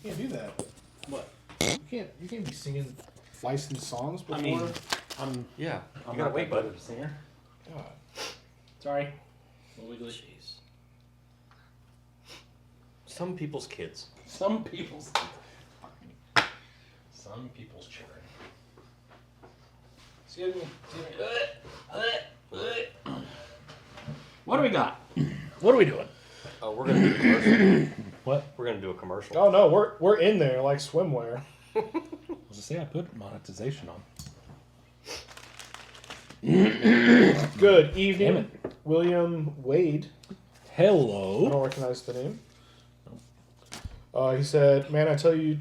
can't do that. What? You can't be singing licensed songs before. I mean, I'm gotta wait, bud. a singer. God. Sorry. A little wiggly. Jeez. Some people's kids. Some people's children. Excuse me. What do we got? What are we doing? Oh, we're gonna do a commercial. What? We're gonna do a commercial. Oh no, we're in there like swimwear. I was to say I put monetization on. Good Damn evening, it. William Wade. I Hello. don't recognize the name. He said, "Man, I tell you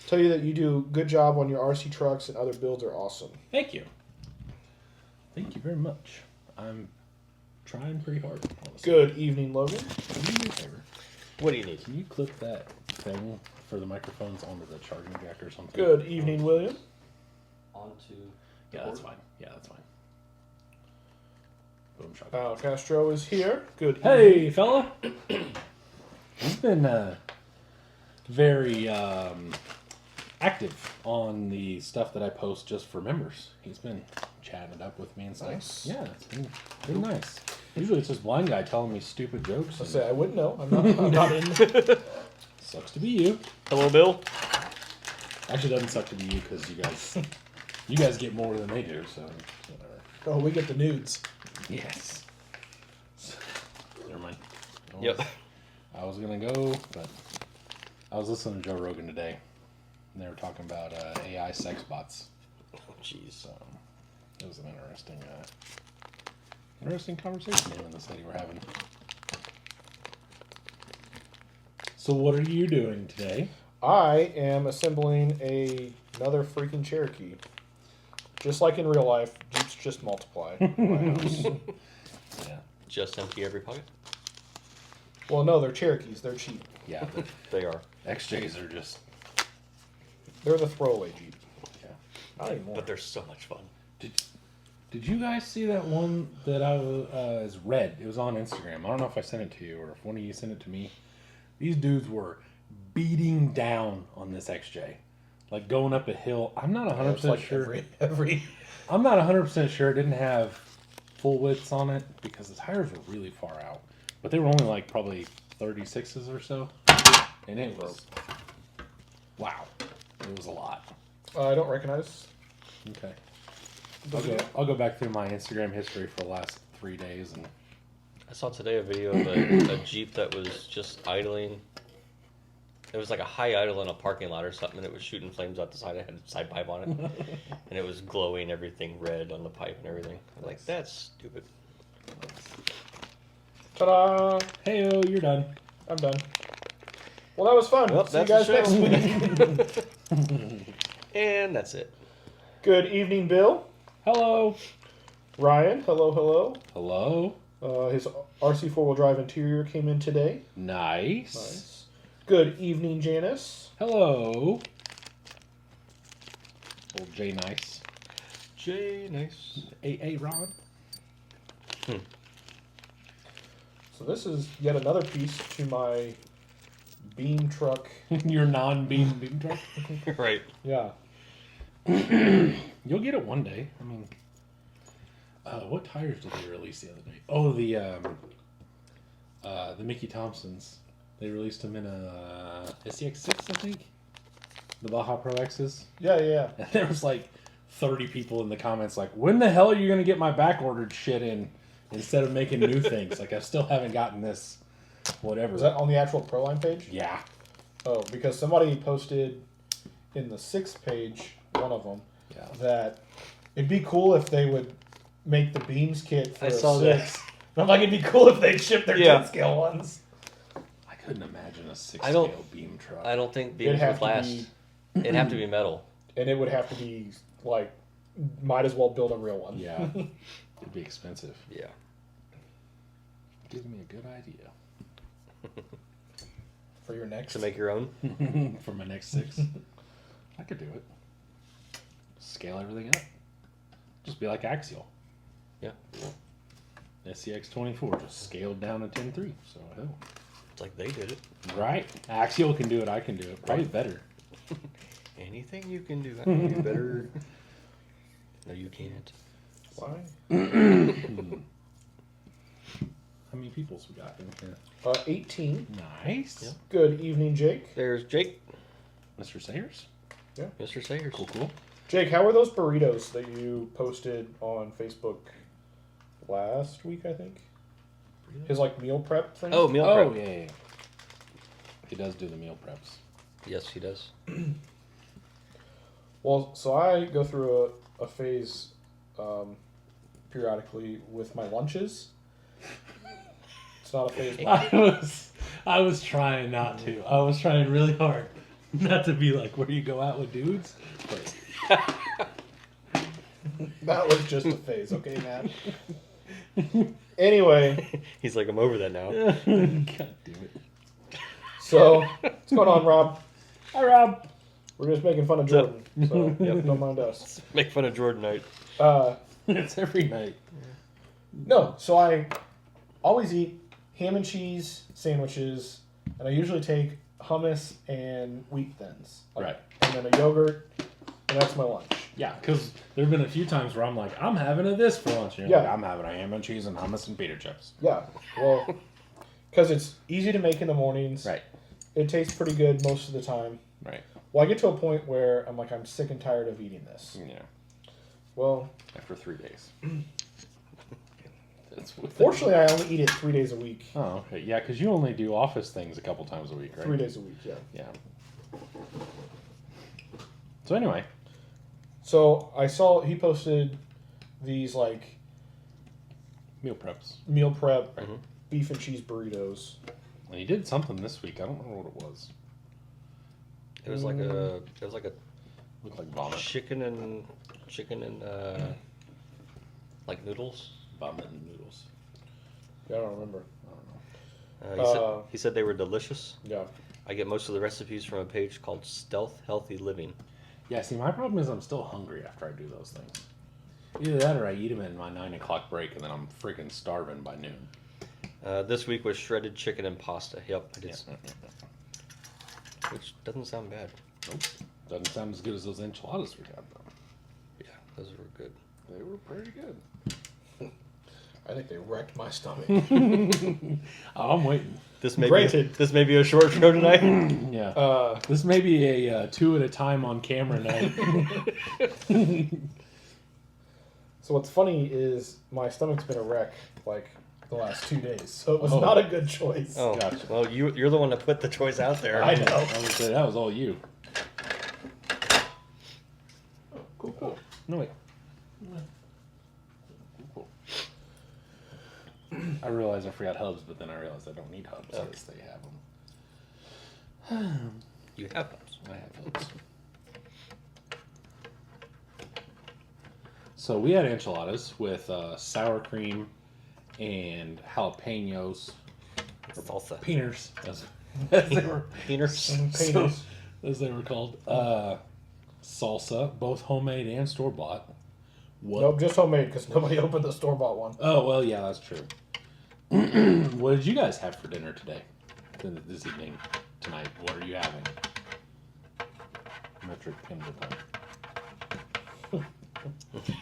that you do a good job on your RC trucks and other builds are awesome." Thank you. Thank you very much. I'm trying pretty hard. Honestly. Good evening, Logan. Can you do me a favor? What do you need? Can you clip that thing for the microphones onto the charging jack or something? Good evening, William. Onto. Yeah, that's fine. Yeah, that's fine. Boom shotgun. Al Castro is here. Good evening. Hey, fella. He's been very active on the stuff that I post just for members. He's been chatting it up with me and stuff. Nice. Yeah, it's been nice. Usually it's this blind guy telling me stupid jokes. I and say I wouldn't know. I'm not in. Sucks to be you. Hello, Bill. Actually, it doesn't suck to be you because you guys get more than they do. So whatever. Oh, we get the nudes. Yes. Never mind. Yep. I was gonna go, but I was listening to Joe Rogan today, and they were talking about AI sex bots. Oh, jeez. So it was an interesting conversation him and this lady were having. So what are you doing today? I am assembling another freaking Cherokee. Just like in real life, Jeeps just multiply in my house. Yeah. Just empty every pocket. Well, no, they're Cherokees. They're cheap. Yeah. They are. XJs are just. They're the throwaway Jeep. Yeah. Not anymore. But they're so much fun. Did you guys see that one that I was red? It was on Instagram. I don't know if I sent it to you or if one of you sent it to me. These dudes were beating down on this XJ, like going up a hill. I'm not 100% sure. Every I'm not 100% sure. It didn't have full widths on it because the tires were really far out, but they were only like probably 36s or so, and it was wow. It was a lot. I don't recognize. Okay. I'll go back through my Instagram history for the last 3 days and. I saw today a video of a Jeep that was just idling. It was like a high idle in a parking lot or something, and it was shooting flames out the side. It had a side pipe on it, and it was glowing everything red on the pipe and everything. I'm like, that's stupid. Ta-da! Hey-o, you're done. I'm done. Well, that was fun. Well, See you that's guys the next show. week. And that's it. Good evening, Bill. Hello. Ryan, hello. Hello. His RC four-wheel drive interior came in today. Nice. Nice. Good evening, Janice. Hello. Old J Nice. Jay, nice. A Rod. So this is yet another piece to my beam truck. Your non-beam truck. Right. Yeah. You'll get it one day. I mean, what tires did they release the other day? Oh, the Mickey Thompsons. They released them in a SCX6, I think. The Baja Pro X's. Yeah. And there was like 30 people in the comments like, when the hell are you going to get my back-ordered shit in instead of making new things? Like, I still haven't gotten this, whatever. Is that on the actual Proline page? Yeah. Oh, because somebody posted in the 6th page, one of them, that it'd be cool if they would make the beams kit for I a saw 6. I'm like, it'd be cool if they'd ship their 10 scale ones. I couldn't imagine a 6-scale beam truck. I don't think beams would last. It'd have to be metal. And it would have to be, like, might as well build a real one. Yeah. It'd be expensive. Yeah. Give me a good idea. For your next. To make your own? For my next 6. I could do it. Scale everything up. Just be like Axial. Yeah. SCX 24 just scaled down to 10.3. So hell. It's like they did it. Right? Axial can do it. I can do it. Probably better. Anything you can do, I can do better. No, you can't. Why? How many peoples we got in here? 18. Nice. Yeah. Good evening, Jake. There's Jake. Mr. Sayers? Yeah. Mr. Sayers. Cool. Jake, how were those burritos that you posted on Facebook last week, I think? His, like, meal prep thing? Oh, meal Oh, prep. yeah. He does do the meal preps. Yes, he does. Well, so I go through a phase periodically with my lunches. It's not a phase. I was trying not to. I was trying really hard not to be like where you go out with dudes. But That was just a phase, okay, man? Anyway. He's like, I'm over that now. God damn it. So, what's going on, Rob? Hi, Rob. We're just making fun of Jordan, so don't mind us. Make fun of Jordan night. It's every night. No, so I always eat ham and cheese sandwiches, and I usually take hummus and wheat thins. Right. And then a yogurt, and that's my lunch. Yeah, because there have been a few times where I'm like, I'm having this for lunch. And you're like, I'm having a ham and cheese and hummus and pita chips. Yeah, well, because it's easy to make in the mornings. Right. It tastes pretty good most of the time. Right. Well, I get to a point where I'm like, I'm sick and tired of eating this. Yeah. Well, After 3 days. fortunately, I only eat it 3 days a week. Oh, okay. Yeah, because you only do office things a couple times a week, right? 3 days a week, yeah. Yeah. So anyway. So I saw he posted these like Meal preps. meal prep beef and cheese burritos. And he did something this week. I don't remember what it was. It was like a Looked like vomit. chicken and like noodles. Vomit and noodles. Yeah, I don't remember. I don't know. He said they were delicious. Yeah. I get most of the recipes from a page called Stealth Healthy Living. Yeah, see, my problem is I'm still hungry after I do those things. Either that or I eat them in my 9 o'clock break and then I'm freaking starving by noon. This week was shredded chicken and pasta. Yep, I did. Yeah. Which doesn't sound bad. Nope. Doesn't sound as good as those enchiladas we had, though. Yeah, those were good. They were pretty good. I think they wrecked my stomach. I'm waiting. This may Granted. this may be a short show tonight. Yeah. This may be a 2 at a time on camera night. So what's funny is my stomach's been a wreck like the last 2 days, so it was not a good choice. Oh, Gotcha. well, you're the one that put the choice out there. I know. I would say that was all you. Cool. No, wait. Cool. I realized I forgot hubs, but then I realized I don't need hubs since they have them. You have those. I have hubs. So we had enchiladas with sour cream and jalapenos. Salsa. Peaners, as they were. Peaners. Penis. As they were called. Salsa, both homemade and store-bought. What? Nope, just homemade because nobody opened the store-bought one. Oh, well, yeah, that's true. What did you guys have for dinner today? This evening? Tonight? What are you having? Metric Kindle time.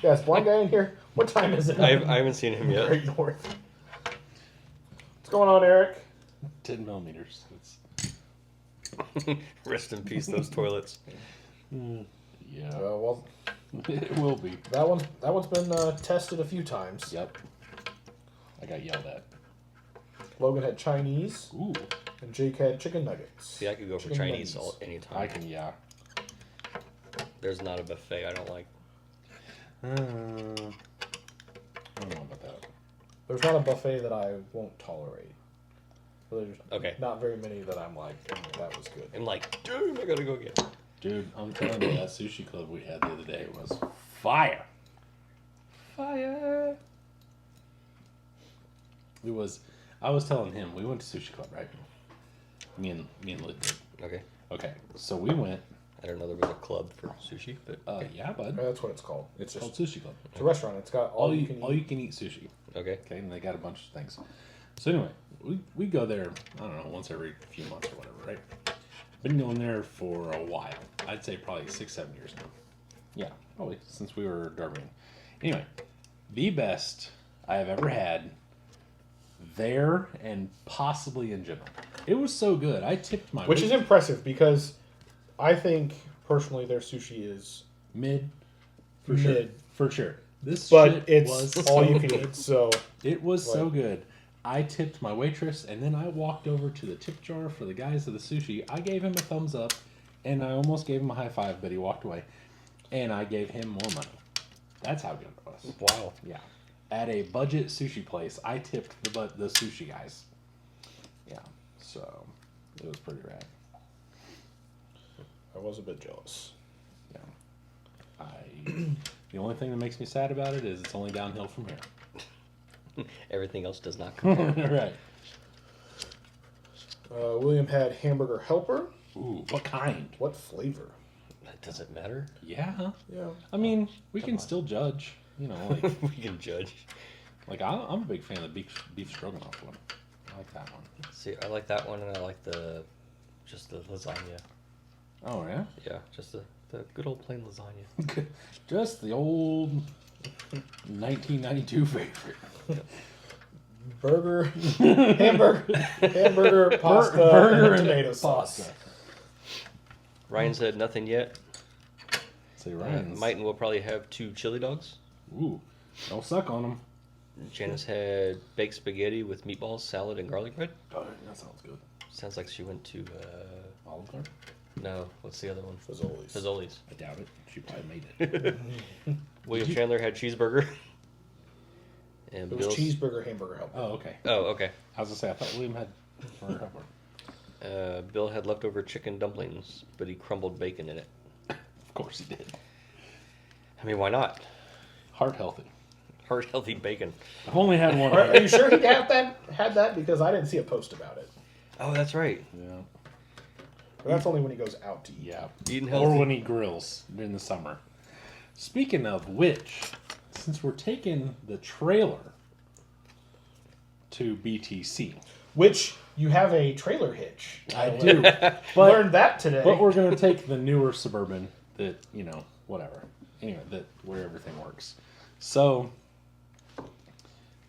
Yes, blind guy in here. What time is it? I haven't seen him yet. Great North. What's going on, Eric? 10 millimeters. Rest in peace, those toilets. Yeah. Well, It will be. that one's been tested a few times. Yep. I got yelled at. Logan had Chinese, Ooh. and Jake had chicken nuggets. See, I could go for Chicken Chinese nuggets. anytime. I can, yeah. There's not a buffet I don't like. I don't know about that. There's not a buffet that I won't tolerate. But there's Okay. not very many that I'm like, that was good. I'm like, dude, I gotta go get it. Dude, I'm telling you, that sushi club we had the other day was fire. Fire. It was. I was telling him we went to sushi club, right? Me and Lid did. Okay. Okay, so we went. I don't know there was a club for sushi, but okay. Yeah, bud. That's what it's called. It's just called sushi club. it's a restaurant. It's got all you can eat. all you can eat sushi. Okay. Okay, and they got a bunch of things. So anyway, we go there, I don't know, once every few months or whatever, right? Been going there for a while. I'd say probably 6-7 years now. Yeah, probably since we were Darwin. Anyway, the best I have ever had there and possibly in general. It was so good. I tipped my Which is impressive because I think personally their sushi is mid for mid. sure. For sure. This But shit it's was all so you can good. eat, so It was so Like- good. I tipped my waitress, and then I walked over to the tip jar for the guys of the sushi. I gave him a thumbs up, and I almost gave him a high five, but he walked away. And I gave him more money. That's how good it was. Wow. Yeah. At a budget sushi place, I tipped the sushi guys. Yeah. So, it was pretty rad. I was a bit jealous. Yeah. The only thing that makes me sad about it is it's only downhill from here. Everything else does not compare. Right. William had hamburger helper. Ooh, what kind? What flavor? Does it matter? Yeah. Yeah. I mean, we Come can on. still judge. You know, like, We can judge. I'm a big fan of the beef stroganoff one. I like that one. See, I like that one, and I like just the lasagna. Oh, yeah? Yeah, just the good old plain lasagna. Just the old 1992 favorite. Burger, hamburger, pasta, Burger and and tomato sauce. pasta. Ryan said nothing yet. Say Ryan's. Mike and will probably have 2 chili dogs. Ooh, don't suck on them. Janice had baked spaghetti with meatballs, salad, and garlic bread. Oh, that sounds good. Sounds like she went to, Olive Garden? no, what's the other one? Fazoli's. Fazoli's. I doubt it. She probably made it. William you- Chandler had cheeseburger. And It was Bill's. cheeseburger, hamburger helper. Oh, okay. Oh, okay. I was gonna say I thought William had burger helper. Bill had leftover chicken dumplings, but he crumbled bacon in it. Of course he did. I mean, why not? Heart healthy. Heart healthy bacon. I've only had one. Are you sure he had that? Because I didn't see a post about it. Oh, that's right. Yeah. But that's only when he goes out to eat. Yeah. Eating Or healthy. when he grills in the summer. Speaking of which, since we're taking the trailer to BTC, Which you have a trailer hitch. I do. But Learned that today. But we're gonna take the newer Suburban that, you know, whatever. Anyway, that where everything works. So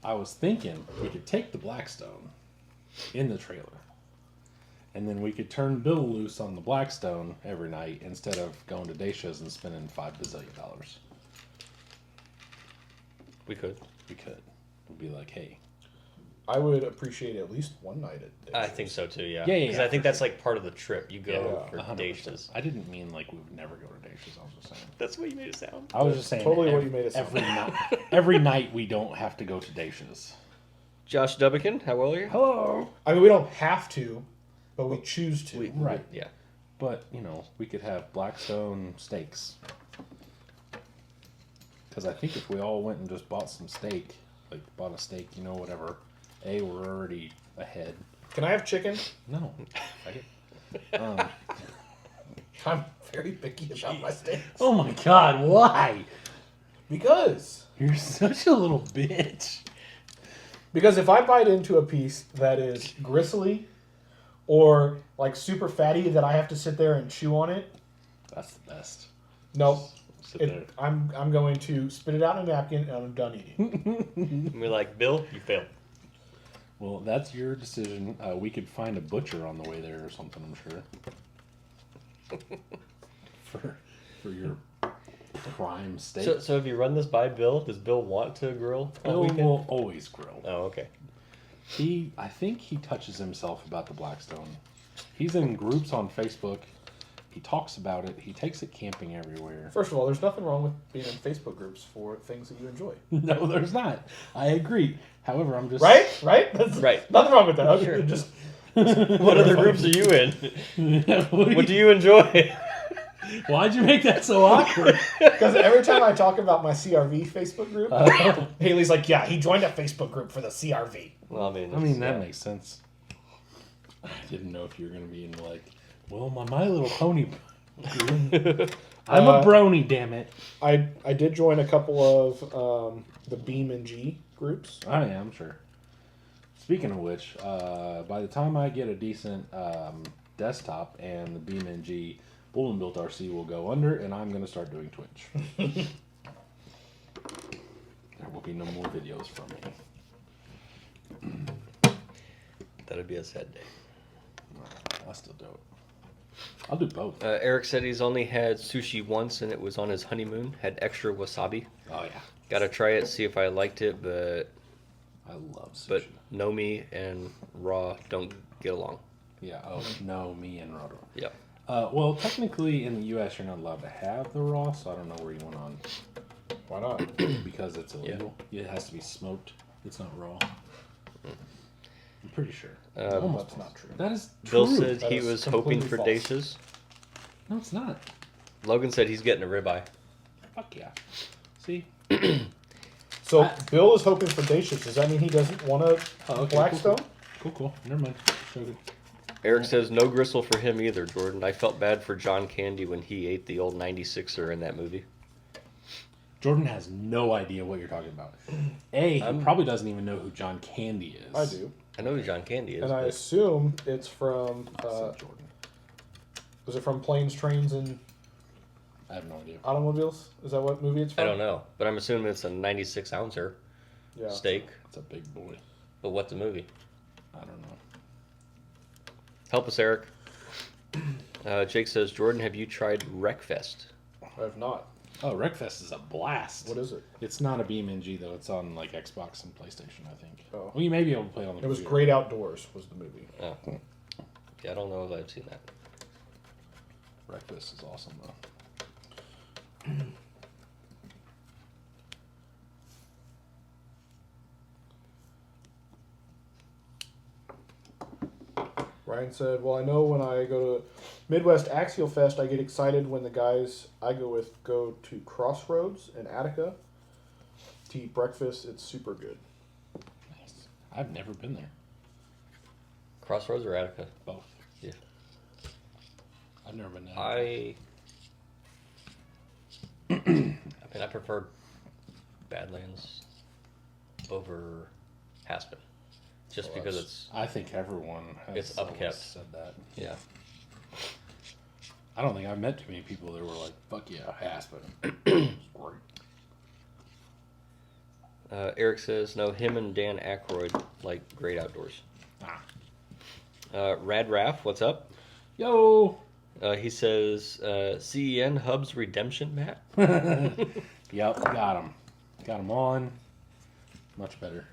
I was thinking we could take the Blackstone in the trailer. And then we could turn Bill loose on the Blackstone every night instead of going to Dacia's and spending $5 bazillion. We could. We could. We'd be like, hey. I would appreciate at least one night at I think so too, yeah. Yeah, yeah, Because yeah, I think for that's like part of the trip. You go Yeah, for 100%. days. I didn't mean like we would never go to Dacia's. I was just saying. That's what you made it sound. I was just saying. Totally what you made it sound. Every night we don't have to go to Dacia's. Josh Dubbikin, how are you? Hello. I mean, we don't have to, but we choose to. Right. Yeah. But, you know, we could have Blackstone steaks. Because I think if we all went and just bought some steak, like bought a steak, you know, whatever, we're already ahead. Can I have chicken? No. I'm very picky about my steaks. Oh my God, why? Because You're such a little bitch. if I bite into a piece that is gristly or like super fatty that I have to sit there and chew on it, That's the best. nope. Sit there. I'm going to spit it out in a napkin and I'm done eating. And we're like, Bill, you failed. Well, that's your decision. We could find a butcher on the way there or something, I'm sure. for your prime steak. So if you run this by Bill, does Bill want to grill all Bill weekend? will always grill. Oh, okay. I think he touches himself about the Blackstone. He's in groups on Facebook. He talks about it. He takes it camping everywhere. First of all, there's nothing wrong with being in Facebook groups for things that you enjoy. No, there's not. I agree. However, I'm just Right? That's Right. Nothing wrong with that. Okay, Sure. just What other groups are you in? What do you enjoy? Why'd you make that so awkward? because every time I talk about my CRV Facebook group, Haley's like, "Yeah, he joined a Facebook group for the CRV." Well, I mean, I mean, that yeah. makes sense. I didn't know if you were going to be in like, well, my Little Pony group. I'm a brony, damn it. I did join a couple of the Beam and G groups. I am sure. Speaking of which, by the time I get a decent desktop and the BeamNG Bullman Built RC will go under, and I'm going to start doing Twitch. There will be no more videos from me. That'd be a sad day. I'll still do it. I'll do both. Eric said he's only had sushi once, and it was on his honeymoon. Had extra wasabi. Oh, yeah. Gotta try it, see if I liked it, but I love sushi. but Nomi and Raw don't get along. Yeah, no, me and Roto. Yeah. Well, technically in the U.S. you're not allowed to have the raw, so I don't know where you went on. Why not? Because it's illegal. Yeah. It has to be smoked. It's not raw. I'm pretty sure. That's not true. That is true. Bill said That he is was hoping completely for false. daces. No, it's not. Logan said he's getting a ribeye. Fuck yeah. See? So Bill is hoping for dacious. Does that mean he doesn't want a okay, Blackstone? Cool. Never mind. Showed it. Eric says no gristle for him either, Jordan. I felt bad for John Candy when he ate the old 96er in that movie. Jordan has no idea what you're talking about. He probably doesn't even know who John Candy is. I do. I know who John Candy is. And I but assume it's from, Jordan. was it from Planes, Trains, and I have no idea. Automobiles? Is that what movie it's from? I don't know, but I'm assuming it's a 96 ouncer Yeah. steak. It's a big boy. But what's the movie? I don't know. Help us, Eric. Jake says, Jordan, have you tried Wreckfest? I have not. Oh, Wreckfest is a blast. What is it? It's not a BeamNG though. It's on like Xbox and PlayStation, I think. Oh. Well, you may be able to play it on the It was computer. Great Outdoors was the movie. Oh. Yeah, I don't know if I've seen that. Wreckfest is awesome though. Ryan said, well, I know when I go to Midwest Axial Fest, I get excited when the guys I go with go to Crossroads in Attica to eat breakfast. It's super good. Nice. I've never been there. Crossroads or Attica? Both. Yeah. I've never been there. I mean, I prefer Badlands over Aspen. Just because it's I think everyone has It's upkept. always said that. yeah. I don't think I've met too many people that were like, "Fuck yeah, Aspen." It's great. Eric says no. Him and Dan Aykroyd like Great Outdoors. Rad Raff, what's up? Yo. He says CEN Hubs Redemption Mat. Yep, got him. Got him on. Much better.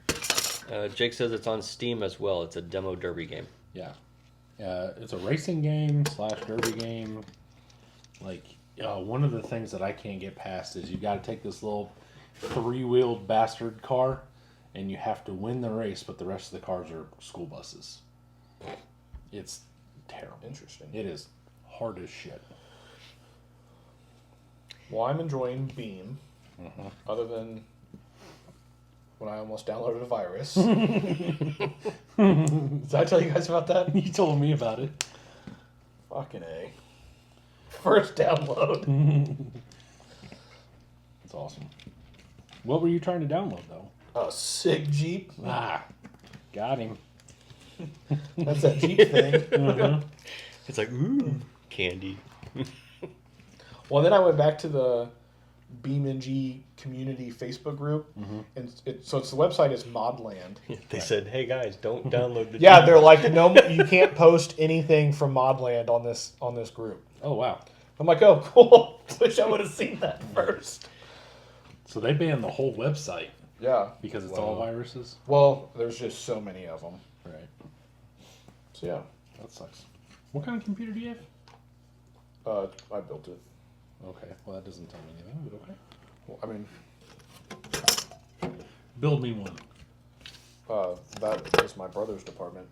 Jake says it's on Steam as well. It's a demo derby game. Yeah. It's a racing game / derby game. Like, one of the things that I can't get past is you got to take this little 3-wheeled bastard car and you have to win the race, but the rest of the cars are school buses. It's terrible. Interesting. It is hard as shit. Well, I'm enjoying Beam, other than when I almost downloaded a virus. Did I tell you guys about that? You told me about it. Fucking A. First download. It's awesome. What were you trying to download, though? A sick Jeep. Got him. That's that Jeep thing. It's like ooh candy. Well, then I went back to the BeamNG community Facebook group, and so the website is Modland. They said, "Hey guys, don't download the." Yeah, they're like, no, you can't post anything from Modland on this group. Oh, wow. I'm like, oh, cool. Wish I would have seen that first. So they banned the whole website Yeah. because it's all viruses? Well, there's just so many of them. Right. So yeah, That sucks. What kind of computer do you have? I built it. Okay. Well, that doesn't tell me anything, but okay. Well, I mean, Build me one. that was my brother's department.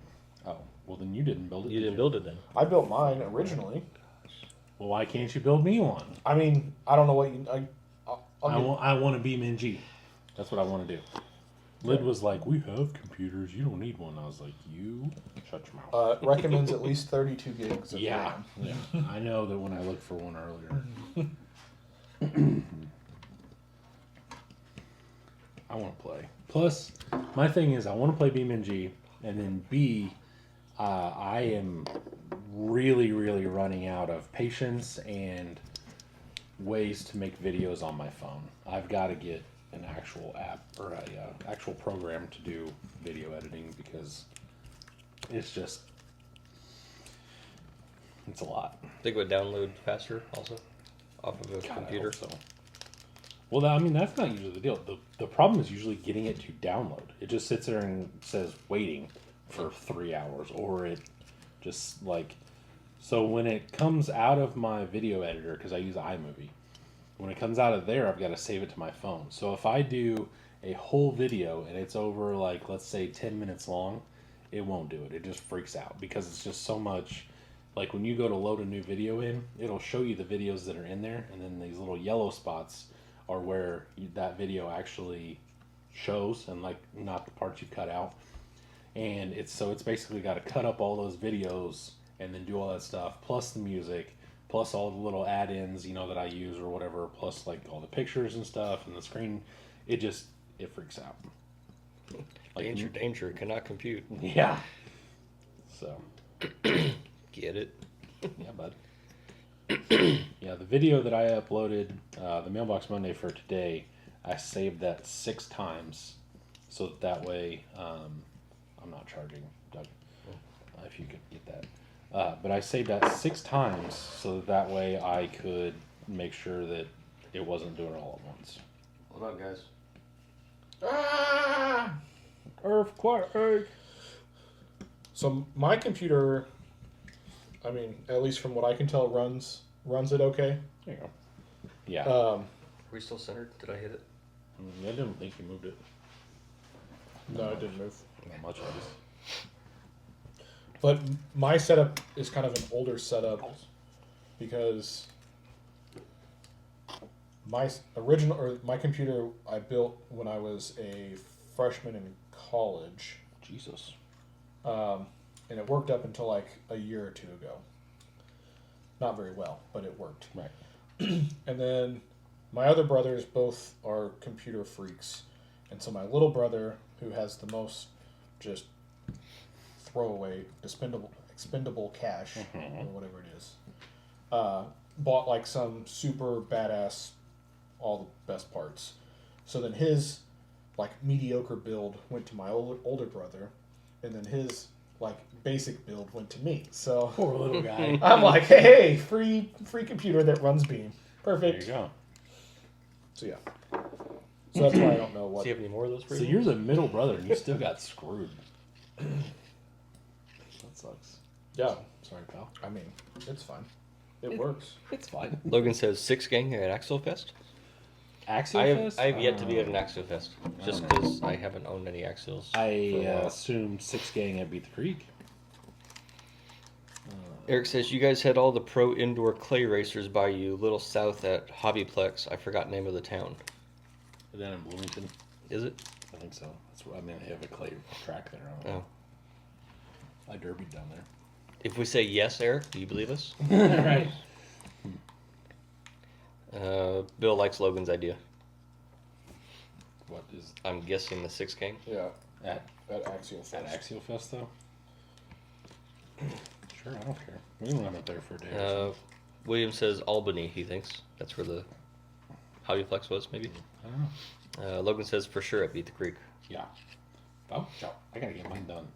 Oh, well, then you didn't build it. You didn't build it then. I built mine originally. Well, why can't you build me one? I mean, I don't know what you. I want a BeamNG. That's what I want to do. Lid was like, we have computers. You don't need one. I was like, you shut your mouth. Recommends at least 32 gigs of RAM. Yeah. I know that when I looked for one earlier. I want to play. Plus, my thing is I want to play BeamNG, And then B, I am really, really running out of patience and ways to make videos on my phone. I've got to get an actual app or a actual program to do video editing because it's a lot. Think it would download faster also off of a God, computer. I hope so. Well, I mean, that's not usually the deal. The problem is usually getting it to download. It just sits there and says waiting for 3 hours, or it just like... So when it comes out of my video editor, because I use iMovie, when it comes out of there, I've got to save it to my phone. So if I do a whole video and it's over, like, let's say 10 minutes long, it won't do it. It just freaks out because it's just so much... Like when you go to load a new video in, it'll show you the videos that are in there, and then these little yellow spots are where that video actually shows, and like not the parts you cut out. And it's basically got to cut up all those videos and then do all that stuff, plus the music, plus all the little add-ins, that I use or whatever, plus like all the pictures and stuff and the screen. It freaks out. Like, Danger, cannot compute. Yeah. So. Get it? Yeah, bud. Yeah, the video that I uploaded, the Mailbox Monday for today, I saved that 6 times, so that way I'm not charging Doug, if you could get that. But I saved that 6 times, so that way I could make sure that it wasn't doing it all at once. Hold on, guys. Ah! Earthquake! So my computer, I mean, at least from what I can tell, runs it okay. There you go. Yeah. Are we still centered? Did I hit it? I didn't think you moved it. No, it didn't move. Not much, at least. But my setup is kind of an older setup because my computer I built when I was a freshman in college. Jesus. And it worked up until like a year or 2 ago. Not very well, but it worked. Right. And then my other brothers both are computer freaks. And so my little brother, who has the most just throwaway, expendable cash, or whatever it is, bought like some super badass, all the best parts. So then his like mediocre build went to my older brother, and then his like basic build went to me. So Poor little guy. I'm like, hey, free computer that runs Beam. Perfect. There you go. So yeah. So that's why I don't know what. Do you have any more of those for So you're the middle brother and you still got screwed. That sucks. Yeah. Sorry, pal. I mean, it's fine. It works. It's fine. Logan says 6 gang at Axel Fest. Axel I Fest? have yet to be at an Axel Fest, just because I haven't owned any Axels. I for a while. assumed 6 gang at Beat the Creek. Eric says you guys had all the pro indoor clay racers by you, little south at Hobbyplex. I forgot the name of the town. Down in Bloomington. Is it? I think so. That's where they have a clay track there. I don't know. I derbied down there. If we say yes, Eric, do you believe us? Right. Bill likes Logan's idea. What is I'm guessing the 6 gang. Yeah. at Axial Fest. Axial Fest though? Sure, I don't care. We can run up there for a day. Or so. William says Albany. He thinks that's where the Hobbyplex was, maybe. I don't know. Logan says for sure at Beat the Creek. Yeah. Oh, I gotta get mine done.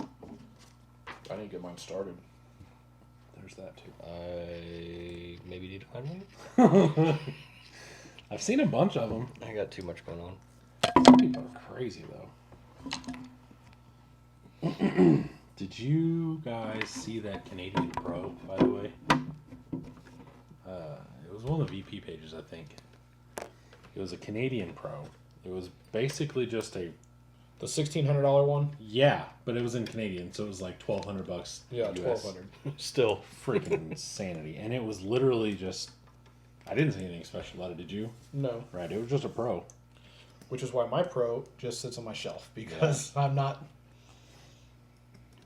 I need to get mine started. There's that too. I maybe need to find one. I've seen a bunch of them. I got too much going on. People are crazy though. Did you guys see that Canadian Pro, by the way? It was one of the VP pages, I think. It was a Canadian Pro. It was basically just The $1,600 one. yeah, but it was in Canadian, so it was like $1,200. Yeah, US. $1,200. Still. Freaking insanity, and it was literally just. I didn't see anything special about it. Did you? No. Right, it was just a Pro. Which is why my Pro just sits on my shelf because I'm not.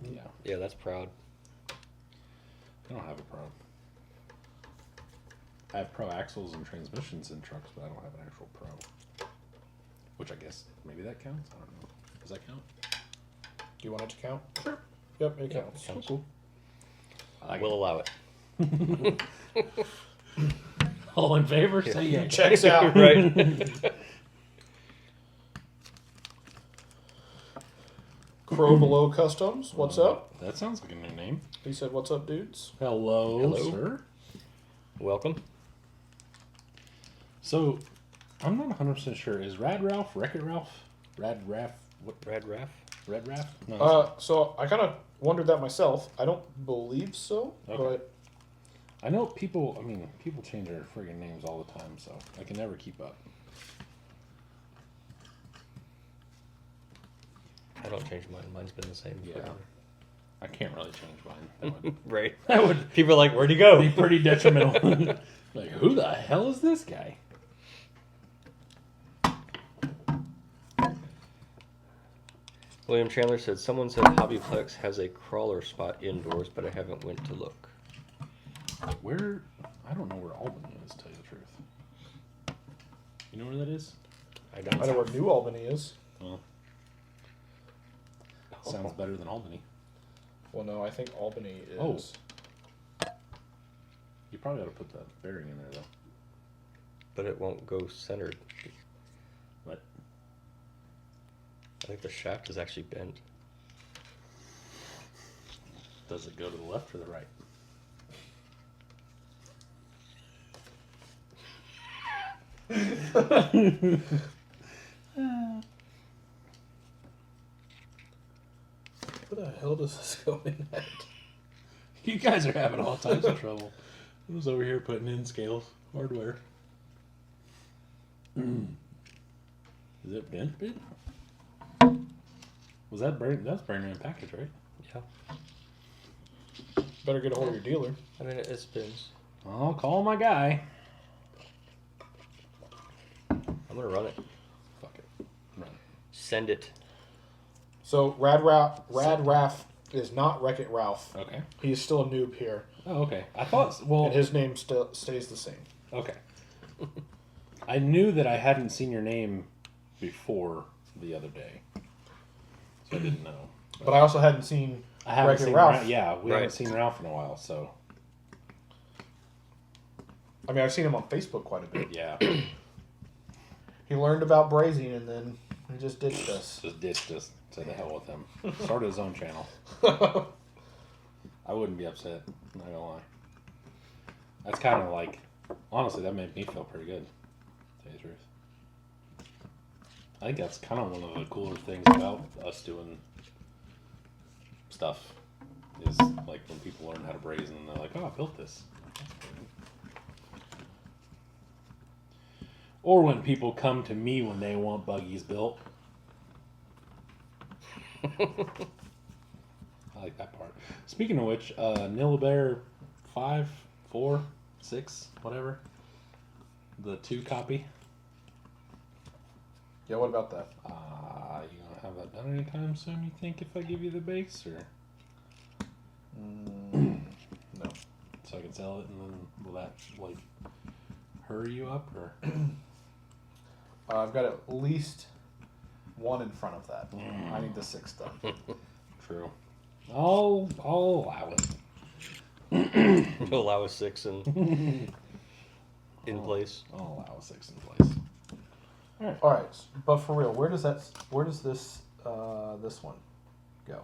Yeah, Yeah, that's proud. I don't have a Pro. I have Pro axles and transmissions in trucks, but I don't have an actual Pro. Which I guess maybe that counts. I don't know. Does that count? Do you want it to count? Sure. Yep, it Yeah, counts. it counts. Cool. I We'll allow it. All in favor? Say yeah. Checks out. Right. Crow Below Customs, what's up? That sounds like a new name. He said, "What's up, dudes?" Hello, Hello. sir. Welcome. So, I'm not 100% sure. Is Rad Ralph, Wreck-It Ralph? Rad Raff? What? Rad Raff. Red Raff? No, So I kind of wondered that myself. I don't believe so, Okay. but I know people, people change their friggin' names all the time, so I can never keep up. I don't change mine. Mine's been the same. Yeah. forever. I can't really change mine. That would, Right. that would People are like, "Where'd he go?" be pretty detrimental. Like, who the hell is this guy? William Chandler said, "Someone said Hobbyplex has a crawler spot indoors, but I haven't went to look." Where? I don't know where Albany is, to tell you the truth. You know where that is? I I don't know where New Albany is. Well, sounds better than Albany. Well, no, I think Albany is. Oh. You probably ought to put that bearing in there, though. But it won't go centered. What? I think the shaft is actually bent. Does it go to the left or the right? Where the hell does this go in at? You guys are having all types of trouble. I was over here putting in scales, hardware. Is it bent bit? Was that brand? That's brand new package, right? Yeah. Better get a hold of your dealer. I mean, it spins. I'll call my guy. I'm gonna run it. Fuck it. Run. Send it. So Rad Raff is not Wreck-It Ralph. Okay. He's still a noob here, Oh, okay. I thought. Well. and his name still stays the same. Okay. I knew that I hadn't seen your name before the other day, so I didn't know. But I also hadn't seen I haven't Wreck-It seen Ralph. Ralph. Yeah, we Right. haven't seen Ralph in a while, so I mean, I've seen him on Facebook quite a bit. yeah, He learned about brazing and then he just ditched us. just ditched us. To the hell with him. Started his own channel. I wouldn't be upset. Not gonna lie. That's kind of like, honestly, that made me feel pretty good. To tell you the truth. I think that's kind of one of the cooler things about us doing stuff is like when people learn how to braze and they're like, "Oh, I built this." That's pretty. Or when people come to me when they want buggies built. I like that part. Speaking of which, Nillabear 5, 4, 6, whatever. The 2 copy. Yeah, what about that? You gonna have that done anytime soon, you think, if I give you the base? Or No. so I can sell it and then will that, like, hurry you up? Or I've got at least one in front of that. I need the 6 done. True. I'll allow it. You'll allow a 6 in place. I'll allow a 6 in place. All right, but for real, where does this this one go?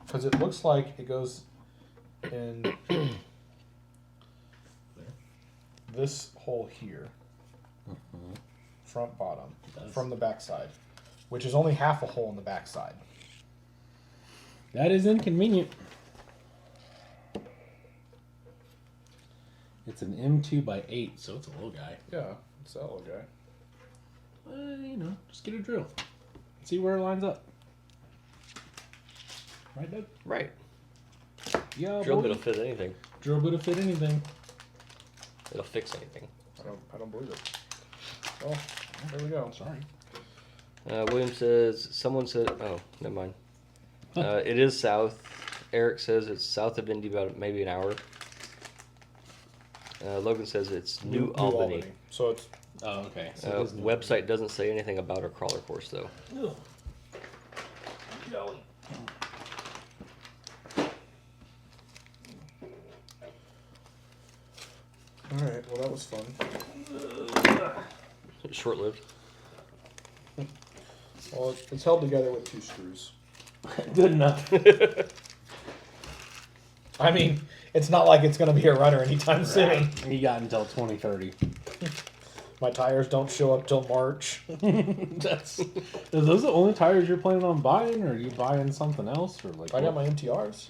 Because it looks like it goes in this hole here, front bottom, from the backside, which is only half a hole in the backside. That is inconvenient. It's an M2x8, so it's a little guy. Yeah, it's that little guy. You know, just get a drill. See where it lines up. Right, Doug? Right. Yeah, Drill boy. bit will fit anything. Drill bit will fit anything. It'll fix anything. I don't believe it. Oh, there we go. Sorry. William says, someone said, oh, never mind. It is south. Eric says it's south of Indy, about maybe an hour. Logan says it's New Albany. So it's Oh, okay. So it is new. Website doesn't say anything about a crawler course, though. Ugh. Jelly. All right. Well, that was fun. Short-lived. Well, it's held together with 2 screws. Good enough. I mean, it's not like it's going to be a runner anytime soon. He got until 2030. My tires don't show up till March. Are those the only tires you're planning on buying, or are you buying something else, or like? I got my MTRs.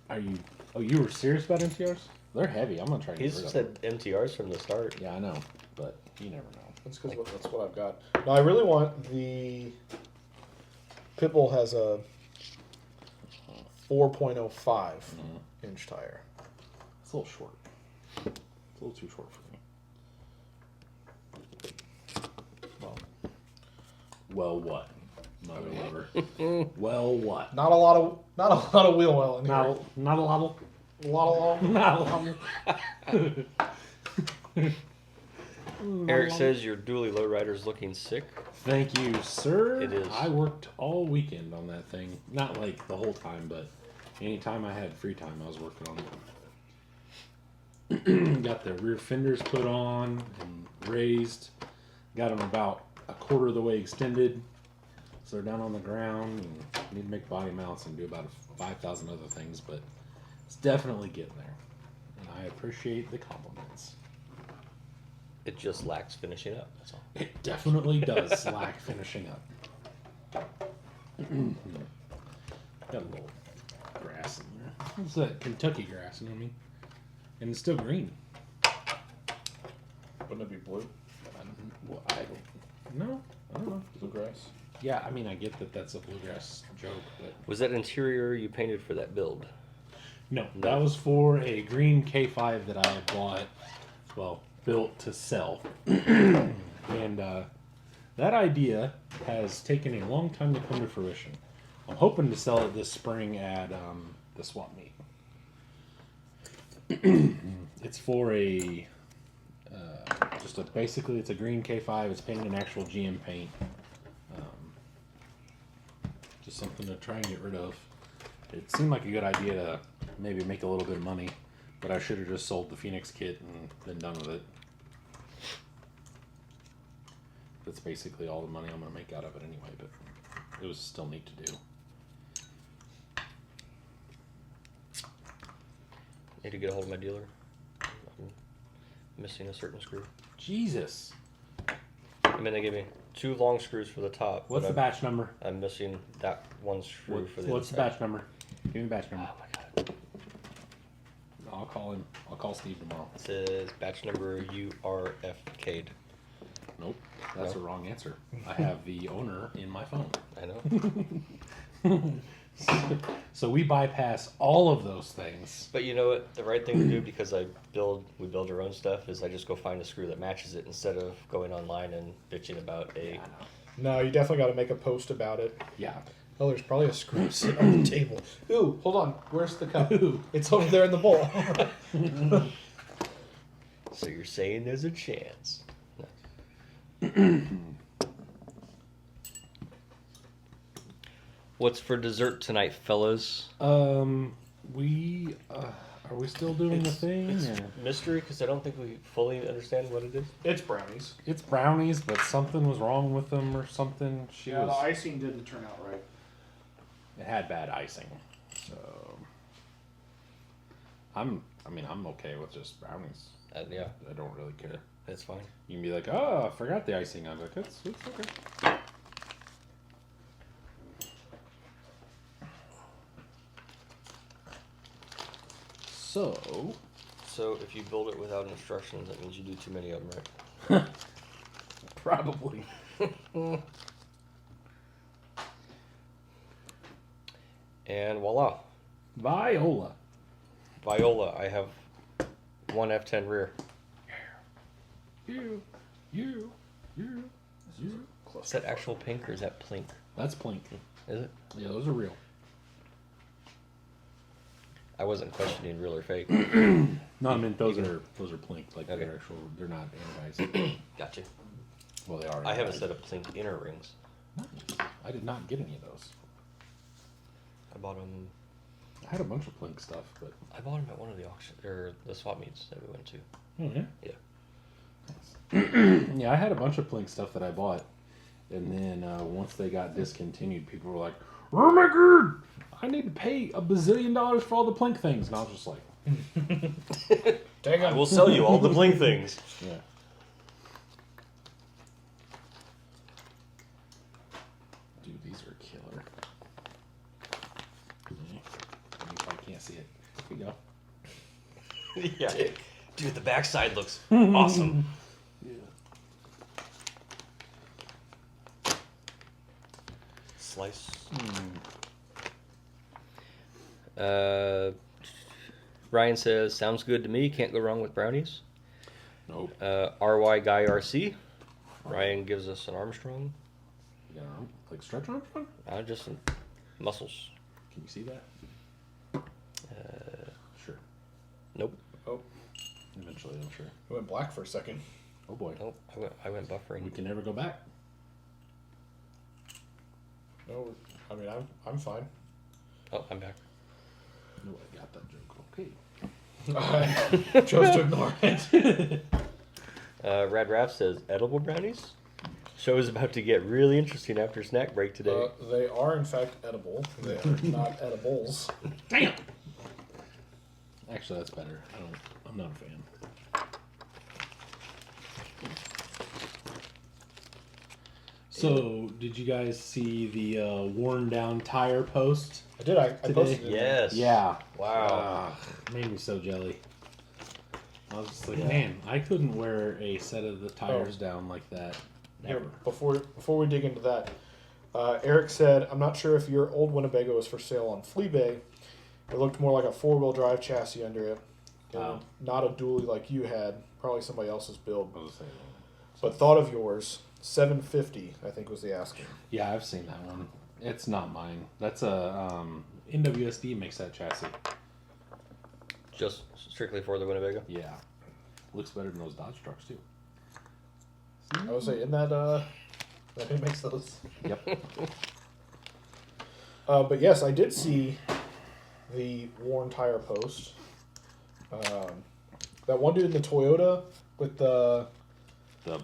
Are you? Oh, you were serious about MTRs? They're heavy. I'm gonna try to get He's rid of said MTRs from the start. them. Yeah, I know, but you never know. That's because that's what I've got. No, I really want the Pitbull has a 4.05 inch tire. It's a little short. It's a little too short for me. Well, what? Mother lover. Well, what? Not a lot of wheel well in here. Not a lot of. A lot of Not a lot of. Eric says your dually lowrider's looking sick. Thank you, sir. It is. I worked all weekend on that thing. Not like the whole time, but anytime I had free time, I was working on it. Got the rear fenders put on and raised. Got them about a quarter of the way extended. So they're down on the ground. And need to make body mounts and do about 5,000 other things, but it's definitely getting there. And I appreciate the compliments. It just lacks finishing up. That's all. It definitely does lack finishing up. Got a little grass in there. It's that Kentucky grass, you know what I mean? And it's still green. Wouldn't it be blue? Well, I don't know. Bluegrass? Yeah, I mean, I get that that's a bluegrass joke, but Was that interior you painted for that build? no, that was for a green K5 that I had bought, well, built to sell. And that idea has taken a long time to come to fruition. I'm hoping to sell it this spring at the swap meet. It's for a basically it's a green K5. It's painted in actual GM paint. Just something to try and get rid of. It seemed like a good idea to maybe make a little bit of money, but I should have just sold the Phoenix kit and been done with it. That's basically all the money I'm going to make out of it anyway, but it was still neat to do. Need to get a hold of my dealer. I'm missing a certain screw. Jesus. I mean, they gave me 2 long screws for the top. What's but the batch number? I'm missing that one screw for the What's the other batch number? Give me the batch number. Oh my god. I'll call him. I'll call Steve tomorrow. It says batch number URFK'd. Nope, that's No. the wrong answer. I have the owner in my phone. I know. So we bypass all of those things. But you know what? The right thing to do, because we build our own stuff, is I just go find a screw that matches it instead of going online and bitching about a. Yeah, I know. No, you definitely got to make a post about it. Yeah. Oh, there's probably a screw sitting on the table. Ooh, hold on. Where's the cup? Ooh. It's over there in the bowl. So you're saying there's a chance? What's for dessert tonight, fellas? We are we still doing the thing? It's or- mystery, because I don't think we fully understand what it is. It's brownies. It's brownies, but something was wrong with them or something. The icing didn't turn out right. It had bad icing, so I'm okay with just brownies. Yeah, I don't really care. that's fine. You can be like, oh, I forgot the icing. I'm like, it's okay. So if you build it without instructions, that means you do too many of them, right? Probably. And voila, Viola. Viola. I have one F10 rear. You. Is that actual pink or is that plink? That's plink. Is it? Yeah, those are real. I wasn't questioning real or fake. No, I mean those are plink. Like Okay. they're actual. They're not anodized. Gotcha. Well, they are. I have a anodized. set of plink inner rings. Nice. I did not get any of those. I bought them. I had a bunch of Plink stuff, but I bought them at one of the auction or the swap meets that we went to. oh yeah, Yeah. yeah. I had a bunch of Plink stuff that I bought, and then once they got discontinued, people were like, "Oh my god, I need to pay $1 bazillion for all the Plink things," and I was just like, Dang I it. will sell you all the bling things. "Yeah." Dude, these are killer. You probably can't see it. Here we go. Yeah. Dude, the backside looks awesome. Yeah. Slice. Ryan says, sounds good to me. Can't go wrong with brownies. Nope. RY Guy RC. Ryan gives us an Armstrong. Yeah, like stretch Armstrong? Just some muscles. Can you see that? Sure. Nope. Oh, Eventually, I'm sure. it went black for a second. Oh boy. Nope. I went buffering. We can never go back. No, I mean I'm fine. Oh, I'm back. No, I got that joke. Okay. I chose to ignore it. Rad Raph says, edible brownies? Show is about to get really interesting after snack break today. They are in fact edible. They are not edibles. Damn. Actually, that's better. I'm not a fan. So, did you guys see the worn down tire post? I did. I Today? posted it. Yes. Yeah. Wow. Made me so jelly. I was just like, man, I couldn't wear a set of the tires down like that. Here, Ever. before we dig into that, Eric said, "I'm not sure if your old Winnebago is for sale on Fleabay. It looked more like a 4-wheel drive chassis under it, and Oh. not a dually like you had. Probably somebody else's build. I was saying, But thought of yours. $750, I think was the asking. yeah, I've seen that one. It's not mine. That's a NWSD makes that chassis. Just strictly for the Winnebago? Yeah, looks better than those Dodge trucks too. I would say, isn't that who makes those? Yep. But yes, I did see the worn tire post. That one dude in the Toyota with the The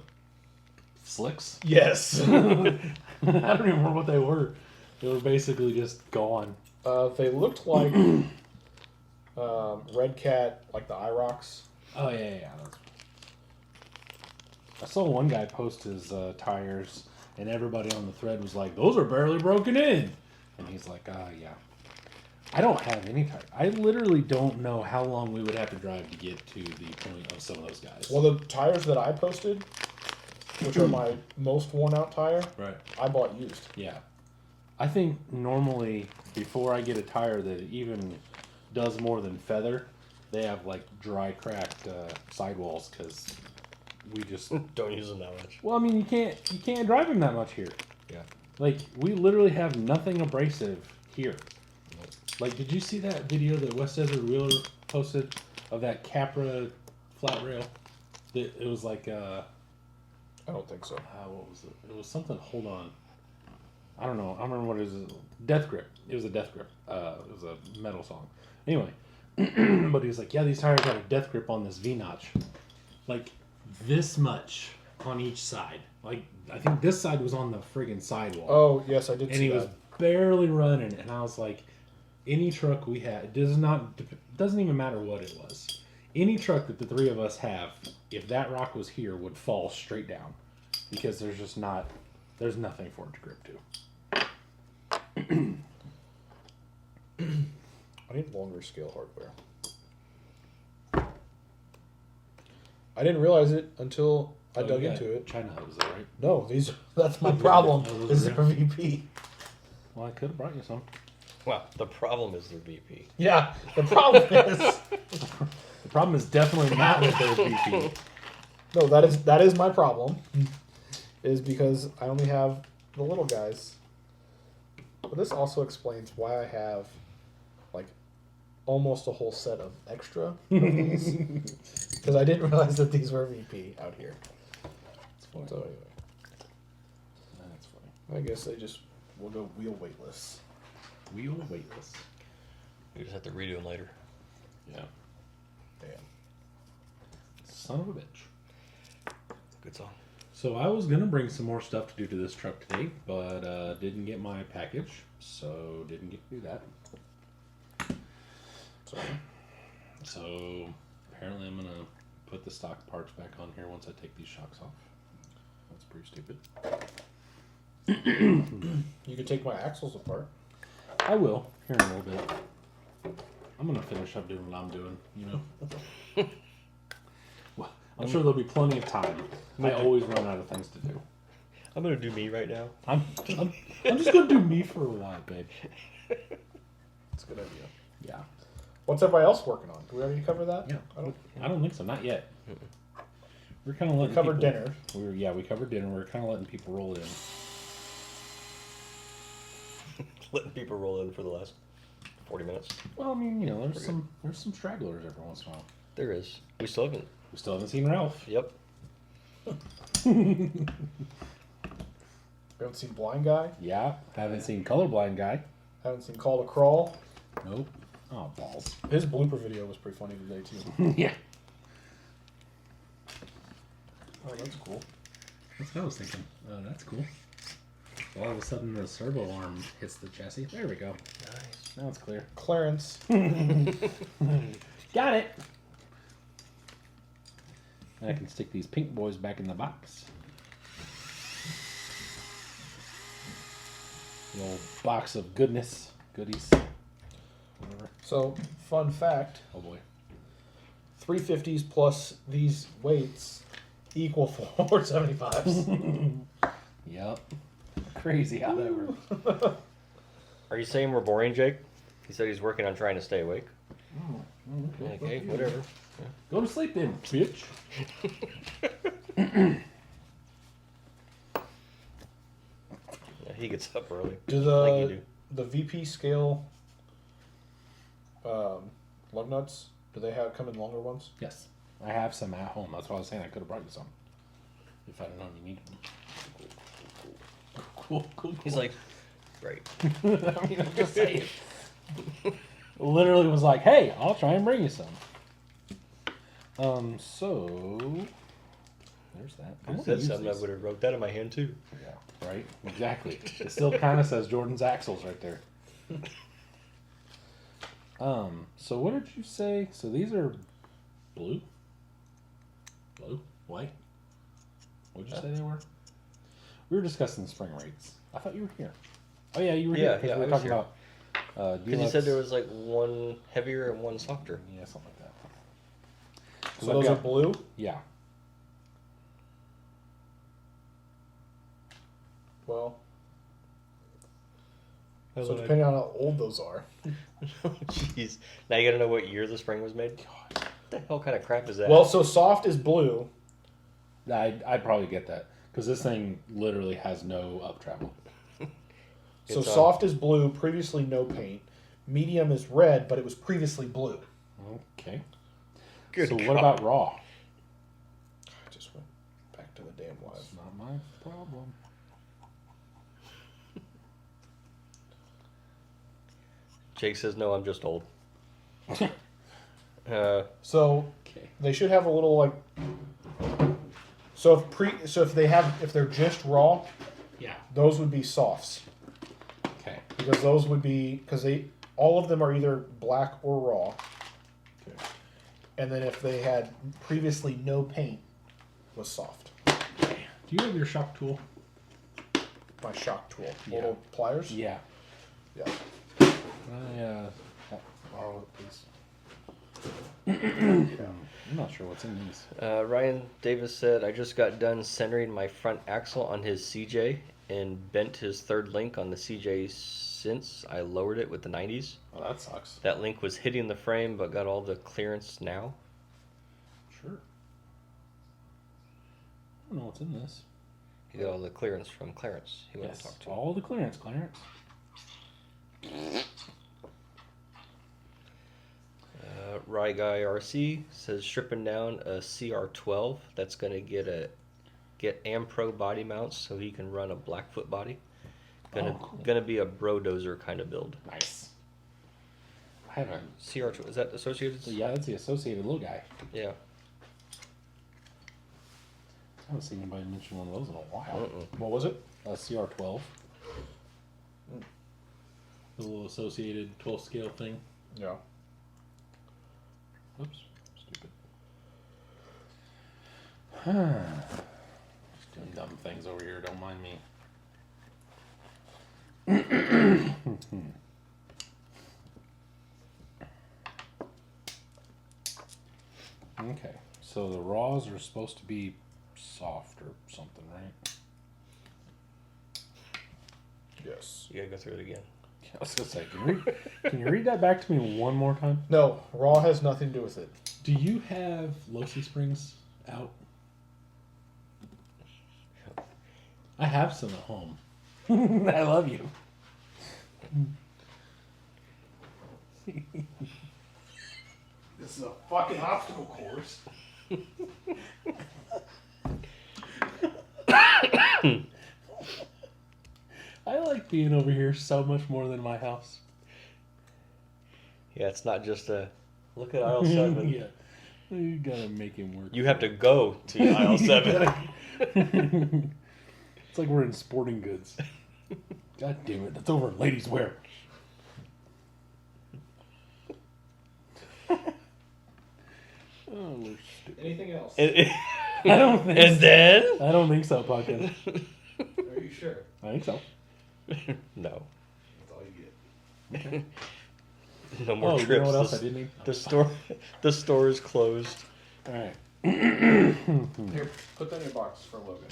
slicks. yes, I don't even remember what they were. They were basically just gone. they looked like Red Cat, like the IROCs. Oh yeah. I saw one guy post his tires, and everybody on the thread was like, "Those are barely broken in," and he's like, yeah." I don't have any tire. I literally don't know how long we would have to drive to get to the point of some of those guys. Well, the tires that I posted, which are my most worn out tire, Right. I bought used. Yeah. I think normally before I get a tire that even does more than feather, they have like dry cracked sidewalls because we just Don't use them that much. well, I mean you can't drive them that much here. Yeah. Like we literally have nothing abrasive here. Like, did you see that video that West Desert Wheeler posted of that Capra flat rail? It was like I don't think so. what was it? It was something. Hold on. I don't know. I don't remember what it was. Death Grip. It was a Death Grip. It was a metal song. Anyway, but he was like, yeah, these tires got a Death Grip on this V-notch. Like, this much on each side. Like, I think this side was on the friggin' sidewall. Oh yes, I did and see he that. was barely running. And I was like, any truck we had, it doesn't even matter what it was. Any truck that the three of us have, if that rock was here, would fall straight down. Because there's nothing for it to grip to. I need longer scale hardware. I didn't realize it until I dug yeah, into it. China hubs though, right? No, that's my problem. Those Is are their VP. Well, I could have brought you some. Wow, the problem is their VP. Yeah, the problem is The problem is definitely not with their VP. no. That is my problem. Is because I only have the little guys. But this also explains why I have like almost a whole set of extra of these. Because I didn't realize that these were VP out here. It's funny. So anyway, That's funny. I guess they just will go wheel weightless. Wheel weightless. You just have to redo them later. Yeah. Damn. Son of a bitch. Good song. So I was gonna bring some more stuff to do to this truck today, but didn't get my package, so didn't get to do that. So apparently I'm gonna put the stock parts back on here once I take these shocks off. That's pretty stupid. You could take my axles apart. I will here in a little bit. I'm gonna finish up doing what I'm doing, you know. Well, I'm sure there'll be plenty of time. I always run out of things to do. I'm gonna do me right now. I'm just gonna do me for a while, babe. That's a good idea. Yeah. What's everybody else working on? Did we already cover that? Yeah. I don't think so. Not yet. We're kind of We letting covered people, dinner. We covered dinner. We're kind of letting people roll in. Letting people roll in for the last 40 minutes. Well, I mean, you know, there's some stragglers every once in a while. There is. We still haven't. We still haven't seen Ralph. Yep. We haven't seen Blind Guy. Yeah. Haven't seen Colorblind Guy. Haven't seen Call to Crawl. Nope. Oh, balls. His blooper video was pretty funny today too. Yeah. Oh, that's cool. That's what I was thinking. Oh, that's cool. All of a sudden, the servo arm hits the chassis. There we go. Nice. Now it's clear. Clarence. Got it. I can stick these pink boys back in the box. The old box of goodness. Goodies. Whatever. So, fun fact: Oh boy. 350s plus these weights equal 475s. Yep. Crazy how that works. Are you saying we're boring, Jake? He said he's working on trying to stay awake. Okay, whatever. Go to sleep then, bitch. Yeah, he gets up early. Do like you do. the VP scale lug nuts? Do they have come in longer ones? Yes. I have some at home. That's why I was saying I could have brought you some. If I'd known you needed them. Cool. He's like, right. I mean, I'm just saying. Literally was like, hey, I'll try and bring you some. So there's that. I said something, I would have wrote that in my hand too. Yeah, right? Exactly. It still kind of says Jordan's axles right there. So what did you say? So these are blue? White? What did you say they were? We were discussing spring rates. I thought you were here. Oh yeah, you were here. 'Cause Yeah, we I were was talking here. about Because you said there was like one heavier and one softer. Yeah, something like that. So those are blue? Yeah. Well, How so would I- depending on how old those are. Jeez. Now you gotta know what year the spring was made? What the hell kind of crap is that? Well, so soft is blue. I'd probably get that. Because this thing literally has no up travel. So It's, soft is blue, previously no paint. Medium is red, but it was previously blue. Okay. Good So God. what about raw? I just went back to the damn live. That's not my problem. Jake says, no, I'm just old. So Okay. they should have a little like. So if they're just raw, Yeah. those would be softs Okay. because those would be all of them are either black or raw. Okay. And then if they had previously no paint, was soft. Do you have your shock tool? My shock tool, Yeah. little pliers. Yeah. Yeah. I borrow it, please. I'm not sure what's in these. Ryan Davis said, I just got done centering my front axle on his CJ and bent his third link on the CJ since I lowered it with the 90s. Oh, that sucks. That link was hitting the frame but got all the clearance now. Sure. I don't know what's in this. He got all the clearance from Clarence. He wanted to Yes. talk to. All the clearance, Clarence. Rye Guy RC says stripping down a CR12 that's going to get Ampro body mounts so he can run a Blackfoot body Gonna be a brodozer kind of build. Nice. I haven't. CR2, is that associated? Yeah, that's the associated little guy. Yeah. I haven't seen anybody mention one of those in a while. What was it? CR12. The little associated 12 scale thing. Yeah. Oops. Stupid. Just doing dumb things over here. Don't mind me. Okay. So the raws are supposed to be soft or something, right? Yes. You gotta go through it again. I was gonna say, can you read that back to me one more time? No, raw has nothing to do with it. Do you have Losi Springs out? I have some at home. I love you. This is a fucking obstacle course. I like being over here so much more than my house. Yeah, it's not just a look at aisle 7. Yeah. You gotta make him work. You have to go to aisle 7. It's like we're in sporting goods. God damn it, that's over in ladies' wear. Oh, we're stupid. Anything else? I don't think And then? I don't think so, Pumpkin. Are you sure? I think so. No. That's all you get. No more Oh, trips. you know what else I didn't need? The store is closed. Alright. Here, put that in your box for Logan.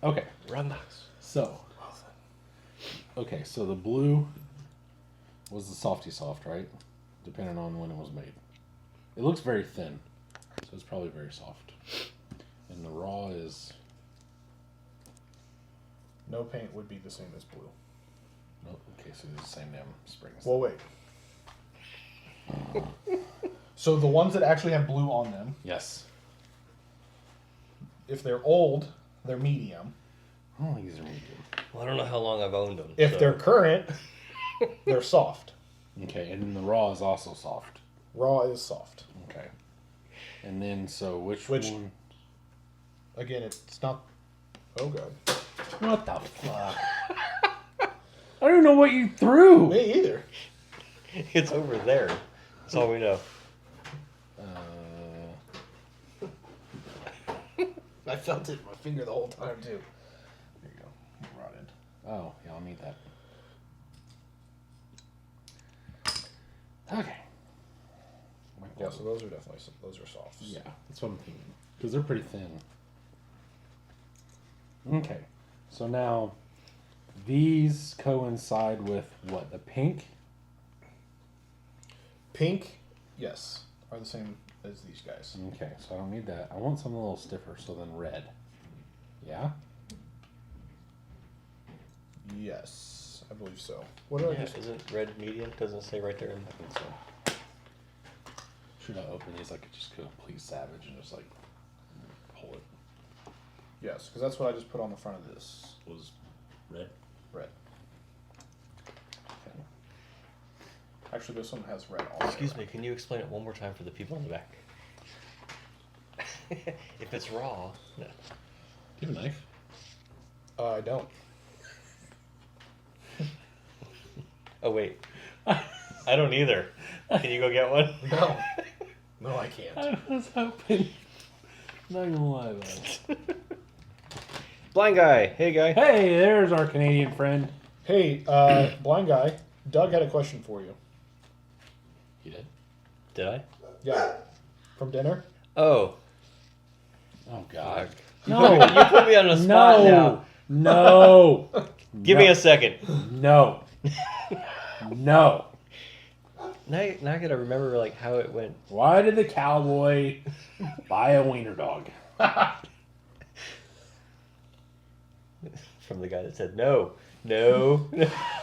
Okay. Run box. So. Okay, so the blue was the softy soft, right? Depending on when it was made. It looks very thin, so it's probably very soft. And the raw is No paint would be the same as blue. no. Okay, so it's the same damn springs. Well, wait. So the ones that actually have blue on them, Yes. if they're old, they're medium. Oh, these are medium. Well, I don't know how long I've owned them. If so- they're current, they're soft. Okay, and then the raw is also soft. Raw is soft. Okay. And then so which Which- one? Again, it's not. Oh god. What the fuck? I don't even know what you threw. Me either. It's over there. That's all we know. I felt it in my finger the whole time too. There you go. Rotted. Oh, yeah, I'll need that. Okay. Yeah, so those are definitely those are softs. Yeah, that's what I'm thinking. Because they're pretty thin. Okay. So now, these coincide with what? The pink? Pink, yes, are the same as these guys. Okay, so I don't need that. I want something a little stiffer, so then red. Yeah? Yes, I believe so. What did I Yeah, just? isn't red medium? Doesn't it say right there? I think so. Should I open these like a just complete savage and just like pull it? Yes, because that's what I just put on the front of this. Was red? Red. Okay. Actually, this one has red on it. Excuse me, can you explain it one more time for the people in the back? If it's raw. No. Do you have a knife? I don't. Oh, wait. I don't either. Can you go get one? No. No, I can't. I was hoping. Not gonna lie about it. Blind guy. Hey, guy. Hey, there's our Canadian friend. Hey, blind guy, Doug had a question for you. He did? Did I? Yeah. From dinner? Oh. Oh, God. No. You put me on the spot now. No. Give me a second. No. No. Now I gotta remember like how it went. Why did the cowboy buy a wiener dog? From the guy that said no. No.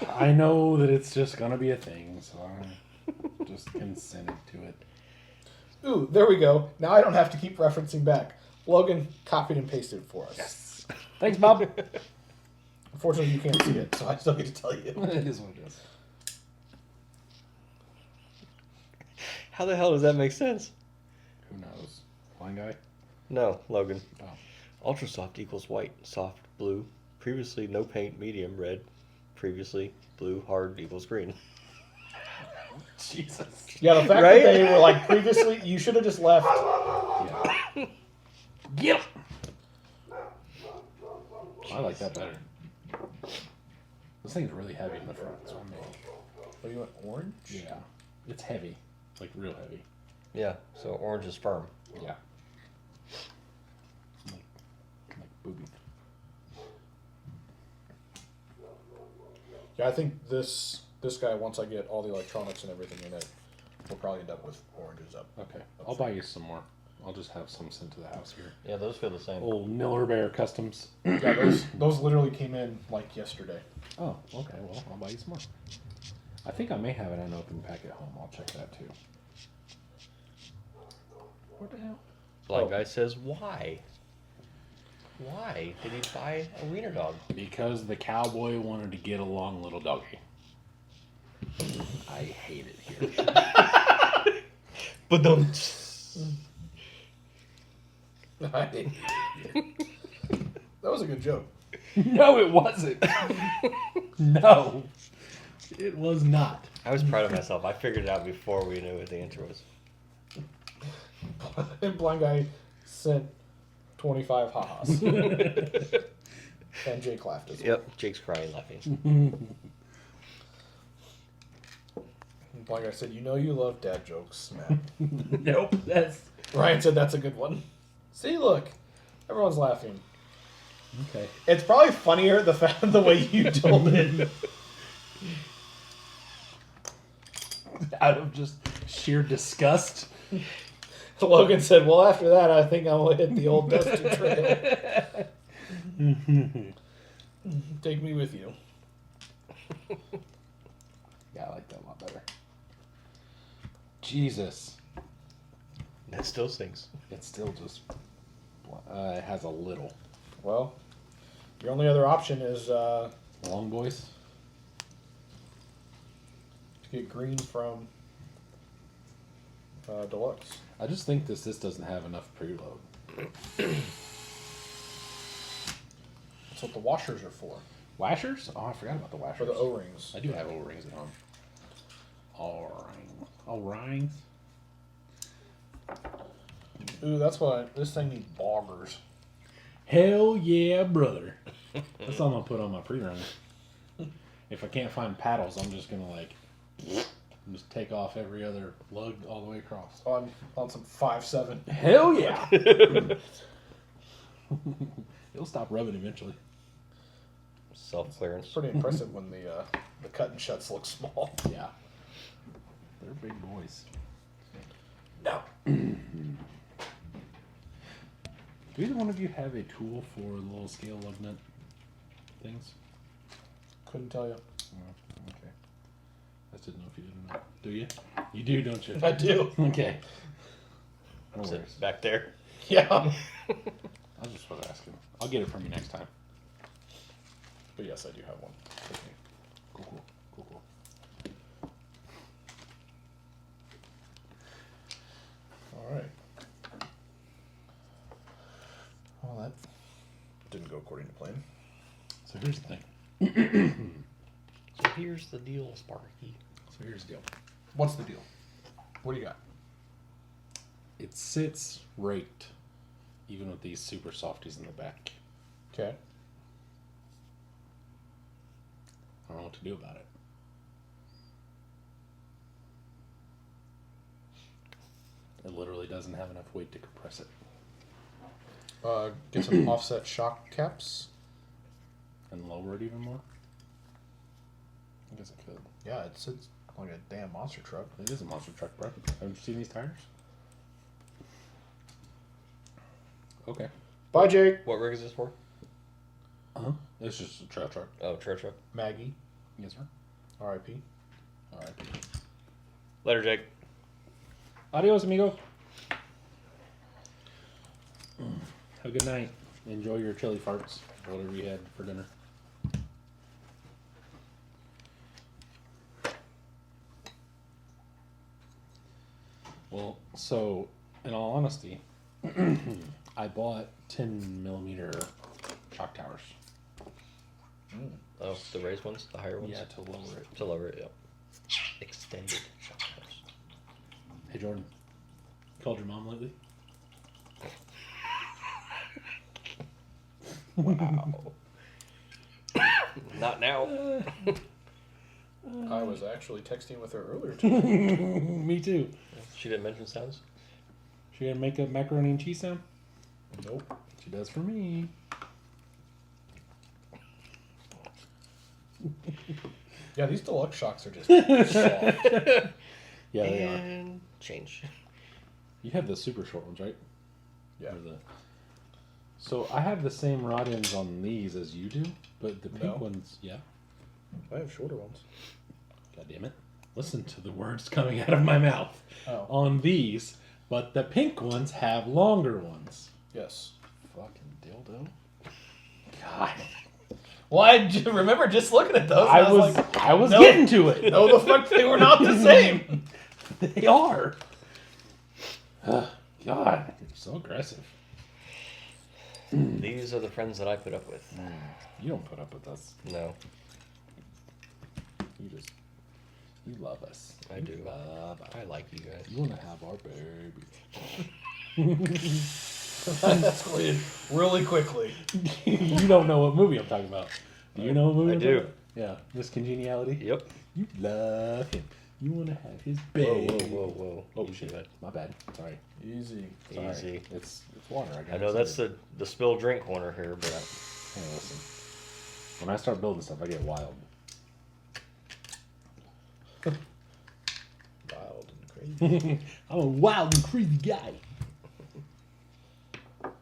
I know that it's just gonna be a thing, so I just consented to it. Ooh, there we go. Now I don't have to keep referencing back. Logan copied and pasted it for us. Yes. Thanks, Bob. Unfortunately, you can't see it, so I still get to tell you. It is what it is. How the hell does that make sense? Who knows? Blind guy? No, Logan. Oh. Ultra soft equals white, soft blue. Previously no paint, medium red. Previously blue, hard equals green. Jesus. Yeah, the fact Right? that they were like previously, you should have just left. Yeah. Yep. I like that better. This thing's really heavy in the front. So I'm Oh, you went orange? yeah. It's heavy. Like real heavy. Yeah, so orange is firm. Yeah. Like booby. Yeah, I think this guy, once I get all the electronics and everything in it, we'll probably end up with oranges up. Okay. I'll buy you some more. I'll just have some sent to the house here. Yeah, those feel the same. Old Miller Bear Customs. Yeah, those literally came in like yesterday. Oh, okay. Well, I'll buy you some more. I think I may have an unopened pack at home. I'll check that too. What the hell? Blind Oh. guy says, why? Why did he buy a wiener dog? Because the cowboy wanted to get along, little doggy. I hate it here. But don't. That was a good joke. No, it wasn't. No, it was not. I was proud of myself. I figured it out before we knew what the answer was. And blind guy sent 25 ha-has. And Jake laughed as well. Yep, Jake's crying laughing. And blind guy said, "You know you love dad jokes, man." Nope, that's Ryan said, "That's a good one." See, look, everyone's laughing. okay. It's probably funnier the way you told it. Out of just sheer disgust. Logan said, "Well, after that, I think I'm gonna hit the old dusty trail. Take me with you." Yeah, I like that a lot better. Jesus, That still sings. it's still just. It has a little. Well, your only other option is Long voice. to get green from Deluxe. I just think this doesn't have enough preload. That's what the washers are for. Washers? Oh, I forgot about the washers. For the O-rings. I do have O-rings at home. O-rings. O-rings? Ooh, that's why this thing needs boggers. Hell yeah, brother. That's all I'm gonna put on my pre-run. If I can't find paddles, I'm just gonna like just take off every other lug all the way across. On some 5.7. Hell yeah! It'll stop rubbing eventually. Self clearance. Pretty impressive when the cut and shuts look small. Yeah. They're big boys. No. Do either one of you have a tool for the little scale lug nut things? Couldn't tell you. Oh, okay. I just didn't know if you didn't know. Do you? You do, don't you? I do. Okay. No Is worries. it back there? Yeah. I was just supposed to ask him. I'll get it from you next time. But yes, I do have one. with me. Cool, cool. Cool, cool. All right. Well, that didn't go according to plan. So here's the thing. So here's the deal, Sparky. So here's the deal. What's the deal? What do you got? It sits raked, even with these super softies in the back. Okay. I don't know what to do about it. It literally doesn't have enough weight to compress it. Get some offset shock caps. And lower it even more? I guess I could. Yeah, it sits like a damn monster truck. It is a monster truck, bro. Haven't you seen these tires? Okay. Bye, Jake. What rig is this for? Uh-huh. It's just a trail truck. Oh, trail truck. Maggie. Yes, sir. R.I.P. Alright. Later, Jake. Adios, amigo. good night. Enjoy your chili farts, or whatever you had for dinner. Well, so, in all honesty, I bought 10mm chalk towers. Oh, the raised ones, the higher ones. Yeah, to lower it. To lower it, yeah. Extended shot towers. Hey, Jordan, called your mom lately? Wow. Not now. I was actually texting with her earlier today. Me too. She didn't mention sounds. She gonna make a macaroni and cheese sound? Nope. She does for me. Yeah, these deluxe shocks are just soft. Yeah, they are. And change. You have the super short ones, right? Yeah. Or So I have the same rod ends on these as you do, but the pink No. ones, yeah. I have shorter ones. God damn it. Listen to the words coming out of my mouth. Oh. On these, but the pink ones have longer ones. Yes. Fucking dildo. God. Well, I remember just looking at those. And I was no. getting to it. No, the fuck, they were not the same. They are. God, you're so aggressive. These are the friends that I put up with. You don't put up with us. No, You love us. I do. I like you guys. You want to have our baby. That escalated really quickly. You don't know what movie I'm talking about. Do you know what movie I I'm do. talking about? Yeah, Miss Congeniality. Yep. You love him. You want to have his Whoa, baby. whoa. Oh Easy, shit! bud. My bad. Sorry. Easy. Sorry. Easy. It's water. I know that's the spill drink corner here, but Hey, listen. When I start building stuff, I get wild. Wild and crazy. I'm a wild and crazy guy.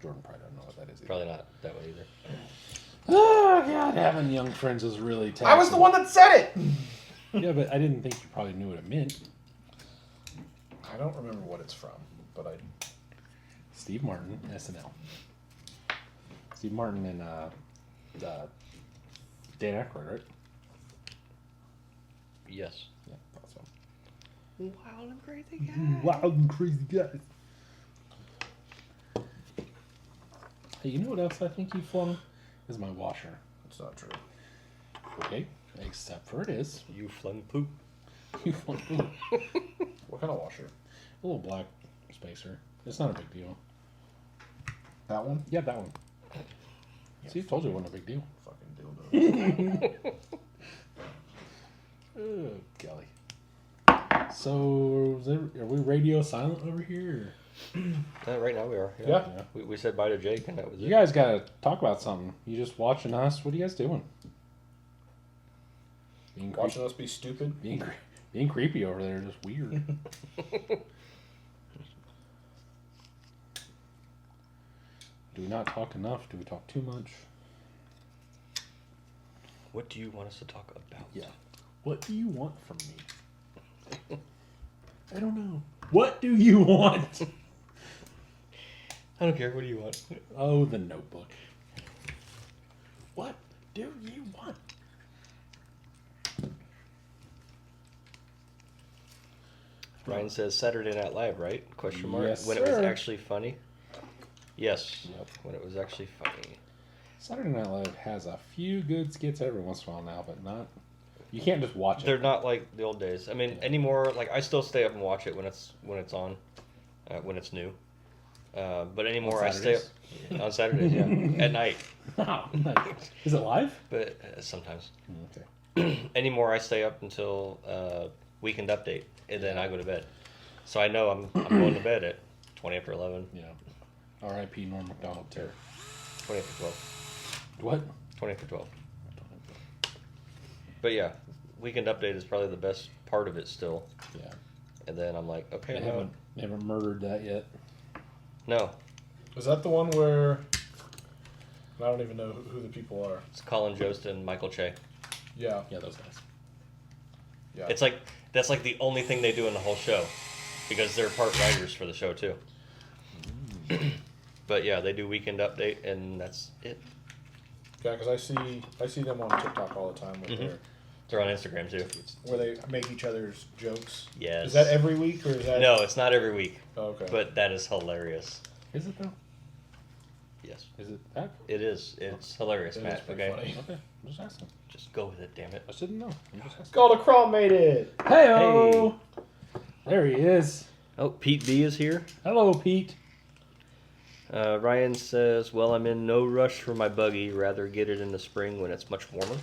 Jordan probably don't know what that is either. probably not that way either. Oh God, having young friends is really taxing. I was the one that said it. Yeah, but I didn't think you probably knew what it meant. I don't remember what it's from, but I. Steve Martin, SNL. Steve Martin and Dan Aykroyd, right? Yes. Yeah, thought so. Wild and crazy guy. Wild and crazy guys. Hey, you know what else I think you flung? Is my washer. It's not true. Okay, except for it is. You flung poop. You flung What kind of washer? a little black spacer. It's not a big deal. That one? Yeah, that one. See, I told you it wasn't a big deal. Fucking dildo. Oh, golly. So, are we radio silent over here? Right now we are. Yeah. We said bye to Jake, and that was it. You guys got to talk about something. You just watching us. What are you guys doing? Being Watching us be stupid. being creepy over there, just weird. Do we not talk enough? Do we talk too much? What do you want us to talk about? Yeah. What do you want from me? I don't know. What do you want? I don't care. What do you want? Oh, the Notebook. What do you want? Ryan says Saturday Night Live, right? Question mark. Yes, when it was sir. actually funny. Yes. Yep. When it was actually funny. Saturday Night Live has a few good skits every once in a while now, but not. You can't just watch They're it. not like the old days. I mean, anymore. Like I still stay up and watch it when it's on, when it's new. But anymore, I stay up on Saturdays. Yeah, at night. Oh, nice. Is it live? But sometimes. Okay. Anymore, I stay up until weekend update, and then I go to bed. So I know I'm going to bed at 20 after 11, Yeah. R.I.P. Norm Macdonald Terror. 20 after 12, What? 20 after 12. But yeah, weekend update is probably the best part of it still. Yeah. And then I'm like, okay, They haven't murdered that yet. no, Is that the one where I don't even know who the people are? it's Colin Jost and Michael Che. Yeah. Yeah, those guys. Yeah. It's like that's like the only thing they do in the whole show, because they're part writers for the show too. But yeah, they do weekend update, and that's it. Yeah, because I see them on TikTok all the time with Mhm. They're on Instagram too. where they make each other's jokes. Yes. Is that every week or is that? No, it's not every week, Oh, okay. but that is hilarious. Is it though? Yes, Is it that? it is. It's hilarious, That is Matt. pretty Okay, funny. Okay, I'm just asking. just go with it. Damn it. I shouldn't know. I'm just asking. Scald Crawl made it. Hey-o! There he is. Oh, Pete B is here. Hello, Pete. Ryan says, "Well, I'm in no rush for my buggy. Rather get it in the spring when it's much warmer."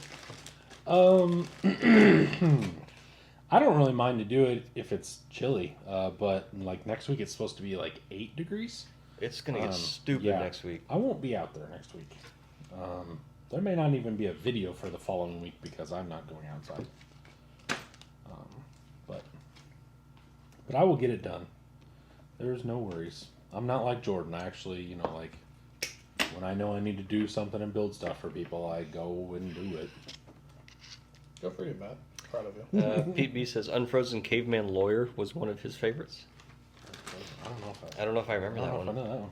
I don't really mind to do it if it's chilly, but like next week it's supposed to be like 8 degrees. It's gonna get stupid yeah. next week. I won't be out there next week. There may not even be a video for the following week because I'm not going outside. But I will get it done. There's no worries. I'm not like Jordan. I actually, like when I know I need to do something and build stuff for people, I go and do it. Good for you, Matt. Proud of you. Pete B says, "Unfrozen Caveman Lawyer" was one of his favorites. I don't know if I don't know if I remember that I know one.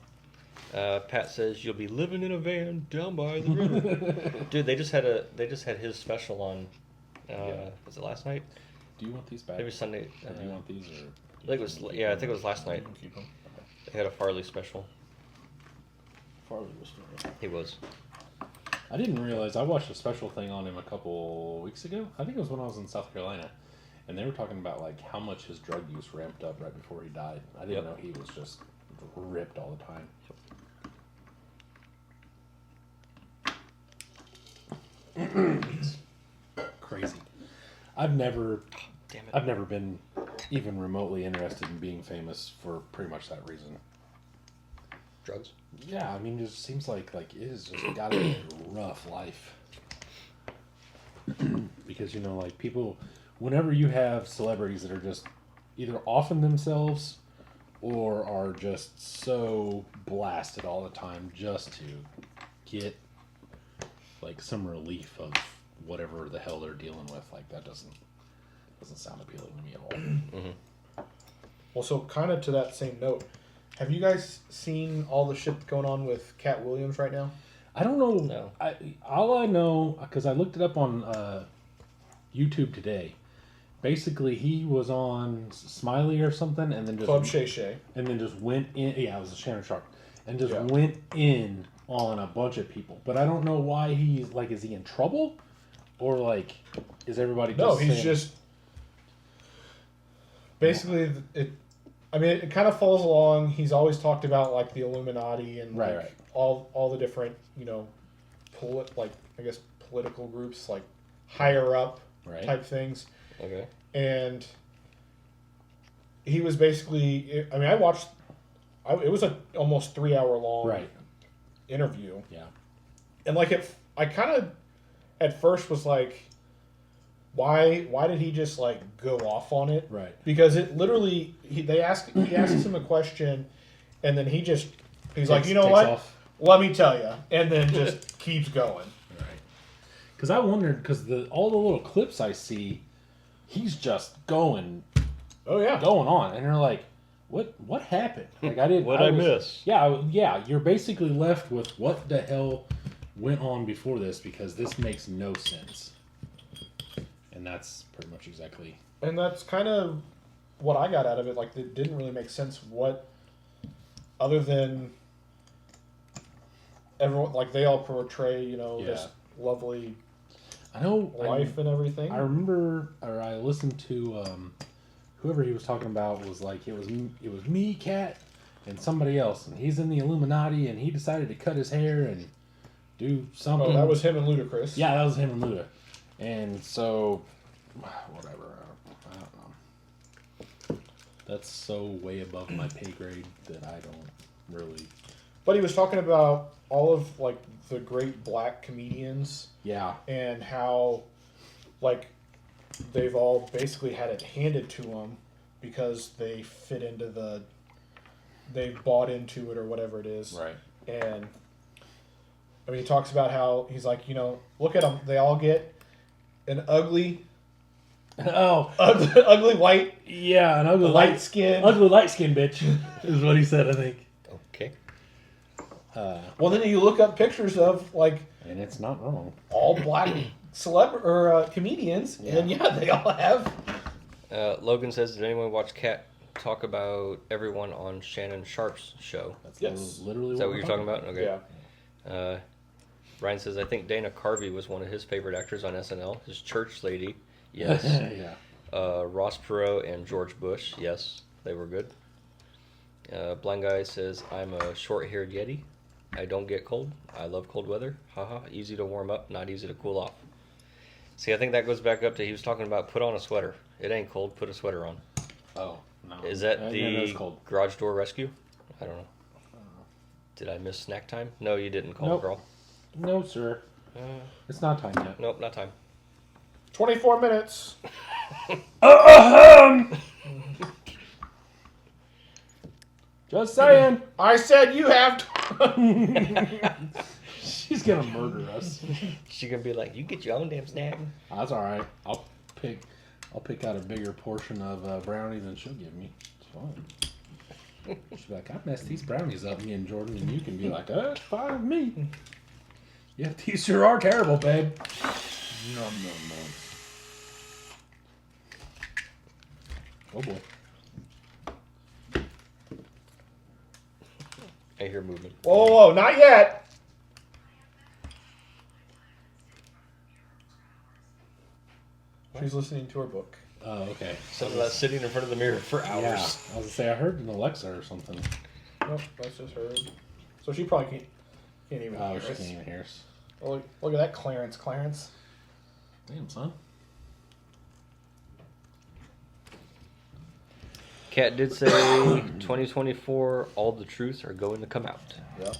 that one. Pat says, "You'll be living in a van down by the river." Dude, they just had his special on. Was it last night? Do you want these back? Maybe Sunday. Or do you want these? Or I think it was. Yeah, I think it was last night. You can keep them. They had a Farley special. Farley was funny. He was. I didn't realize I watched a special thing on him a couple weeks ago. I think it was when I was in South Carolina, and they were talking about like how much his drug use ramped up right before he died. I didn't know he was just ripped all the time. Crazy. I've never been even remotely interested in being famous for pretty much that reason. Drugs. Yeah, I mean, it just seems like it is just gotta be a rough life. Because, like people, whenever you have celebrities that are just either offing themselves or are just so blasted all the time just to get like some relief of whatever the hell they're dealing with, like that doesn't sound appealing to me at all. Mm-hmm. Well, so kind of to that same note, have you guys seen all the shit going on with Cat Williams right now? I don't know. No. All I know, because I looked it up on YouTube today. Basically, he was on Smiley or something, and then just Club Shay Shay. and then just went in. Yeah, it was a Shannon Sharp, and just Yeah. went in on a bunch of people. But I don't know why he's like. Is he in trouble, or like, is everybody? Just No, he's saying, just basically it. I mean, it kind of falls along. He's always talked about like the Illuminati and Right, like, right. all the different political groups, like higher up right. type things. Okay. And he was basically. I mean, I watched. It was a almost 3 hour long Right. interview, Yeah. and like I kind of at first was like, why did he just like go off on it? Right. Because it literally he asks him a question, and then he's like, you know Takes what? off. Let me tell you, and then just keeps going. Right. Because I wondered, because all the little clips I see, he's just going Oh yeah. on, and they're like, what happened? Like I didn't. What'd I miss? Yeah. You're basically left with what the hell went on before this, because this makes no sense. And that's pretty much exactly. And that's kind of what I got out of it. Like, it didn't really make sense what, other than everyone, like, they all portray, this lovely I know. life and everything. I remember, or I listened to whoever he was talking about was like, it was me, Cat, and somebody else, and he's in the Illuminati, and he decided to cut his hair and do something. Oh, that was him and Ludacris. Yeah, that was him and Luda. And so, whatever. I don't know. That's so way above my pay grade that I don't really. But he was talking about all of, like, the great black comedians. Yeah. And how, like, they've all basically had it handed to them because they fit into they bought into it or whatever it is. Right. And, I mean, he talks about how, he's like, look at them. They all get an ugly white, Yeah, an ugly light skin. ugly light skin bitch is what he said, I think. Okay. Well, then you look up pictures of like And it's not wrong. all black comedians, and yeah, they all have. Logan says, did anyone watch Kat talk about everyone on Shannon Sharp's show? That's Yes. literally Is that what what you're talking about? Okay. Yeah. Ryan says, I think Dana Carvey was one of his favorite actors on SNL. His church lady, yes. Yeah. Ross Perot and George Bush, yes, they were good. Blind Guy says, I'm a short-haired Yeti. I don't get cold. I love cold weather. Haha, easy to warm up, not easy to cool off. See, I think that goes back up to he was talking about put on a sweater. It ain't cold, put a sweater on. Oh, no. Is that Yeah, that's the cold. garage door rescue? I don't know. Did I miss snack time? No, you didn't, Cold Nope. Girl. No, sir. It's not time yet. Nope, not time. 24 minutes. Just saying. I said you have. She's gonna murder us. She gonna be like, you get your own damn snack. That's all right. I'll pick out a bigger portion of brownie than she'll give me. It's fine. She'll be like, I messed these brownies up, me and Jordan, and you can be like, it's fine with me. Yeah, these sure are terrible, babe. Nom, nom, nom. Oh boy. I hear movement. Whoa, whoa, whoa, not yet. She's listening to her book. Oh, okay. Something about sitting in front of the mirror for hours. Yeah, I was gonna say I heard an Alexa or something. Nope, that's just her. So she probably can't even Oh, hear she us. can't even hear us. Oh, look at that Clarence. Damn, son. Kat did say 2024, all the truths are going to come out. Yeah.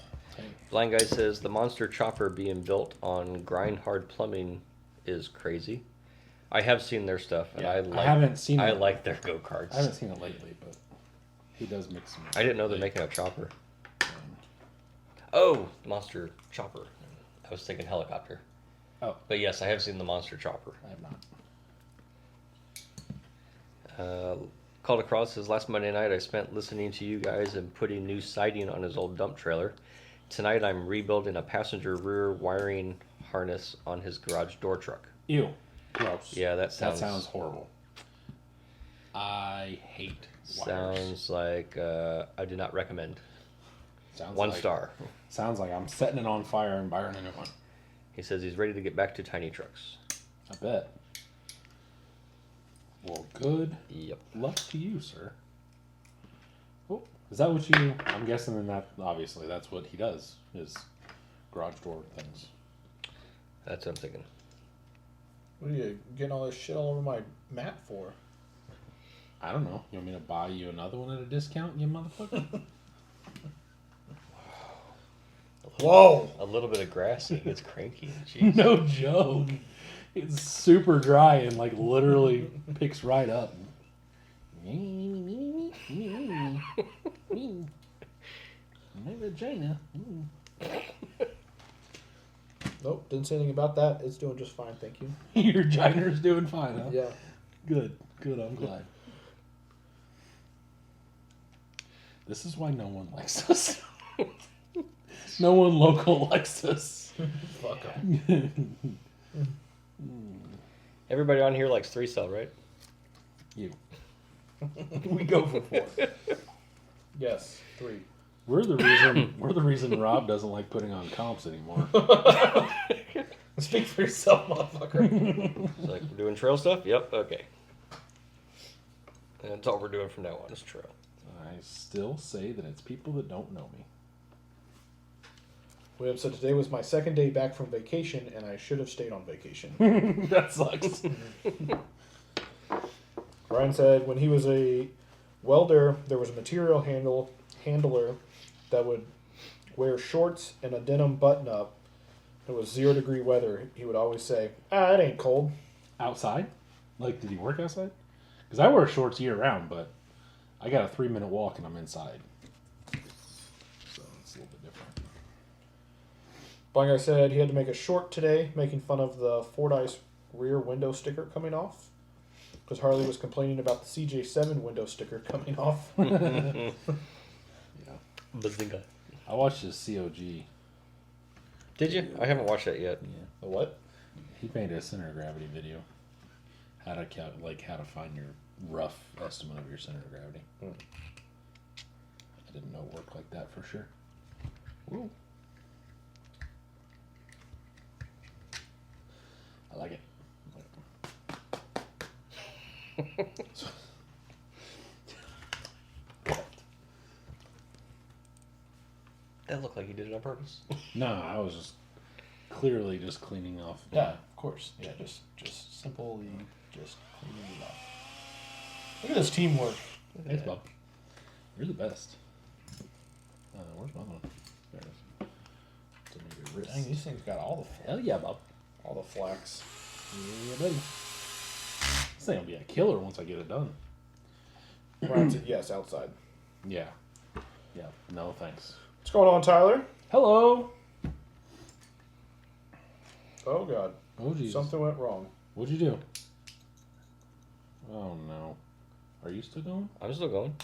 Blind Guy says the monster chopper being built on grind hard plumbing is crazy. I have seen their stuff, and Yeah, I haven't seen I it. like their go karts. I haven't seen it lately, but he does mix them. I didn't know they're making a chopper. Oh, monster chopper. I was thinking helicopter. Oh. But yes, I have seen the monster chopper. I have not. Called across says last Monday night I spent listening to you guys and putting new siding on his old dump trailer. Tonight I'm rebuilding a passenger rear wiring harness on his garage door truck. Ew. Gross. Yeah, that sounds horrible. I hate wires. Sounds like I do not recommend. Sounds One like, star. Sounds like I'm setting it on fire and burning it one. He says he's ready to get back to tiny trucks. I bet. Well, good Yep. luck to you, sir. Oh, is that what you... I'm guessing then that, obviously, that's what he does, is garage door things. That's what I'm thinking. What are you getting all this shit all over my mat for? I don't know. You want me to buy you another one at a discount, you motherfucker? Whoa! A little bit of grass and he gets cranky. Jeez. No joke. It's super dry and like literally picks right up. My vagina. Nope, didn't say anything about that. It's doing just fine, thank you. Your vagina's doing fine, huh? Yeah. Good. Good, I'm glad. This is why no one likes us. No one local likes us. Fuck 'em. Everybody on here likes 3-cell, right? You. We go for 4. Yes, 3. We're the reason Rob doesn't like putting on comps anymore. Speak for yourself, motherfucker. It's like, we're doing trail stuff? Yep, okay. And that's all we're doing from now on is trail. I still say that it's people that don't know me. William said today was my second day back from vacation, and I should have stayed on vacation. That sucks. Ryan said when he was a welder, there was a material handler that would wear shorts and a denim button-up. It was 0-degree weather. He would always say, it ain't cold. Outside? Like, did he work outside? Because I wear shorts year round, but I got a 3-minute walk and I'm inside. So it's a little bit different. Blind Guy said he had to make a short today, making fun of the Fordyce rear window sticker coming off. Because Harley was complaining about the CJ7 window sticker coming off. Bazinga. I watched his COG. Did you? I haven't watched that yet. Yeah. The what? He made a center of gravity video. How to how to find your rough estimate of your center of gravity. I didn't know it worked like that for sure. Woo. I like it. That looked like he did it on purpose. No, I was just clearly just cleaning off. Yeah, of course. Yeah, just simply just cleaning it up. Look at this teamwork. Thanks, Bob. You're the best. Where's my one? There it is. It's under your wrist. Dang, these things got all the Hell yeah, Bob. all the flax. Yeah, buddy. This thing will be a killer once I get it done. Yes, outside. Yeah. Yeah. No thanks. What's going on, Tyler? Hello. Oh God, Oh Jesus. something went wrong. What'd you do? Oh no. Are you still going? I'm still going.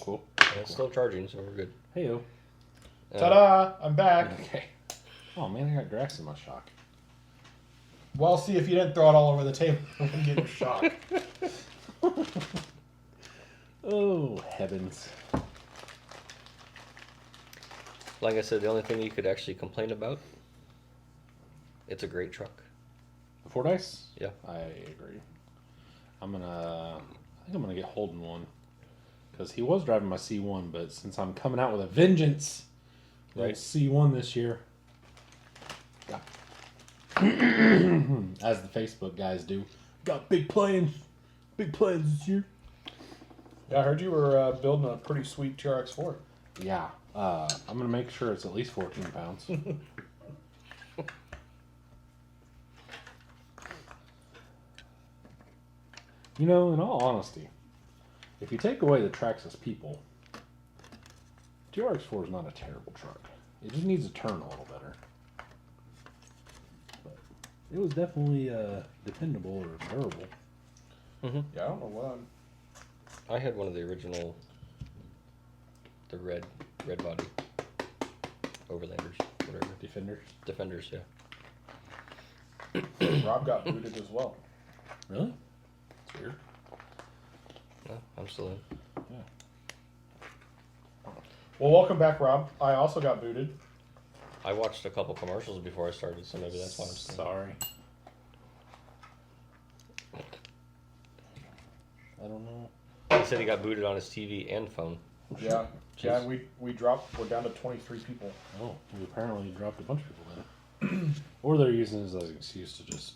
Cool. And it's still charging, so we're good. Heyo. Ta-da! I'm back. Okay. Oh man, I got grass in my shock. Well, see if you didn't throw it all over the table and get shocked. Oh heavens. Like I said, the only thing you could actually complain about, it's a great truck. The Fordyce? Yeah. I agree. I think I'm gonna get Holden one. Because he was driving my C1, but since I'm coming out with a vengeance, Right. C1 this year. Got as the Facebook guys do. Got big plans. Big plans this year. Yeah, I heard you were building a pretty sweet TRX4. Yeah. I'm gonna make sure it's at least 14 pounds. You know, in all honesty, if you take away the Traxxas people, TRX4 is not a terrible truck. It just needs to turn a little better. But it was definitely dependable or durable. Mm-hmm. Yeah, I don't know what I'm. I had one of the original, the red body Overlanders, whatever. Defenders, yeah. Rob got booted as well. Really? It's weird. No, I'm still in. Yeah. Well, welcome back, Rob. I also got booted. I watched a couple commercials before I started, so maybe that's why I'm still in. Sorry. I don't know. He said he got booted on his TV and phone. Yeah, yeah. Jeez. We dropped. We're down to 23 people. Oh, we apparently dropped a bunch of people then. Or they're using this as an excuse to just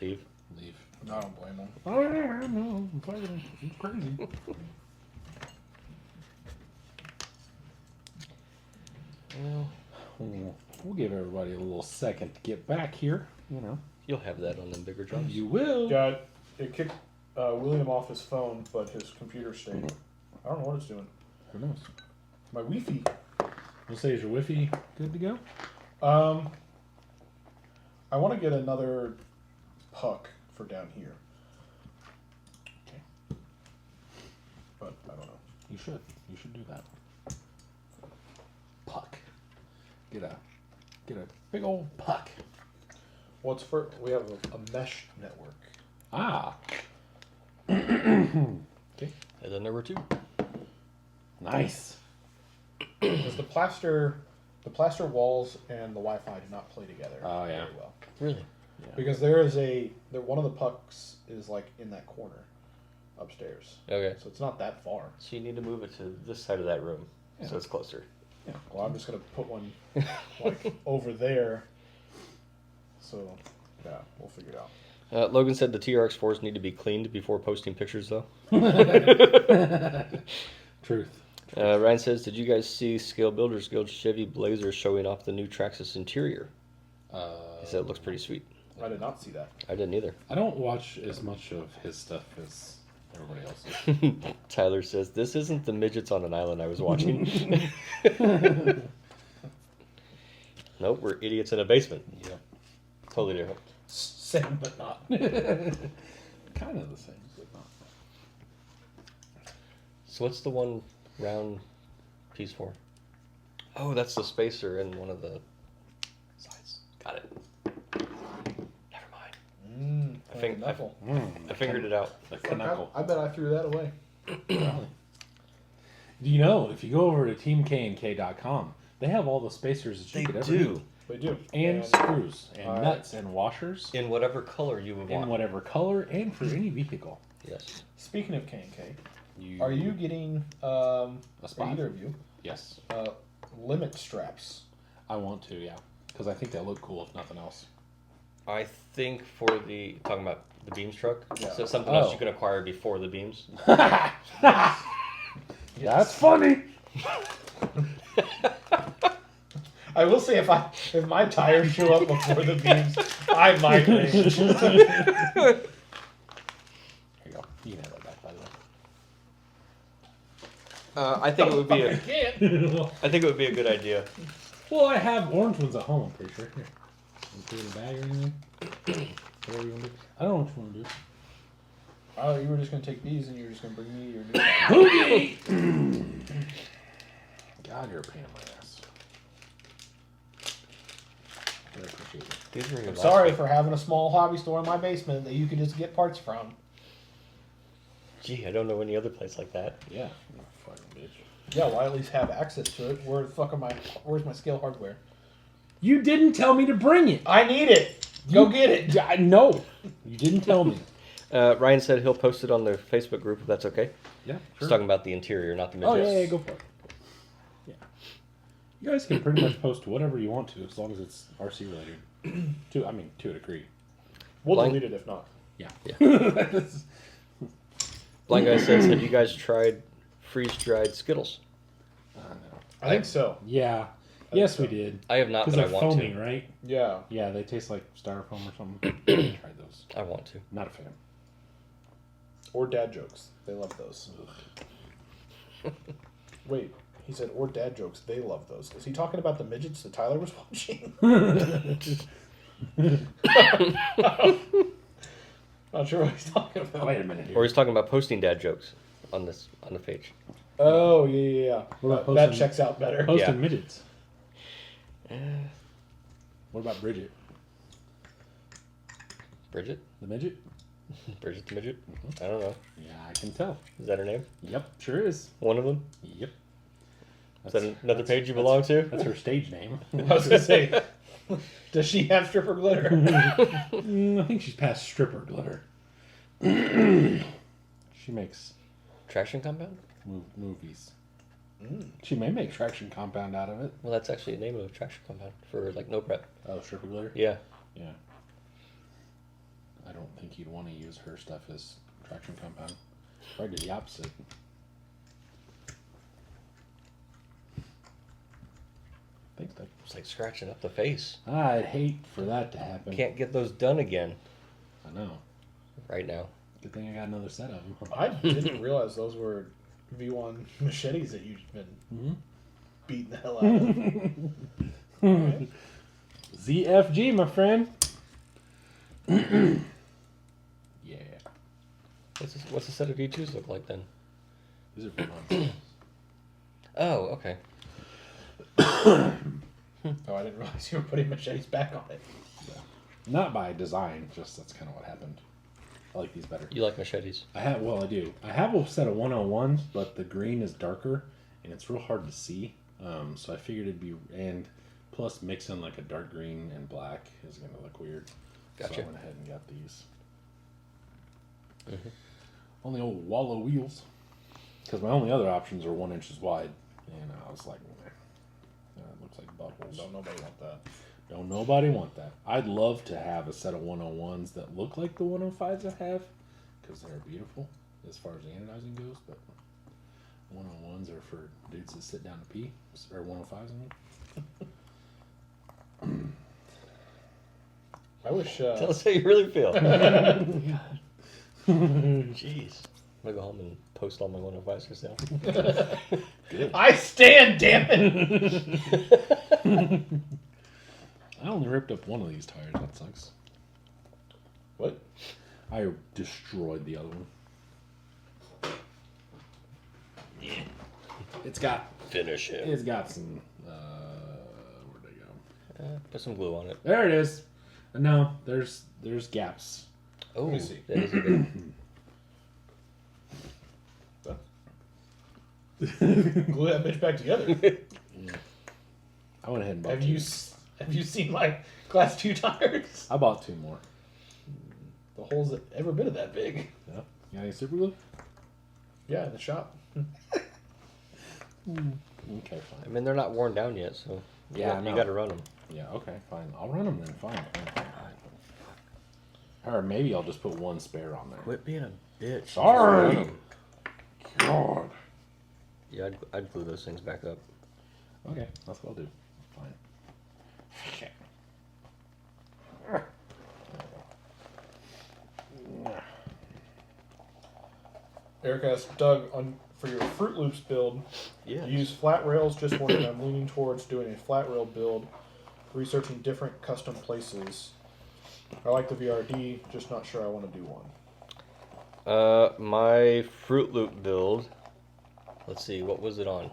Leave. leave. I don't blame them. Oh, yeah, no, I'm fucking crazy. Well, We'll give everybody a little second to get back here, you know. you'll have that on them bigger jobs. You will. Yeah, it kicked William off his phone, but his computer stayed. I don't know what it's doing. Who knows? My Wi-Fi. We'll say, is your Wi-Fi good to go? I want to get another puck for down here, Okay. but I don't know. You should. You should do that. Puck. Get a big old puck. What's for? We have a mesh network. Ah. And then there were two. Nice. Because the plaster walls and the Wi-Fi do not play together Oh, yeah. very well. Really? Yeah. Because one of the pucks is like in that corner upstairs. Okay. So it's not that far. So you need to move it to this side of that room, Yeah. so it's closer. Yeah. Well, I'm just gonna put one like over there. So yeah, we'll figure it out. Logan said the TRX4s need to be cleaned before posting pictures, though. Truth. Ryan says, did you guys see Scale Builders Guild Chevy Blazer showing off the new Traxxas interior? He said it looks pretty sweet. I did not see that. I didn't either. I don't watch as much of his stuff as everybody else. Tyler says, this isn't the midgets on an island I was watching. Nope, we're idiots in a basement. Yep. Totally different. Same, but not. Kind of the same, but not. So what's the one round piece for? Oh, that's the spacer in one of the sides. Got it. Never mind. I think I figured it out. The Fuck, knuckle. I bet I threw that away. Do you know, if you go over to teamknk.com, they have all the spacers that you could ever need. They do. And screws, and nuts, and washers. In whatever color you would want. In whatever color, and for any vehicle. Yes. Speaking of K&K, are you getting, a spot? either of you, Yes. limit straps? I want to, yeah. Because I think they look cool, if nothing else. I think for the talking about the beams truck, Yeah. so something else you can acquire before the beams. That's funny. I will say, if my tires show up before the beams, I might rage. Here you go. You can have that back, by the way. I think it would be I can't. I think it would be a good idea. Well, I have orange ones at home, I'm pretty sure. Here. You put it in a bag or anything? Whatever you want to do. I don't know what you want to do. Oh, you were just going to take these and you were just going to bring me your new Hoogie! God, you're a pain in my ass. I appreciate it. These are your I'm last sorry one. for having a small hobby store in my basement that you could just get parts from. Gee, I don't know any other place like that. Yeah. You fucking bitch. Yeah, well, I at least have access to it. Where's my scale hardware? You didn't tell me to bring it. I need it. Go get it. No. You didn't tell me. Ryan said he'll post it on the Facebook group if that's okay. Yeah, He's talking about the interior, not the Oh, midgets. yeah, go for it. Yeah. You guys can pretty much post whatever you want to, as long as it's RC related. To a degree. We'll Blank- delete it if not. Yeah. Blind Guy says, have you guys tried freeze-dried Skittles? No. I think so. Yeah. Yes, we did. I have not, Because but I they're want foamy, to. right? Yeah. Yeah, they taste like styrofoam or something. Tried those. I want to. Not a fan. Or dad jokes. They love those. Wait, he said, or dad jokes. They love those. Is he talking about the midgets that Tyler was watching? Not sure what he's talking about. Wait a minute here. Or he's talking about posting dad jokes on the page. Oh, yeah. What about That posting- checks out better. Posting Yeah. midgets. What about Bridget? Bridget? The midget? Bridget the midget? I don't know. Yeah, I can tell. Is that her name? Yep, sure is. One of them? Yep. Is that another page you belong to? That's her stage name. I was going to say, does she have stripper glitter? I think she's past stripper glitter. She makes Traction compound? movies. She may make traction compound out of it. Well, that's actually a name of a traction compound for like no prep. Oh, stripper glitter? Yeah. Yeah. I don't think you'd want to use her stuff as traction compound. Probably do the opposite. Thanks, Doug. It's like scratching up the face. I'd hate for that to happen. Can't get those done again I know. right now. Good thing I got another set of them. I didn't realize those were V1 machetes that you've been Mm-hmm. beating the hell out of. Right. ZFG, my friend. Yeah. What's the set of V2s look like then? These are big ones. Oh, okay. Oh, I didn't realize you were putting machetes back on it. Not by design, just that's kind of what happened. I like these better. You like machetes? I do. I have a set of 101s, but the green is darker, and it's real hard to see. So I figured it'd be, and plus mixing like a dark green and black is going to look weird. Gotcha. So I went ahead and got these. On the old Wallow wheels. Because my only other options are 1 inches wide. And I was like, it looks like buttholes. Don't nobody want that. Don't nobody want that. I'd love to have a set of 101s that look like the 105s I have, because they're beautiful as far as the anodizing goes, but 101s are for dudes that sit down to pee, or 105s I mean. I wish. Tell us how you really feel. Jeez. I'm gonna go home and post all my 105s for sale. I stand, damn it! I only ripped up one of these tires. That sucks. What? I destroyed the other one. It's got Finish him. It's got some. Where'd they go? Put some glue on it. There it is. No, there's gaps. Oh, me see. that is a good. Glue that bitch back together. I went ahead and bought Have two. you seen my Class 2 tires? I bought 2 more. The hole's every bit of that big. Yeah. You got any super glue? Yeah, in the shop. Okay, I fine. mean, they're not worn down yet, so Yeah, I you know. got to run them. Yeah, okay, fine. I'll run them then. Fine. Or maybe I'll just put 1 spare on there. Quit being a bitch. Sorry. Just run 'em. God. Yeah, I'd glue those things back up. Okay, that's what I'll do. Fine. Okay. Eric asked Doug for your Fruit Loops build. Yeah. Use flat rails. Just wondering. I'm leaning towards doing a flat rail build, researching different custom places. I like the VRD, just not sure I want to do one. My Fruit Loop build. Let's see, what was it on?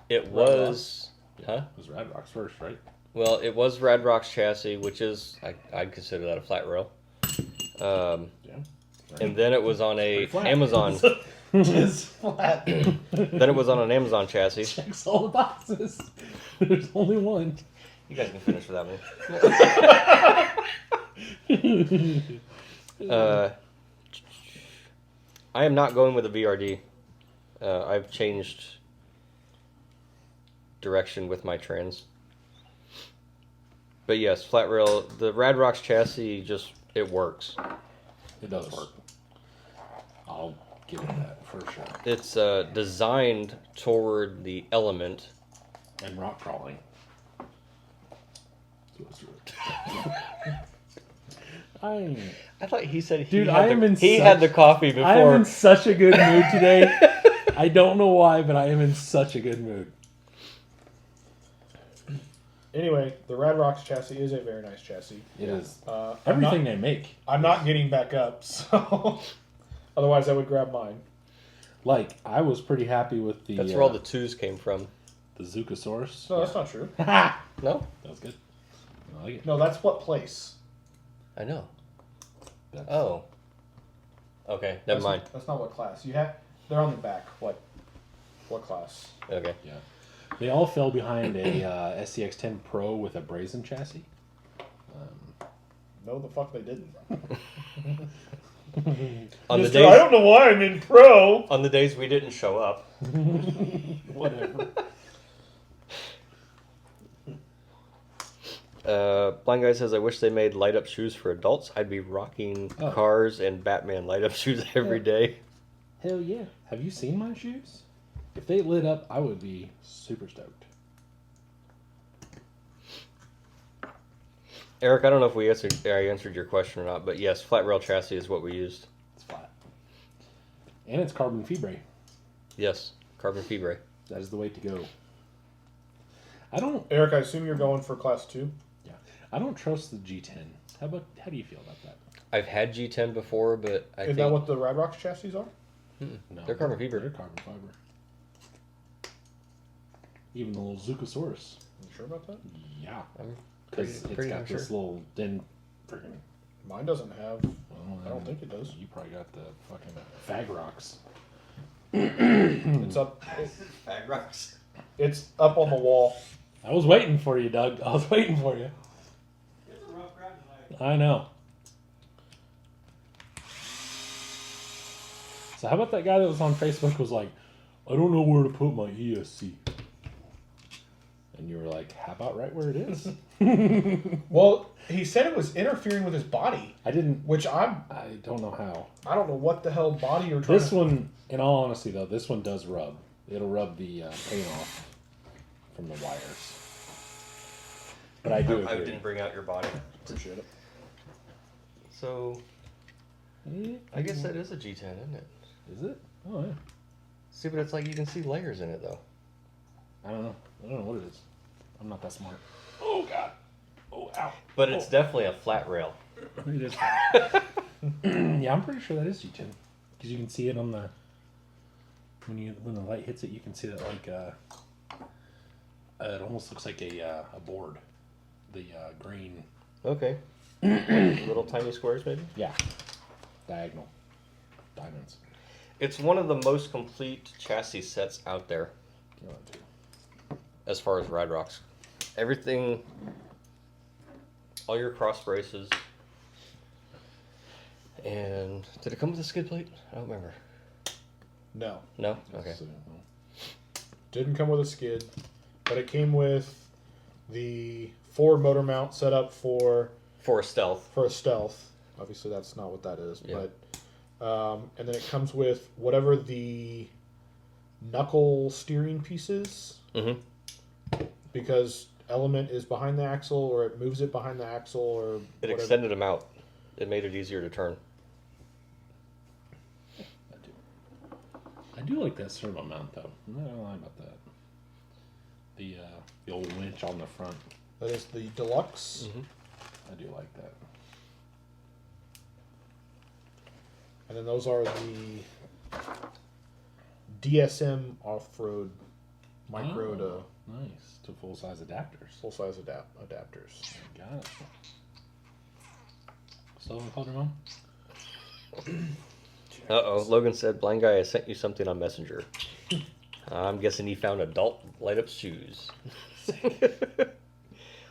It Rad was, It was Rad Rocks first, right? well, it was Rad Rock's chassis, which is I'd consider that a flat rail. Yeah. And then it was on a pretty flat. Amazon. Just flat. Then it was on an Amazon chassis. Checks all the boxes. There's only one. You guys can finish for that one. I am not going with a VRD. I've changed direction with my trans. But yes, flat rail. The Rad Rocks chassis it works. It does work. I'll give it that for sure. It's designed toward the element. And rock crawling. I thought he said Dude, I am in he such- had the coffee before. I am in such a good mood today. I don't know why, but I am in such a good mood. Anyway, the Rad Rocks chassis is a very nice chassis. It is. Everything Everything they make. I'm not getting back up, so otherwise I would grab mine. Like, I was pretty happy with the That's where all the twos came from. the Zucosaurus. No, that's not true. that No, was good. I like it. No, that's what place. I know. That's, Oh. Okay, never mind. That's not what class. They're on the back. What class? Okay. Yeah. They all fell behind a SCX-10 Pro with a brazen chassis. No, the fuck they didn't. On the I days don't know why I'm in pro. on the days we didn't show up. Whatever. Blind Guy says, I wish they made light up shoes for adults. I'd be rocking Oh. Cars and Batman light up shoes every day. Hell yeah. Have you seen my shoes? If they lit up, I would be super stoked. Eric, I don't know if I answered your question or not, but yes, flat rail chassis is what we used. It's flat. And it's carbon fibre. Yes, carbon fibre. That is the way to go. I don't Eric, I assume you're going for class 2. I don't trust the G10. How do you feel about that? I've had G10 before, but I Is think that what the Rad Rocks chassis are? No, they're carbon fiber. They're carbon fiber. Even the little Zucosaurus. You sure about that? Yeah. I'm Because pretty it's got damn this sure. little freaking. Mine doesn't have. Well, I don't think it does. You probably got the fucking fag rocks. It's up. Bag rocks. It's up on the wall. I was waiting for you, Doug. I was waiting for you. It's a rough ride tonight. I know. So how about that guy that was on Facebook was like, I don't know where to put my ESC. And you were like, how about right where it is? Well, he said it was interfering with his body, I didn't. which I don't know how. I don't know what the hell body you're trying This to. one, in all honesty, though, this one does rub. It'll rub the paint off from the wires. But I do I agree. didn't bring out your body. Appreciate it. So, I guess that is a G10, isn't it? Is it? Oh yeah. See, but it's like you can see layers in it, though. I don't know. I don't know what it is. I'm not that smart. Oh god. Oh ow. But it's definitely a flat rail. It is. Yeah, I'm pretty sure that is G10 because you can see it on the when the light hits it, you can see that like It almost looks like a board. The green. Okay. Little tiny squares, maybe? Yeah. Diagonal. Diamonds. It's one of the most complete chassis sets out there as far as ride rocks. Everything, all your cross braces. And did it come with a skid plate? I don't remember. No, No? Okay. So, didn't come with a skid, but it came with the Ford motor mount set up for For a stealth. a stealth. Obviously, that's not what that is, Yeah. but and then it comes with whatever the knuckle steering piece is, Mm-hmm. because element is behind the axle, or it moves it behind the axle, or It whatever. extended them out. It made it easier to turn. I do like that servo mount though. I'm not gonna lie about that. The old winch on the front. That is the deluxe. Mm-hmm. I do like that. And then those are the DSM off-road micro to Nice. To full size adapters. full-size adapters. Got it. Still haven't called your mom? Uh-oh. Logan said, blind guy, I sent you something on Messenger. I'm guessing he found adult light-up shoes.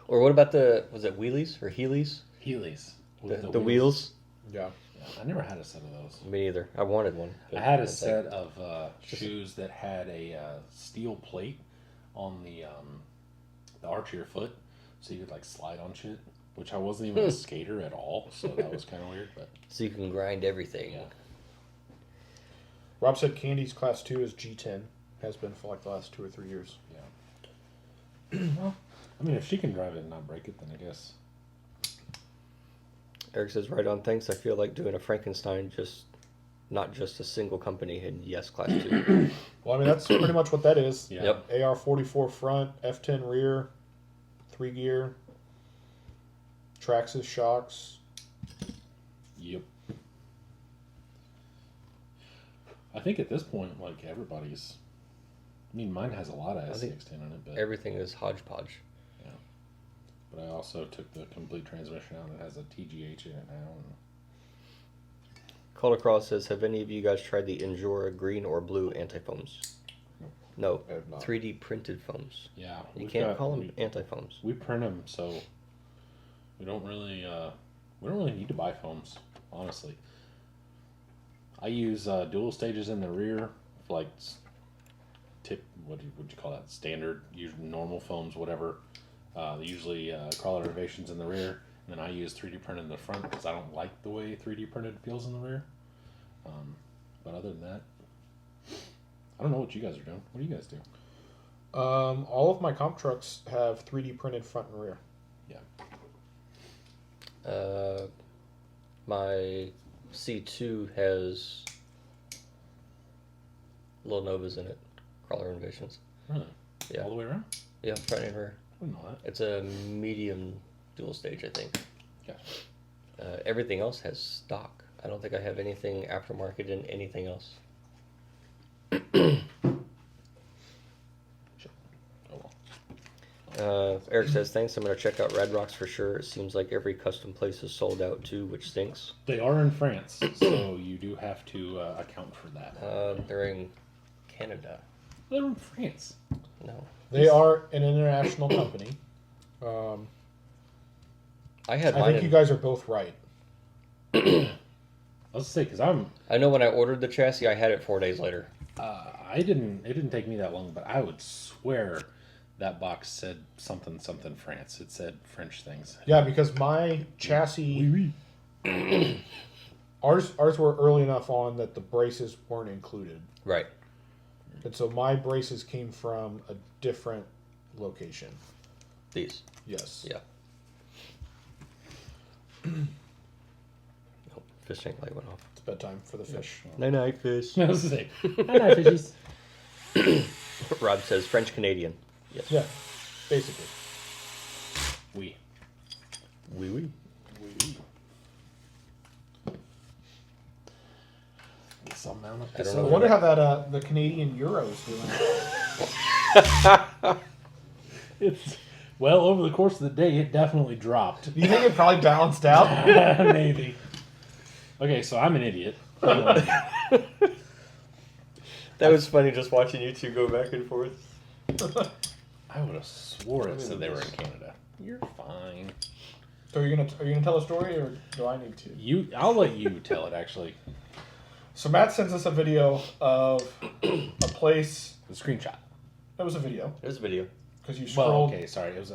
Or what about was it wheelies or heelys? Heelys. The wheels? Yeah. Yeah, I never had a set of those. Me neither. I wanted one. I had a set of shoes that had a steel plate on the arch of your foot, so you could like slide on shit. Which I wasn't even a skater at all, so that was kind of weird. But So you can grind everything. yeah, Rob said Candy's class 2 is G10. Has been for like the last 2 or 3 years. yeah. Well, I mean, if she can drive it and not break it, then I guess. Eric says, right on, thanks. I feel like doing a Frankenstein, not just a single company, and yes, class 2. Well, I mean, that's pretty much what that is. Yeah. Yep. AR-44 front, F10 rear, 3 gear, Traxxas shocks. Yep. I think at this point, like everybody's. I mean, mine has a lot of I think S16 in it, but Everything is hodgepodge. but I also took the complete transmission out. It has a TGH in it now. And Call Across says, have any of you guys tried the Injora green or blue anti-foams? No. I have not. 3D printed foams. yeah, You we've can't got- call them we- anti-foams. We print them, so we don't really need to buy foams, honestly. I use dual stages in the rear, for like what would you call that? Standard, usually normal foams, whatever. Usually crawler renovations in the rear, and then I use 3D printed in the front because I don't like the way 3D printed feels in the rear. But other than that, I don't know what you guys are doing. What do you guys do? All of my comp trucks have 3D printed front and rear. My C2 has Little Novas in it. Crawler renovations. Really? Yeah. All the way around? Yeah, front and rear. I didn't know that. It's a medium dual stage, I think. Gotcha. Everything else has stock. I don't think I have anything aftermarket in anything else. Oh well. Eric says, thanks. I'm going to check out Red Rocks for sure. It seems like every custom place is sold out too, which stinks. They are in France, so you do have to account for that. They're in Canada. They're in France. No. They are an international company. I had I mine. think you guys are both right. I was say because I know when I ordered the chassis, I had it 4 days later. it didn't take me that long, but I would swear that box said something France. It said French things. Yeah, because my chassis, ours were early enough on that the braces weren't included. Right. And so my braces came from a different location. These. Yes. Yeah. Oh, fish tank light went off. It's bedtime for the fish. Night night, fish. I was to say, hi, fishies. Rob says French Canadian. Yes. Yeah, basically. We. Oui, oui. Some amount of I don't I know. wonder how that the Canadian Euro's doing. It's well over the course of the day, it definitely dropped. Do you think it probably balanced out? Maybe. Okay, so I'm an idiot. That was funny just watching you two go back and forth. I would have swore it said they were in Canada. You're fine. So are you gonna tell a story, or do I need to? I'll let you tell it. Actually, So Matt sends us a video of a place. the screenshot. That was a video There's a video. because you Well, scrolled. okay, sorry. It was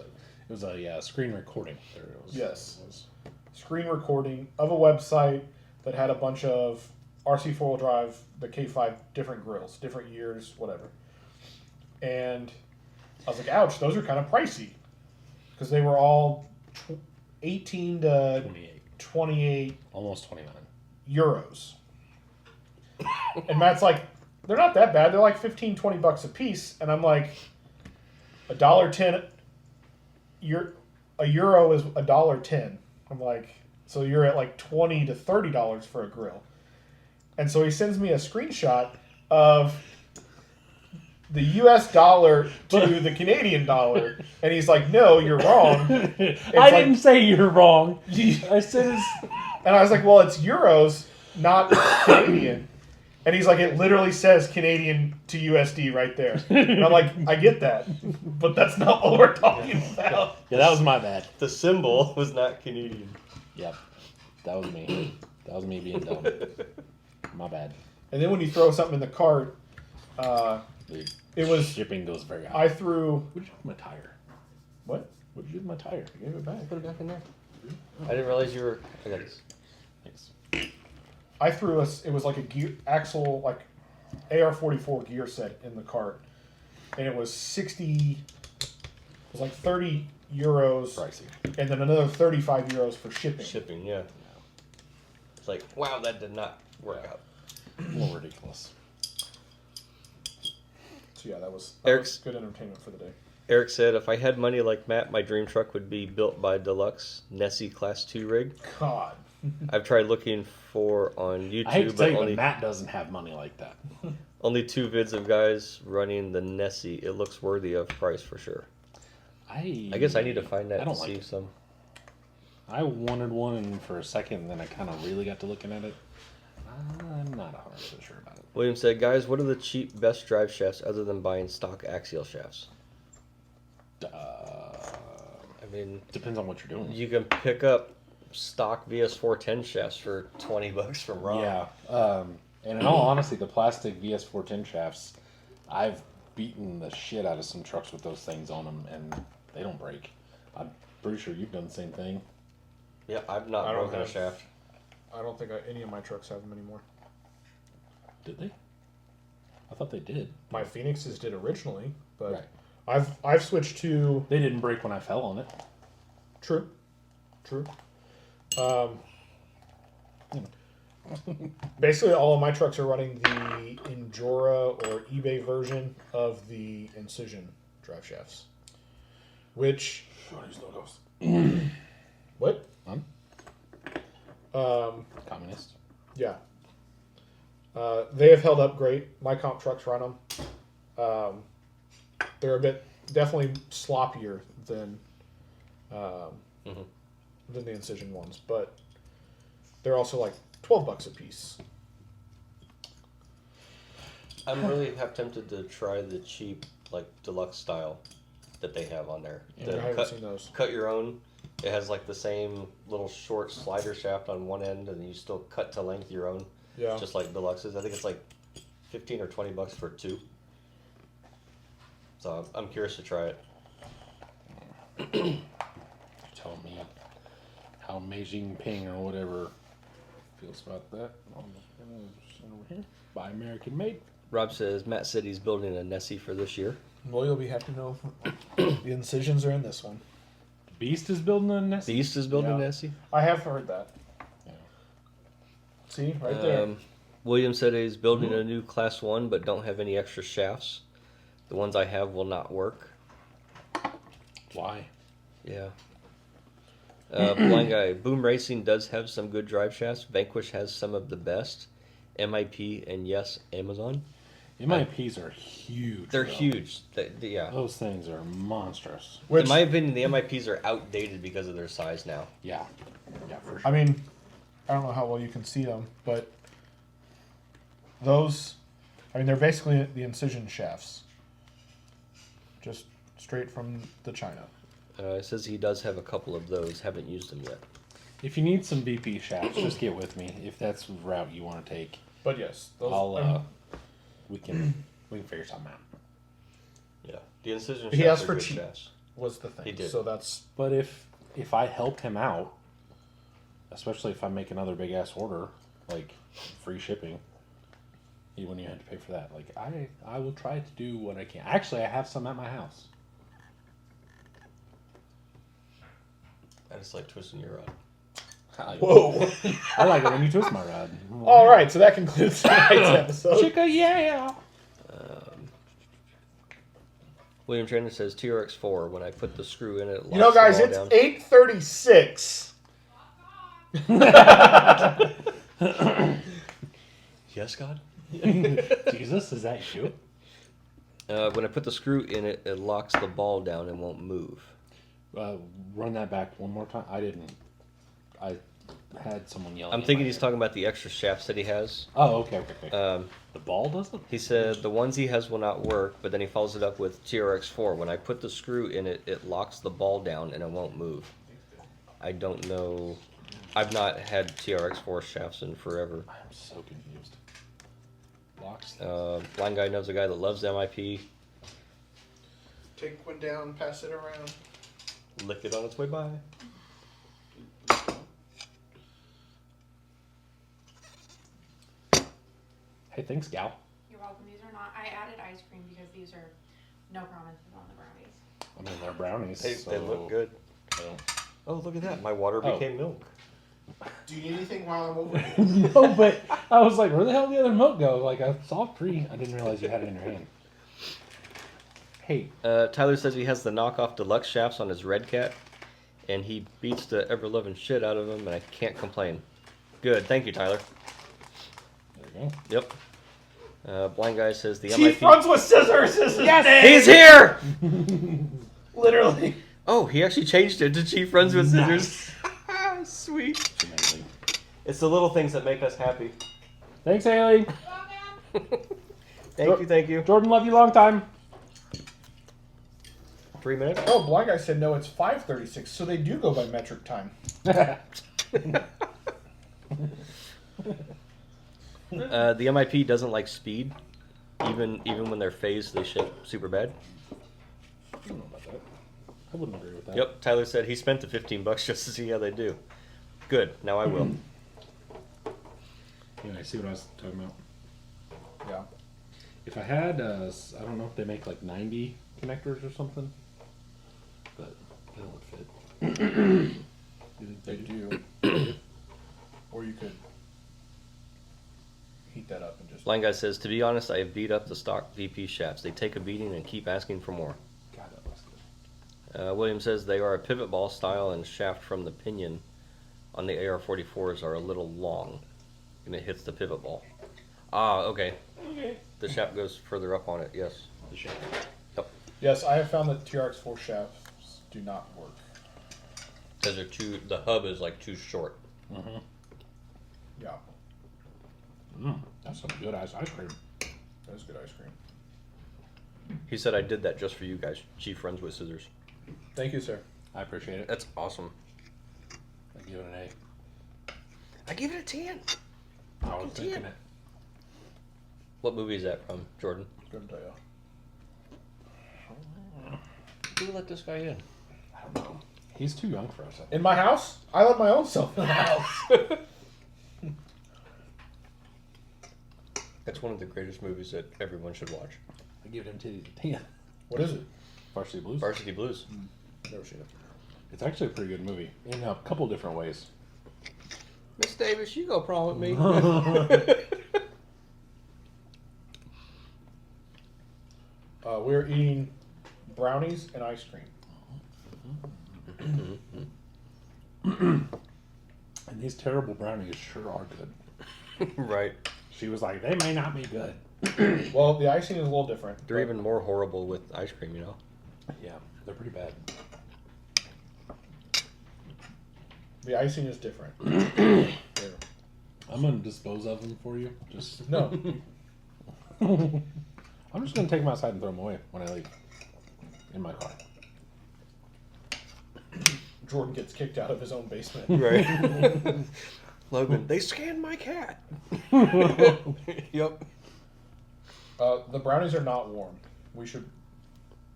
a screen recording. There it was. Yes. It was. Screen recording of a website that had a bunch of RC 4-wheel drive, the K5, different grills, different years, whatever. And I was like, ouch, those are kind of pricey. Because they were all 18 to 28 Almost 29. euros. And Matt's like, they're not that bad. They're like 15, 20 bucks a piece. And I'm like, $1.10. A euro is $1.10. I'm like, so you're at like $20 to $30 for a grill. And so he sends me a screenshot of the US dollar to the Canadian dollar. And he's like, no, you're wrong. I didn't say you're wrong. I said it's... And I was like, well, it's euros, not Canadian. And he's like, it literally says Canadian to USD right there. And I'm like, I get that. But that's not what we're talking about. Yeah, that was my bad. The symbol was not Canadian. Yep. That was me. That was me being dumb. My bad. And then when you throw something in the cart, Dude, it was... shipping goes very high. I threw... What'd you do with my tire? What? What'd you do with my tire? I gave it back. Put it back in there. I didn't realize you were. I got this. Thanks. I threw it was like a gear axle, like AR-44 gear set in the cart. And it was 60... It was like 30 euros. Pricey. And then another 35 euros for shipping. Shipping, yeah. It's like, wow, that did not work out. A little ridiculous. So yeah, that was Eric's- good entertainment for the day. Eric said, if I had money like Matt, my dream truck would be built by Deluxe Nessie Class 2 rig. God. I've tried looking for on YouTube, I hate to tell but you, but only, Matt doesn't have money like that. only 2 vids of guys running the Nessie. It looks worthy of price for sure. I guess I need to find that I and don't like see it. some. I wanted one and for a second, and then I kind of really got to looking at it. I'm not 100% sure about it. William said, guys, what are the cheap best drive shafts other than buying stock axial shafts? I mean, Depends on what you're doing. you can pick up stock VS410 shafts for 20 bucks from Ron. Yeah. And in all honesty, the plastic VS410 shafts, I've beaten the shit out of some trucks with those things on them, and they don't break. I'm pretty sure you've done the same thing. Yeah, I've not I don't broken a have- shaft. I don't think any of my trucks have them anymore. Did they? I thought they did. My Phoenixes did originally, but Right. I've switched to They didn't break when I fell on it. true. Basically, all of my trucks are running the Endura or eBay version of the Incision drive shafts. Which what? Communist. Yeah. They have held up great. My comp trucks run them. They're a bit definitely sloppier than than the Incision ones, but they're also like $12 a piece. I'm really half tempted to try the cheap, like, deluxe style that they have on there. I The haven't seen those. cut your own. It has, like, the same little short slider shaft on one end, and you still cut to length your own, Yeah. just like deluxes. I think it's like 15 or 20 bucks for 2. So I'm curious to try it. Tell me how amazing Ping or whatever feels about that. Over here. Buy American made. Rob says Matt said he's building a Nessie for this year. Well, you'll be happy to know the Incisions are in this one. Beast is building a nest. Beast is building a Yeah. Nessie. I have heard that. Yeah. See, right there. William said he's building a new Class 1, but don't have any extra shafts. The ones I have will not work. Why? Yeah. Blind guy. Boom Racing does have some good drive shafts. Vanquish has some of the best. MIP and yes, Amazon. MIPs are huge. They're though. huge. Yeah. Those things are monstrous. Which, In my opinion, the MIPs are outdated because of their size now. Yeah. Yeah, for sure. I mean, I don't know how well you can see them, but those, I mean, they're basically the incision shafts. Just straight from the China. It says he does have a couple of those. Haven't used them yet. If you need some BP shafts, just get with me. If that's the route you want to take, But yes, those. I'll we can figure something out. Yeah. The incision He shafts asked are for good cheap. shafts. was the thing. He did. So that's But if I help him out, especially if I make another big ass order, like free shipping, he wouldn't even have to pay for that. Like I will try to do what I can. Actually, I have some at my house. I just like twisting your rod. whoa. I like it when you twist my rod. All right, so that concludes tonight's episode. Chicka, yeah. William Trainer says TRX4. When I put the screw in it, You know, guys, it's 8:36. Yes, God. Jesus, is that you? When I put the screw in it, it locks the ball down and won't move. Run that back one more time. I had someone yelling. I'm in thinking my he's ear. talking about the extra shafts that he has. Oh, okay. The ball doesn't? He said the ones he has will not work, but then he follows it up with TRX4. When I put the screw in it, it locks the ball down and it won't move. I don't know. I've not had TRX4 shafts in forever. I'm so confused. Locks. Blind guy knows a guy that loves MIP. Take one down, pass it around. Lick it on its way by. Hey, thanks, gal. You're welcome. These are not. I added ice cream because these are no promises on the brownies. I mean, they're brownies. They look good. So. Oh, look at that. My water Oh. became milk. Do you need anything while I'm over here? No, but I was like, where the hell did the other milk go? Like, I saw 3. I didn't realize you had it in your hand. Hey. Tyler says he has the knockoff deluxe shafts on his Red Cat, and he beats the ever-loving shit out of them, and I can't complain. Good. Thank you, Tyler. There you go. Yep. Blind guy says the Chief MIP... runs with scissors. Is his name. He's here! Literally. Oh, he actually changed it to Chief Runs with Scissors. Sweet. It's amazing. It's the little things that make us happy. Thanks, Haley. Thank you. Jordan, love you long time. 3 minutes? Oh, blind guy said no. It's 5:36, so they do go by metric time. The MIP doesn't like speed. Even when they're phased, they shake super bad. I don't know about that. I wouldn't agree with that. Yep, Tyler said he spent the $15 just to see how they do. Good, now I will. Yeah, I see what I was talking about. Yeah. If I had, I don't know if they make like 90 connectors or something, but that would fit. You think They do. Or you could heat that up and just. Blind guy says, to be honest, I have beat up the stock VP shafts. They take a beating and keep asking for more. God, that looks good. William says they are a pivot ball style and shaft from the pinion on the AR-44s are a little long and it hits the pivot ball. Ah, okay. The shaft goes further up on it, yes. The shape. Yep. Yes, I have found that TRX4 shafts do not work. Because the hub is like too short. Mm-hmm. Yeah, That's some good ice cream. that is good ice cream. He said I did that just for you guys. Chief Runs with Scissors. Thank you, sir. I appreciate it. That's awesome. I give it an A. I give it a 10. I was thinking it. What movie is that from, Jordan? Good tell you. Who let this guy in? I don't know. He's too young for us. I think. In my house? I let my own self in the house. That's one of the greatest movies that everyone should watch. I give him titties a 10. What is it? Varsity Blues. Varsity Blues. Never seen it. It's actually a pretty good movie in a couple different ways. Miss Davis, you go prom with me. We're eating brownies and ice cream. And these terrible brownies sure are good. Right. She was like, they may not be good. Well, the icing is a little different. They're even more horrible with ice cream, you know? Yeah, they're pretty bad. The icing is different. Here. I'm gonna dispose of them for you. Just No. I'm just gonna take them outside and throw them away when I leave in my car. Jordan gets kicked out of his own basement. Right. Logan, they scanned my cat. Yep. The brownies are not warm. We should.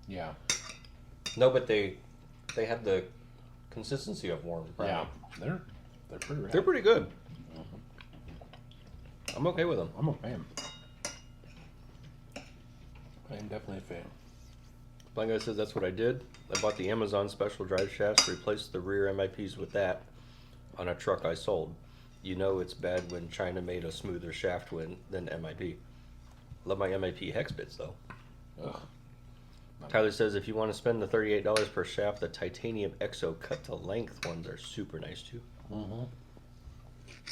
Yeah, No, but they have the consistency of warm brownie. yeah, they're pretty rad. They're pretty good. I'm okay with them. I'm a fan. I am definitely a fan. Blind Guy says that's what I did. I bought the Amazon special drive shafts, replaced the rear MIPs with that on a truck I sold. You know it's bad when China made a smoother shaft than MIP. Love my MIP hex bits though. Ugh. Tyler says if you want to spend the $38 per shaft, the titanium exo cut to length ones are super nice too.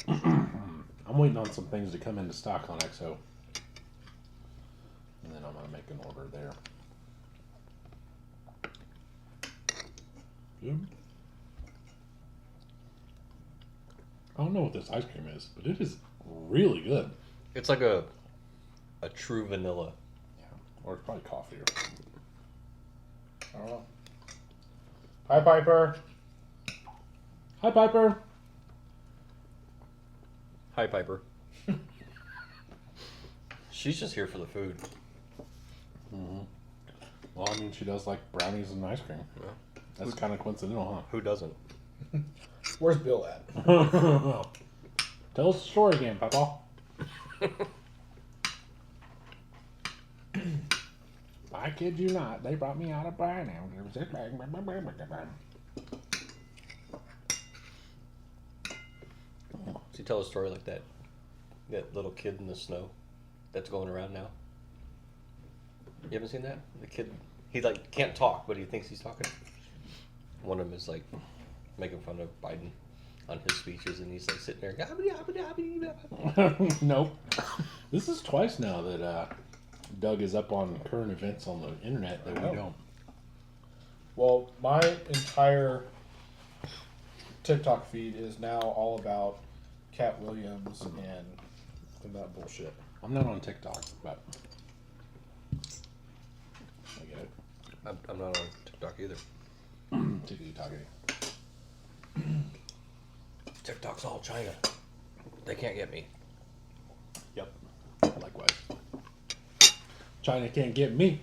I'm waiting on some things to come into stock on EXO, and then I'm gonna make an order there. Good. I don't know what this ice cream is, but it is really good. It's like a true vanilla. Yeah, or it's probably coffee. Or... I don't know. Hi, Piper. Hi, Piper. Hi, Piper. She's just here for the food. Well, I mean, she does like brownies and ice cream. Yeah. That's kind of coincidental, Who doesn't? Where's Bill at? huh? Tell us the story again, Papa. I kid you not. They brought me out a brownie. It was just Does he tell a story like that? That little kid in the snow that's going around now. You haven't seen that? The kid, he like can't talk, but he thinks he's talking. One of them is like making fun of Biden on his speeches, and he's like sitting there. Nope. This is twice now that Doug is up on current events on the internet that we don't. Well, my entire TikTok feed is now all about Cat Williams and that bullshit. I'm not on TikTok, but I get it. I'm not on TikTok either. TikTok. TikTok's all China. They can't get me. Yep. Likewise. China can't get me.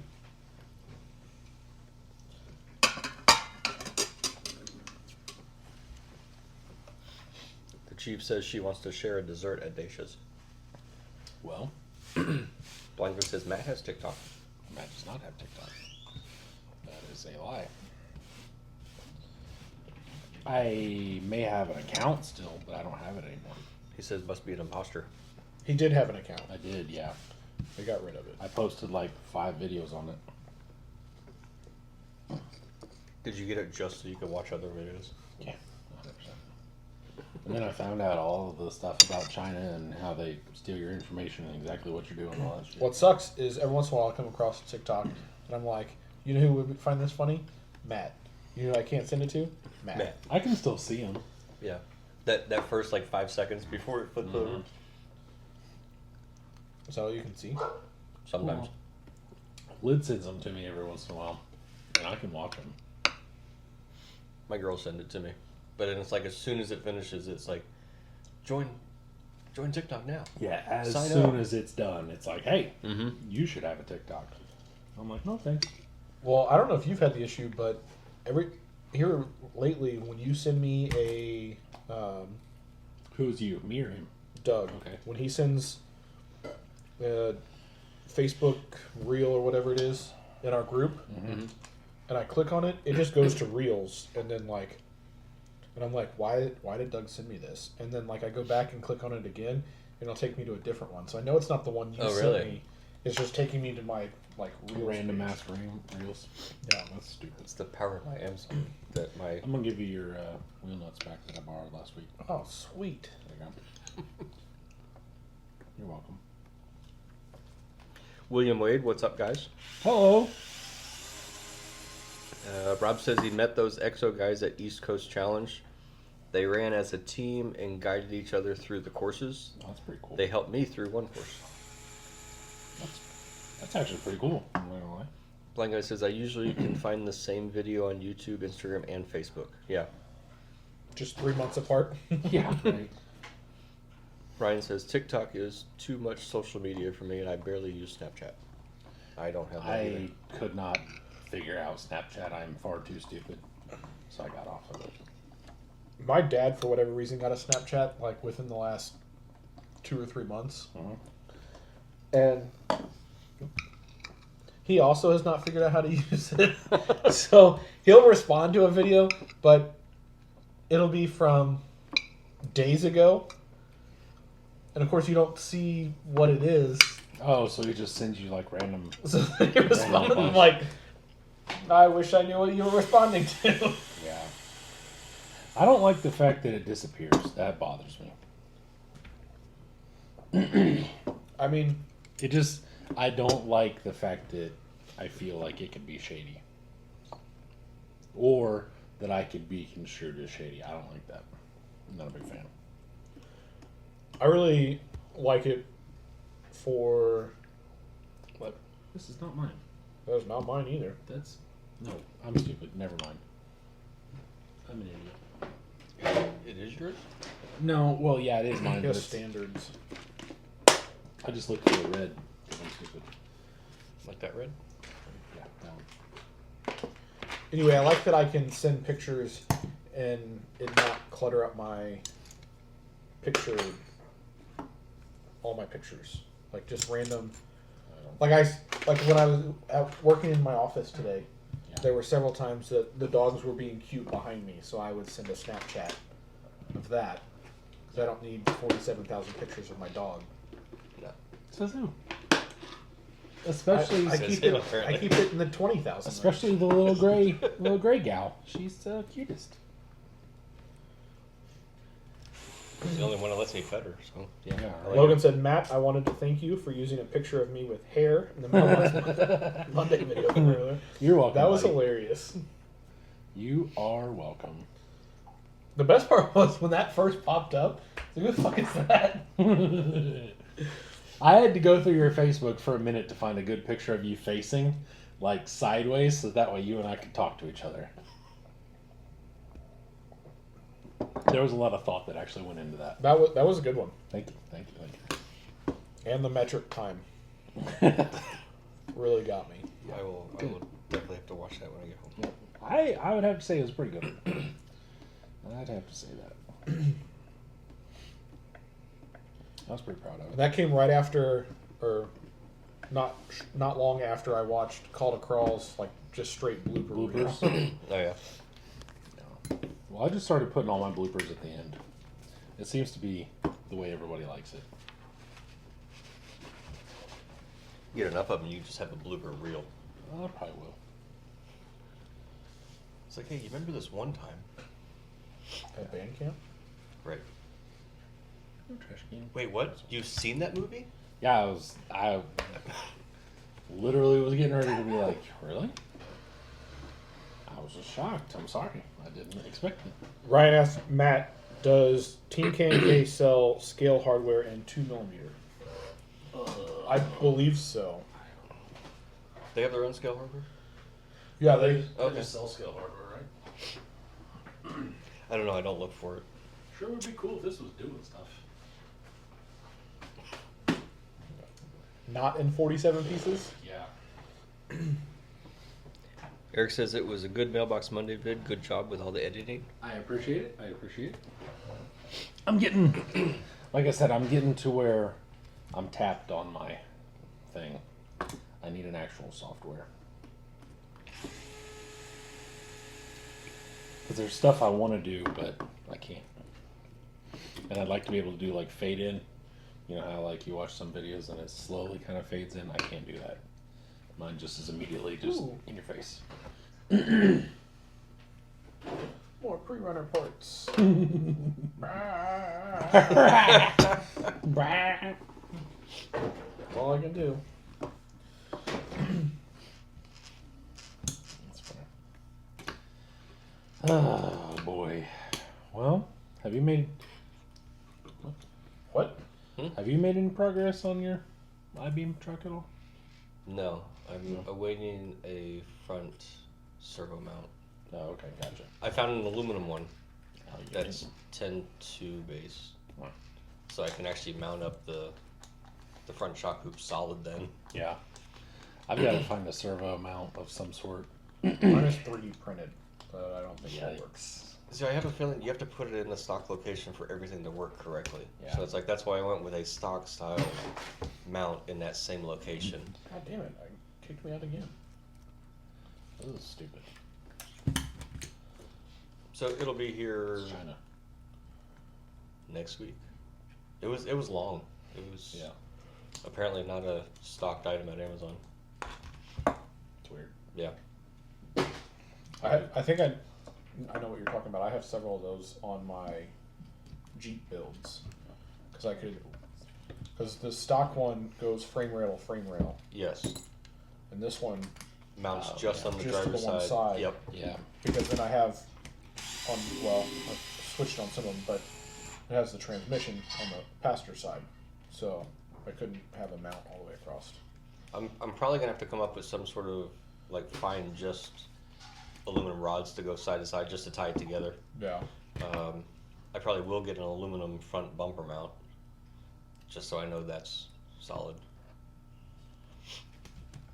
The chief says she wants to share a dessert at Dacia's. Well, Blanca says Matt has TikTok. Matt does not have TikTok. That is a lie. I may have an account still, but I don't have it anymore. He says must be an imposter. He did have an account. I did, yeah. They got rid of it. I posted like 5 videos on it. Did you get it just so you could watch other videos? Yeah, 100%. And then I found out all of the stuff about China and how they steal your information and exactly what you're doing and all that shit. What sucks is every once in a while I come across TikTok and I'm like, you know who would find this funny? Matt. You know who I can't send it to? Matt. I can still see them. Yeah. That first like 5 seconds before it flipped over. Is that all you can see? Sometimes. Lid sends them to me every once in a while, and I can watch them. My girl sent it to me. But then it's like as soon as it finishes, it's like, join TikTok now. Yeah, as Sign soon up. as it's done, it's like, hey, Mm-hmm. you should have a TikTok. I'm like, no thanks. Well, I don't know if you've had the issue, but here lately when you send me a Who's you? Me or him? Doug, Okay. when he sends Facebook reel or whatever it is in our group, and I click on it, it just goes to reels, and then like, and I'm like, why did Doug send me this? And then like I go back and click on it again, and it'll take me to a different one. So I know it's not the one you Oh, sent really? me. It's just taking me to my like reels Random page. ass reels. Yeah. That's stupid. It's the power of my Amazon that my I'm gonna give you your wheel nuts back that I borrowed last week. Oh, sweet. There you go. You're welcome. William Wade, what's up, guys? Hello. Rob says he met those EXO guys at East Coast Challenge. They ran as a team and guided each other through the courses. Oh, that's pretty cool. They helped me through one course. That's actually pretty cool. I'm not gonna lie. Blind Guy says, I usually can find the same video on YouTube, Instagram, and Facebook. Yeah. Just 3 months apart. Yeah. Right. Ryan says, TikTok is too much social media for me, and I barely use Snapchat. I don't have that either. I could not figure out Snapchat. I'm far too stupid, so I got off of it. My dad, for whatever reason, got a Snapchat like within the last 2 or 3 months, and he also has not figured out how to use it. So he'll respond to a video, but it'll be from days ago, and of course you don't see what it is. Oh, so he just sends you like random. So he responds like, "I wish I knew what you were responding to." Yeah. I don't like the fact that it disappears. That bothers me. I mean, It just, I don't like the fact that I feel like it could be shady. Or that I could be construed as shady. I don't like that. I'm not a big fan. I really like it for. What? This is not mine. That was not mine either. That's, no, I'm stupid. Never mind. I'm an idiot. It is yours? No, well, yeah, it is mine. He But has it's, standards. I just looked at the red. 'Cause I'm stupid. Like that red? Yeah, that one. Anyway, I like that I can send pictures and it not clutter up my picture, all my pictures. Like just random. Like when I was working in my office today, there were several times that the dogs were being cute behind me, so I would send a Snapchat of that. Because I don't need 47,000 pictures of my dog. Says who? Especially, I Says keep him, it. I apparently. keep it in the 20,000. especially the little gray gal. She's the cutest. He's the only one that lets me pet her, so yeah. Yeah, I like Logan said, "Matt, I wanted to thank you for using a picture of me with hair in the Mailbox Monday video from earlier. You're welcome. That was buddy. hilarious." You are welcome. The best part was when that first popped up. Who the fuck is that? I had to go through your Facebook for a minute to find a good picture of you facing, like sideways, so that way you and I could talk to each other. There was a lot of thought that actually went into that. That was a good one. Thank you. And the metric time really got me. I will definitely have to watch that when I get home. I would have to say it was pretty good. I'd have to say that. I was pretty proud of And it. that came right after, or not long after I watched Call to Crawl's like just straight blooper reels. Bloopers. Oh, yeah. Well, I just started putting all my bloopers at the end. It seems to be the way everybody likes it. You get enough of them, you just have a blooper reel. I probably will. It's like, hey, you remember this one time? At band camp. Right. Trash can. Wait, what? You've seen that movie? Yeah, I literally was getting ready to be like, really? I was just shocked. I'm sorry. I didn't expect it. Ryan asked Matt, "Does Team K sell scale hardware in 2mm?" I believe so. They have their own scale hardware? Yeah, they. Okay. sell scale hardware, right? I don't know, I don't look for it. Sure would be cool if this was doing stuff. Not in 47 pieces. Yeah. Eric says it was a good Mailbox Monday vid. Good job with all the editing. I appreciate it. I'm getting, like I said, I'm getting to where I'm tapped on my thing. I need an actual software. Because there's stuff I want to do, but I can't. And I'd like to be able to do like fade in. You know how like you watch some videos and it slowly kind of fades in? I can't do that. Mine just is immediately just Ooh. in your face. More pre-runner parts. That's all I can do. That's fair. Oh boy. Well, have you made What? any progress on your I-beam truck at all? No, I'm awaiting a front servo mount. Oh, okay, gotcha. I found an aluminum one Oh, you that's didn't. 10-2 base, Oh. so I can actually mount up the front shock hoop solid then. Yeah. I've got to find a servo mount of some sort. Mine is 3D printed, but I don't think that works. See, I have a feeling you have to put it in the stock location for everything to work correctly. Yeah. So it's like that's why I went with a stock style mount in that same location. God damn it! I kicked me out again. This is stupid. So it'll be here China. next week. It was long. It was Yeah. apparently not a stocked item at Amazon. It's weird. Yeah. I think I know what you're talking about. I have several of those on my Jeep builds because the stock one goes frame rail to frame rail, Yes. and this one Mounts Oh, just yeah. on the Just to driver's the one side. Yep. Yeah. because then I have I've switched on some of them, but it has the transmission on the passenger side, so I couldn't have a mount all the way across. I'm probably gonna have to come up with some sort of like find just aluminum rods to go side to side just to tie it together. Yeah. I probably will get an aluminum front bumper mount, just so I know that's solid.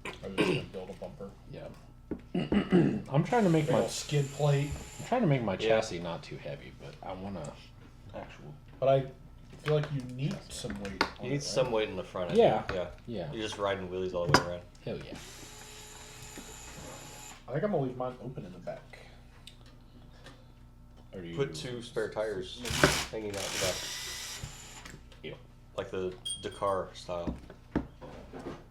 I was just gonna build a bumper. Yeah. I'm trying to make Big my old skid plate. Yeah. chassis not too heavy, but I want to actual. But I feel like you need some weight. on You it, need right? some weight in the front. I Yeah. think. Yeah. Yeah. You're just riding wheelies all the way around. Hell yeah. I think I'm gonna leave mine open in the back. Or do you Put 2 spare tires hanging out the back, Ew. like the Dakar style.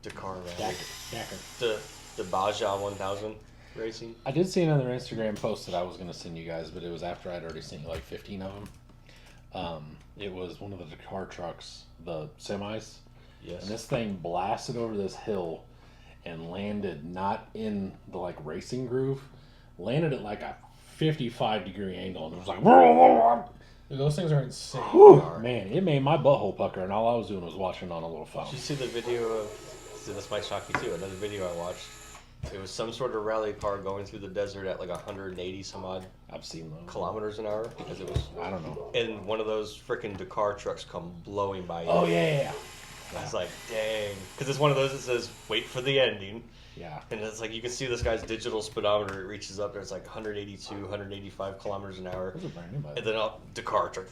Dakar rally. Dacker. The Baja 1000 racing. I did see another Instagram post that I was going to send you guys, but it was after I'd already sent you like 15 of them. It was one of the Dakar trucks, the semis, Yes. and this thing blasted over this hill and landed not in the like racing groove, landed at like a 55-degree angle, and it was like, Dude, those things are insane. whew, man, it made my butthole pucker, and all I was doing was watching on a little phone. Did you see the video of? See, this might shock you too. Another video I watched. It was some sort of rally car going through the desert at like 180 some odd I've seen those. kilometers an hour because it was. I don't know. And one of those freaking Dakar trucks come blowing by you. Oh yeah. I was like, dang, because it's one of those that says "wait for the ending," Yeah. and it's like you can see this guy's digital speedometer. It reaches up there. It's like 182, 185 kilometers an hour, Those are brand new, by the and way. then Dakar truck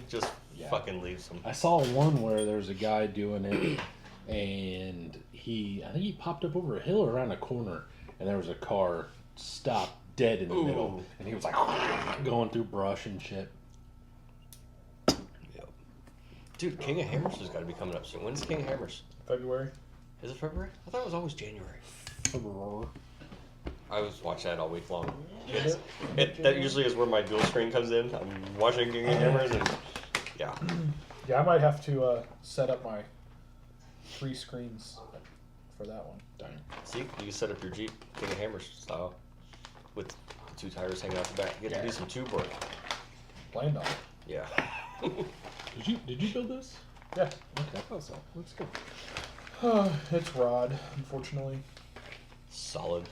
just Yeah. fucking leaves him. I saw one where there's a guy doing it, and I think he popped up over a hill or around a corner, and there was a car stopped dead in the middle, Ooh. and he was like going through brush and shit. Yep. Dude, King of Hammers has got to be coming up soon. When's King of Hammers? February. Is it February? I thought it was always January. I was watching that all week long. That usually is where my dual screen comes in. I'm watching King of Hammers, and yeah. Yeah, I might have to set up my 3 screens for that one. Darn. See, you can set up your Jeep King of Hammers style with the 2 tires hanging out the back. You get to do some tube work. Planned on it. Yeah. Did you build this? Yeah. Okay, I thought so. Let's go. It's rod, unfortunately. Solid.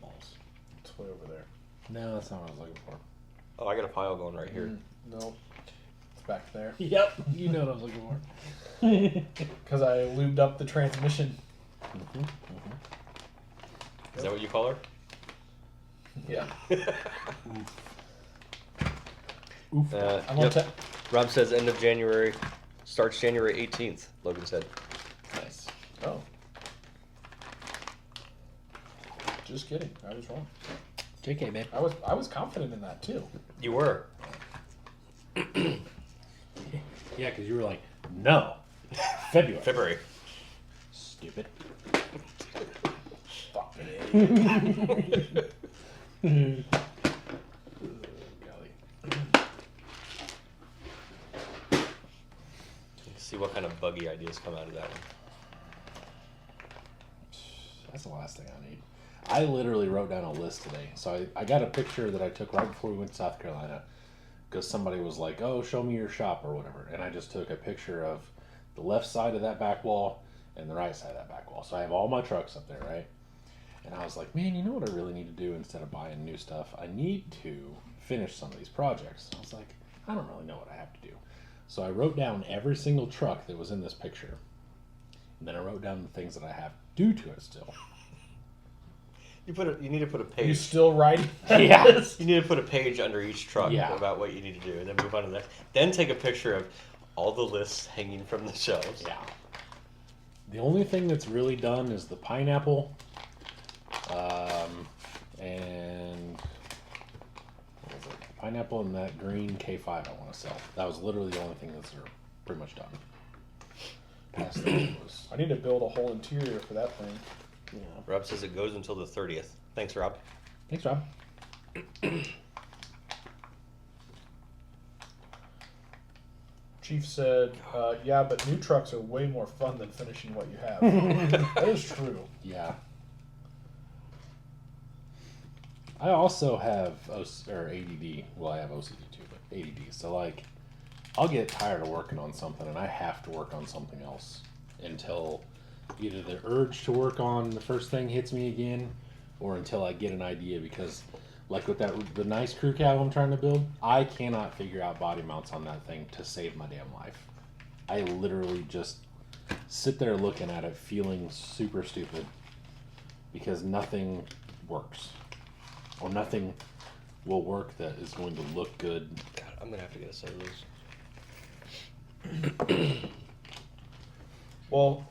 Balls. It's way over there. No, that's not what I was looking for. Oh, I got a pile going right here. No, it's back there. Yep. You know what I was looking for. Because I lubed up the transmission. Is that what you call her? Yeah. Oof. I'm on Rob says end of January, starts January 18th, Logan said. Nice. Oh. Just kidding. I was wrong. JK, man. I was confident in that too. You were. Yeah, because you were like, no. February. February. Stupid. Fuck it. Golly. See what kind of buggy ideas come out of that one. That's the last thing I need. I literally wrote down a list today. So I got a picture that I took right before we went to South Carolina because somebody was like, oh, show me your shop or whatever. And I just took a picture of the left side of that back wall and the right side of that back wall. So I have all my trucks up there, right? And I was like, man, you know what I really need to do instead of buying new stuff? I need to finish some of these projects. I was like, I don't really know what I have to do. So I wrote down every single truck that was in this picture. And then I wrote down the things that I have to do to it still. You need to put a Are you page. still writing? Yes. You need to put a page under each truck Yeah. about what you need to do, and then move on to the next. Then take a picture of all the lists hanging from the shelves. Yeah. The only thing that's really done is the pineapple, and what was it? Pineapple and that green K5 I want to sell. That was literally the only thing that's pretty much done. Past that was, I need to build a whole interior for that thing. you know. Rob says it goes until the 30th. Thanks, Rob. Thanks, Rob. Chief said, yeah, but new trucks are way more fun than finishing what you have. That is true. Yeah. I also have ADD. Well, I have OCD too, but ADD. So like, I'll get tired of working on something, and I have to work on something else until either the urge to work on the first thing hits me again, or until I get an idea. Because, like with the nice crew cab I'm trying to build, I cannot figure out body mounts on that thing to save my damn life. I literally just sit there looking at it, feeling super stupid because nothing works. Or nothing will work that is going to look good. God, I'm gonna have to get a set of those. Well,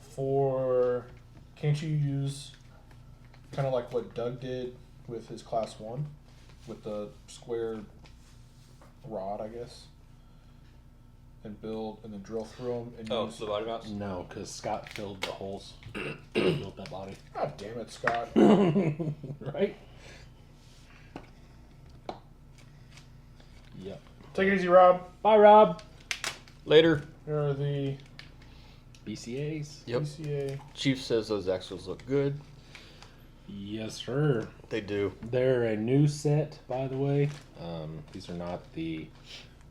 can't you use kind of like what Doug did with his class 1 with the square rod, I guess, and build and then drill through them and Oh, use. the body mounts? No, because Scott filled the holes. Built that body. God damn it, Scott! Right? Yep. Take it easy, Rob. Bye, Rob. Later. Here are the BCAs. Yep. PCA. Chief says those axles look good. Yes, sir. They do. They're a new set, by the way. These are not the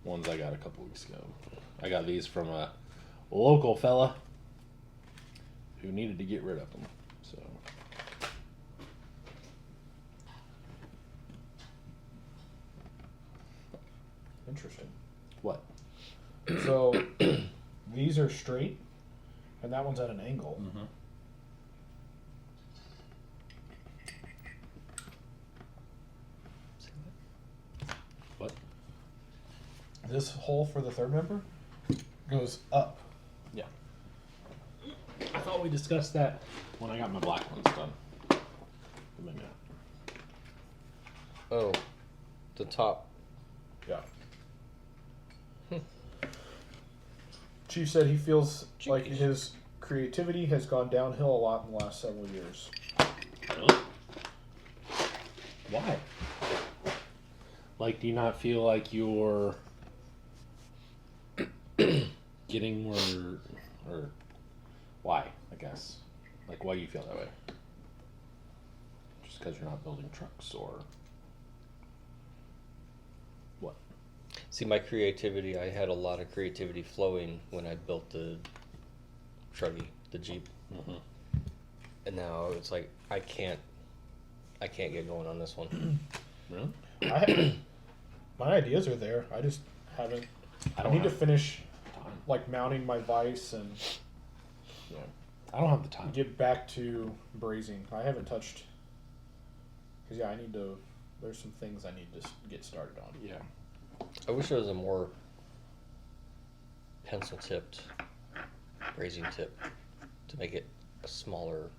ones I got a couple weeks ago. I got these from a local fella who needed to get rid of them. So, Interesting. what? So these are straight, and that one's at an angle. Mm-hmm. What? This hole for the third member goes up. Yeah. I thought we discussed that when I got my black ones done. Maybe not. Oh, the top. Yeah. Chief said he feels like his creativity has gone downhill a lot in the last several years. Really? Why? Like, do you not feel like you're getting more, or why, I guess? Like, why do you feel that way? Just because you're not building trucks, or what? See, my creativity, I had a lot of creativity flowing when I built the Truggy, the Jeep. Mm-hmm. And now it's like, I can't get going on this one. Really? My ideas are there. I just haven't. I need to finish time. like mounting my vise and I don't have the time. get back to brazing. I haven't touched. Cause yeah, I need to. There's some things I need to get started on. Yeah. I wish there was a more pencil tipped brazing tip to make it a smaller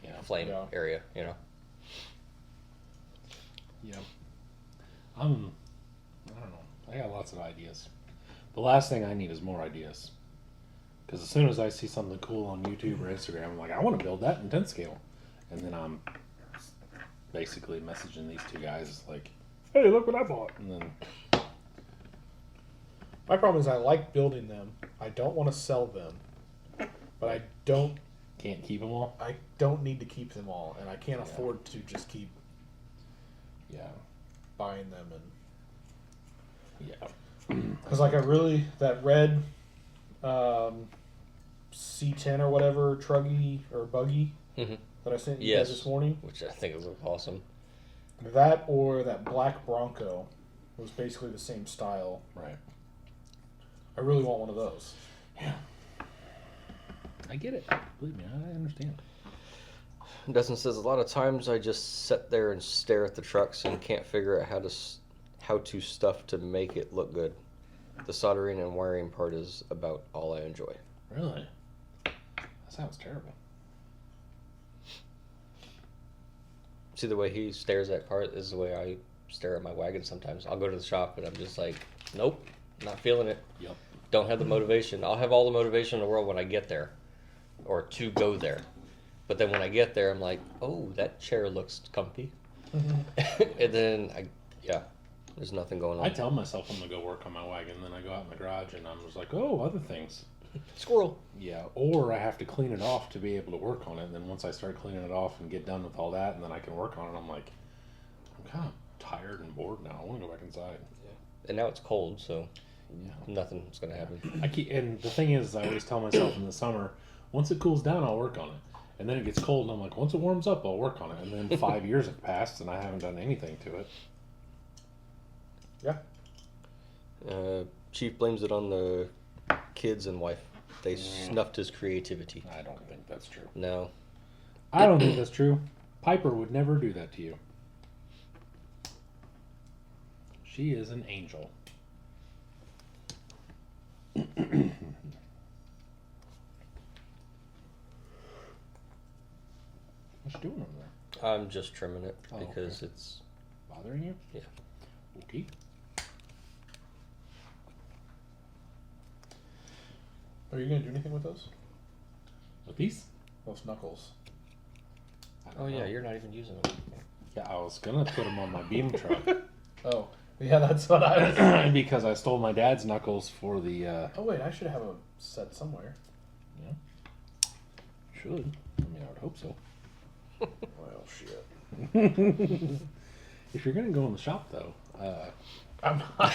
Yeah. flame Yeah. area, you know? Yeah. I don't know. I got lots of ideas. The last thing I need is more ideas. Because as soon as I see something cool on YouTube or Instagram, I'm like, I want to build that in 10 scale. And then I'm basically messaging these two guys like, hey, look what I bought. And then, My problem is I like building them. I don't want to sell them, but I don't can't keep them all. I don't need to keep them all, and I can't afford to just keep buying them. And because like that red C10 or whatever truggy or buggy that I sent you guys this morning, which I think is awesome. That or that black Bronco was basically the same style. Right. I really want one of those. Yeah. I get it. Believe me, I understand. Dustin says, a lot of times I just sit there and stare at the trucks and can't figure out how to stuff to make it look good. The soldering and wiring part is about all I enjoy. Really? That sounds terrible. See, the way he stares at part is the way I stare at my wagon sometimes. I'll go to the shop and I'm just like, nope, not feeling it. Yep. Don't have the motivation. I'll have all the motivation in the world when I get there or to go there. But then when I get there, I'm like, oh, that chair looks comfy. And then, there's nothing going on. I tell myself I'm going to go work on my wagon, then I go out in the garage and I'm just like, oh, other things. Squirrel. Yeah, or I have to clean it off to be able to work on it. And then once I start cleaning it off and get done with all that, and then I can work on it, I'm like, I'm kind of tired and bored now. I want to go back inside. Yeah. And now it's cold, so nothing's going to happen. And the thing is, I always tell myself in the summer, once it cools down, I'll work on it. And then it gets cold, and I'm like, once it warms up, I'll work on it. And then 5 years have passed, and I haven't done anything to it. Yeah. Chief blames it on the kids and wife. They snuffed his creativity. I don't think that's true. No. I don't think that's true. Piper would never do that to you. She is an angel. What you doing over there? I'm just trimming it because it's bothering you? Yeah. Okay. Are you going to do anything with those? With these? Those knuckles. Oh, yeah, you're not even using them. Yeah, I was going to put them on my beam truck. Oh, yeah, that's what I was. Because I stole my dad's knuckles for the... Oh, wait, I should have a set somewhere. Yeah. Should. I mean, I would hope so. Well, shit. If you're going to go in the shop, though... I'm not.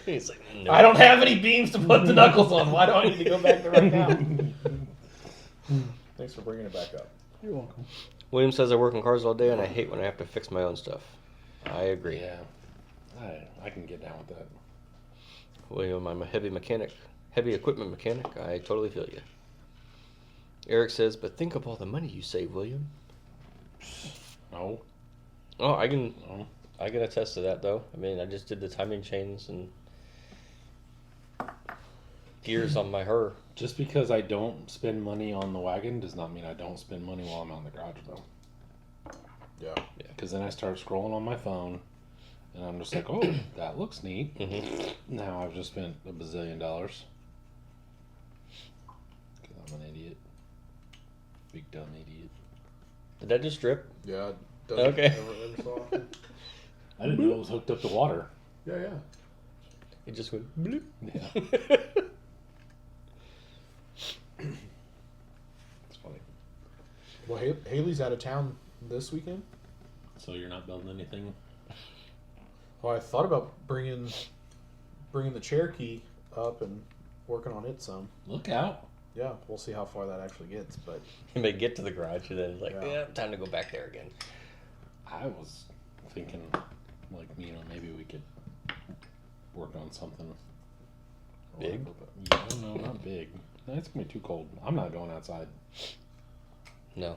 He's like, no. I don't have any beams to put the knuckles on. Why do I need to go back there right now? Thanks for bringing it back up. You're welcome. William says I work on cars all day and I hate when I have to fix my own stuff. I agree. Yeah. I can get down with that. William, I'm a heavy equipment mechanic. I totally feel you. Eric says, but think of all the money you save, William. No. Oh, I can No. attest to that, though. I mean, I just did the timing chains and gears on my her. Just because I don't spend money on the wagon does not mean I don't spend money while I'm out in the garage, though. Yeah. Because then I start scrolling on my phone, and I'm just like, oh, that looks neat. Mm-hmm. Now I've just spent $1 bazillion. Because I'm an idiot. Big dumb idiot. Did that just drip? Yeah. Okay. Ever so often. I didn't know it was hooked up to water. Yeah, yeah. It just went bloop. Yeah. It's funny. Well, Haley's out of town this weekend. So you're not building anything? Well, I thought about bringing the Cherokee up and working on it some. Look out. Yeah, we'll see how far that actually gets, but You may get to the garage and then like, Yeah. time to go back there again. I was thinking, like, maybe we could work on something. Big? Yeah, no, not big. No, it's going to be too cold. I'm not going outside. No.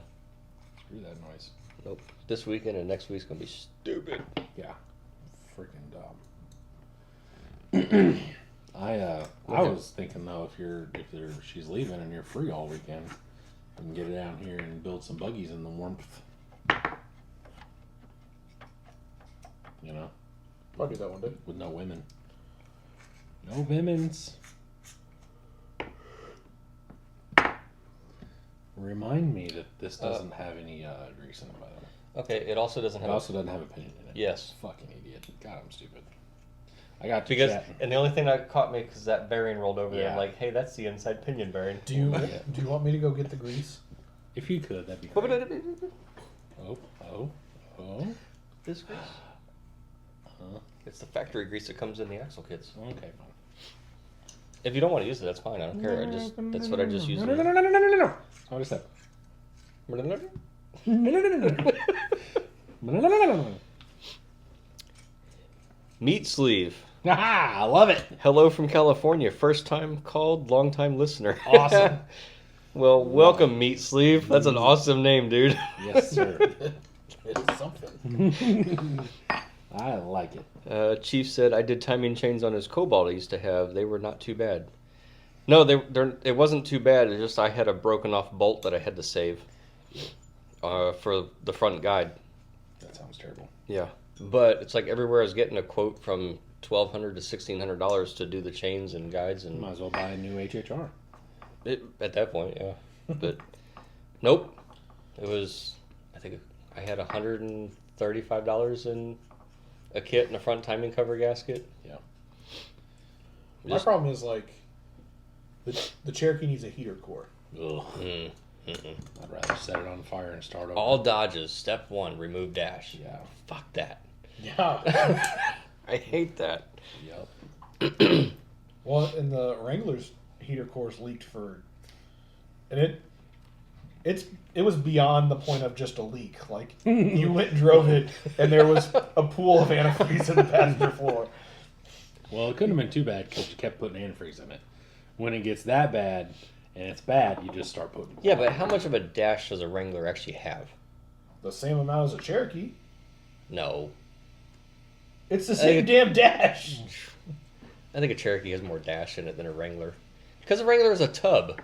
Screw that noise. Nope. This weekend and next week's gonna be stupid. Yeah. Freaking dumb. I was thinking, though, if she's leaving and you're free all weekend, we can get it down here and build some buggies in the warmth. You know? I'll do that one day. With no women. No women's. Remind me that this doesn't have any grease in it, by the way. Okay, it also doesn't It have. also doesn't have a pinion in it. Yes. Fucking idiot. God, I'm stupid. I got to Because chatting. and the only thing that caught me because that bearing rolled over there. I'm Yeah. like, hey, that's the inside pinion bearing. Do you want me to go get the grease? If you could, that'd be great. Oh. This grease? Huh? It's the factory grease that comes in the axle kits. Okay, fine. If you don't want to use it, that's fine. I don't care. That's what I just use. No. That's what I said. Meat sleeve. I love it. Hello from California. First time called, long time listener. Awesome. Well, welcome, Meat Sleeve. That's an awesome name, dude. Yes, sir. It's something. I like it. Chief said, I did timing chains on his Cobalt I used to have. They were not too bad. No, it wasn't too bad. It's just I had a broken off bolt that I had to save for the front guide. That sounds terrible. Yeah. But it's like everywhere I was getting a quote from $1,200 to $1,600 to do the chains and guides. And Might as well buy a new HHR. at that point, yeah. But nope. It was, I think I had $135 in a kit and a front timing cover gasket. Yeah. My problem is like the Cherokee needs a heater core. Ugh. I'd rather set it on fire and start over. All Dodges, step 1, remove dash. Yeah. Fuck that. Yeah. I hate that. Yep. Well, and the Wrangler's heater cores leaked and it was beyond the point of just a leak. Like you went and drove it, and there was a pool of antifreeze in the passenger floor. Well, it couldn't have been too bad because you kept putting antifreeze in it. When it gets that bad, and it's bad, you just start putting... Yeah, but how much of a dash does a Wrangler actually have? The same amount as a Cherokee. No. It's the same damn dash. I think a Cherokee has more dash in it than a Wrangler. Because a Wrangler is a tub.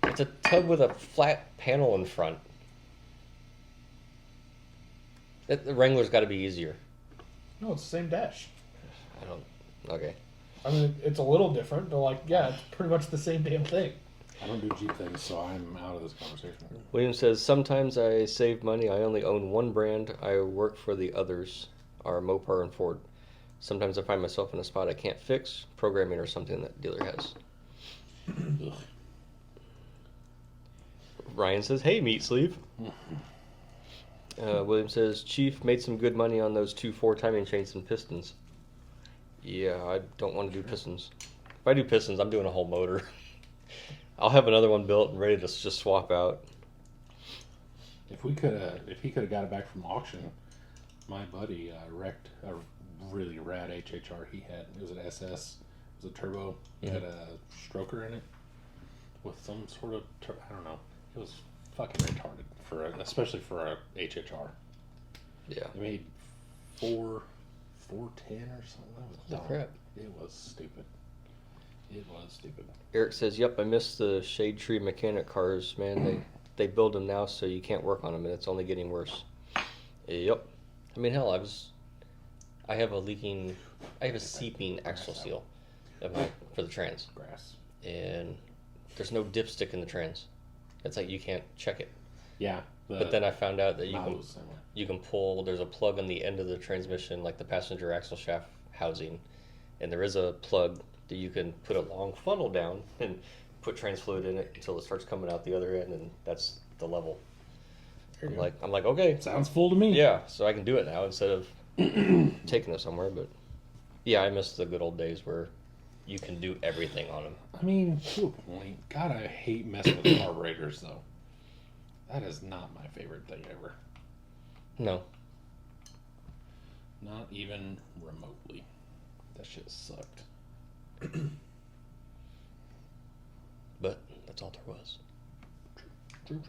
It's a tub with a flat panel in front. The Wrangler's got to be easier. No, it's the same dash. I don't... Okay. I mean, it's a little different, but like, yeah, it's pretty much the same damn thing. I don't do Jeep things, so I'm out of this conversation. William says, sometimes I save money. I only own one brand. I work for the others, are Mopar and Ford. Sometimes I find myself in a spot I can't fix, programming or something that dealer has. Ryan says, hey, Meat Sleeve. William says, Chief made some good money on those 2.4 timing chains and pistons. Yeah, I don't want to do pistons. If I do pistons, I'm doing a whole motor. I'll have another one built and ready to just swap out. If he could have got it back from auction, my buddy wrecked a really rad HHR he had. It was an SS. It was a turbo. It had a stroker in it with some sort of I don't know. It was fucking retarded especially for a HHR. Yeah. It made 410 or something. That was dumb. Crap. It was stupid. It was stupid. Eric says, yep, I miss the Shade Tree mechanic cars, man. They build them now so you can't work on them, and it's only getting worse. Yep. I mean, hell, I have a seeping axle seal for the trans. Grass. And there's no dipstick in the trans. It's like you can't check it. Yeah. But then I found out that Models, you can pull, there's a plug on the end of the transmission, like the passenger axle shaft housing, and there is a plug that you can put a long funnel down and put trans fluid in it until it starts coming out the other end, and that's the level. I'm like, okay. Sounds full to me. Yeah, so I can do it now instead of taking it somewhere, but yeah, I miss the good old days where you can do everything on them. I mean, to a point. God, I hate messing with carburetors, though. That is not my favorite thing ever. No. Not even remotely. That shit sucked. But that's all there was. True.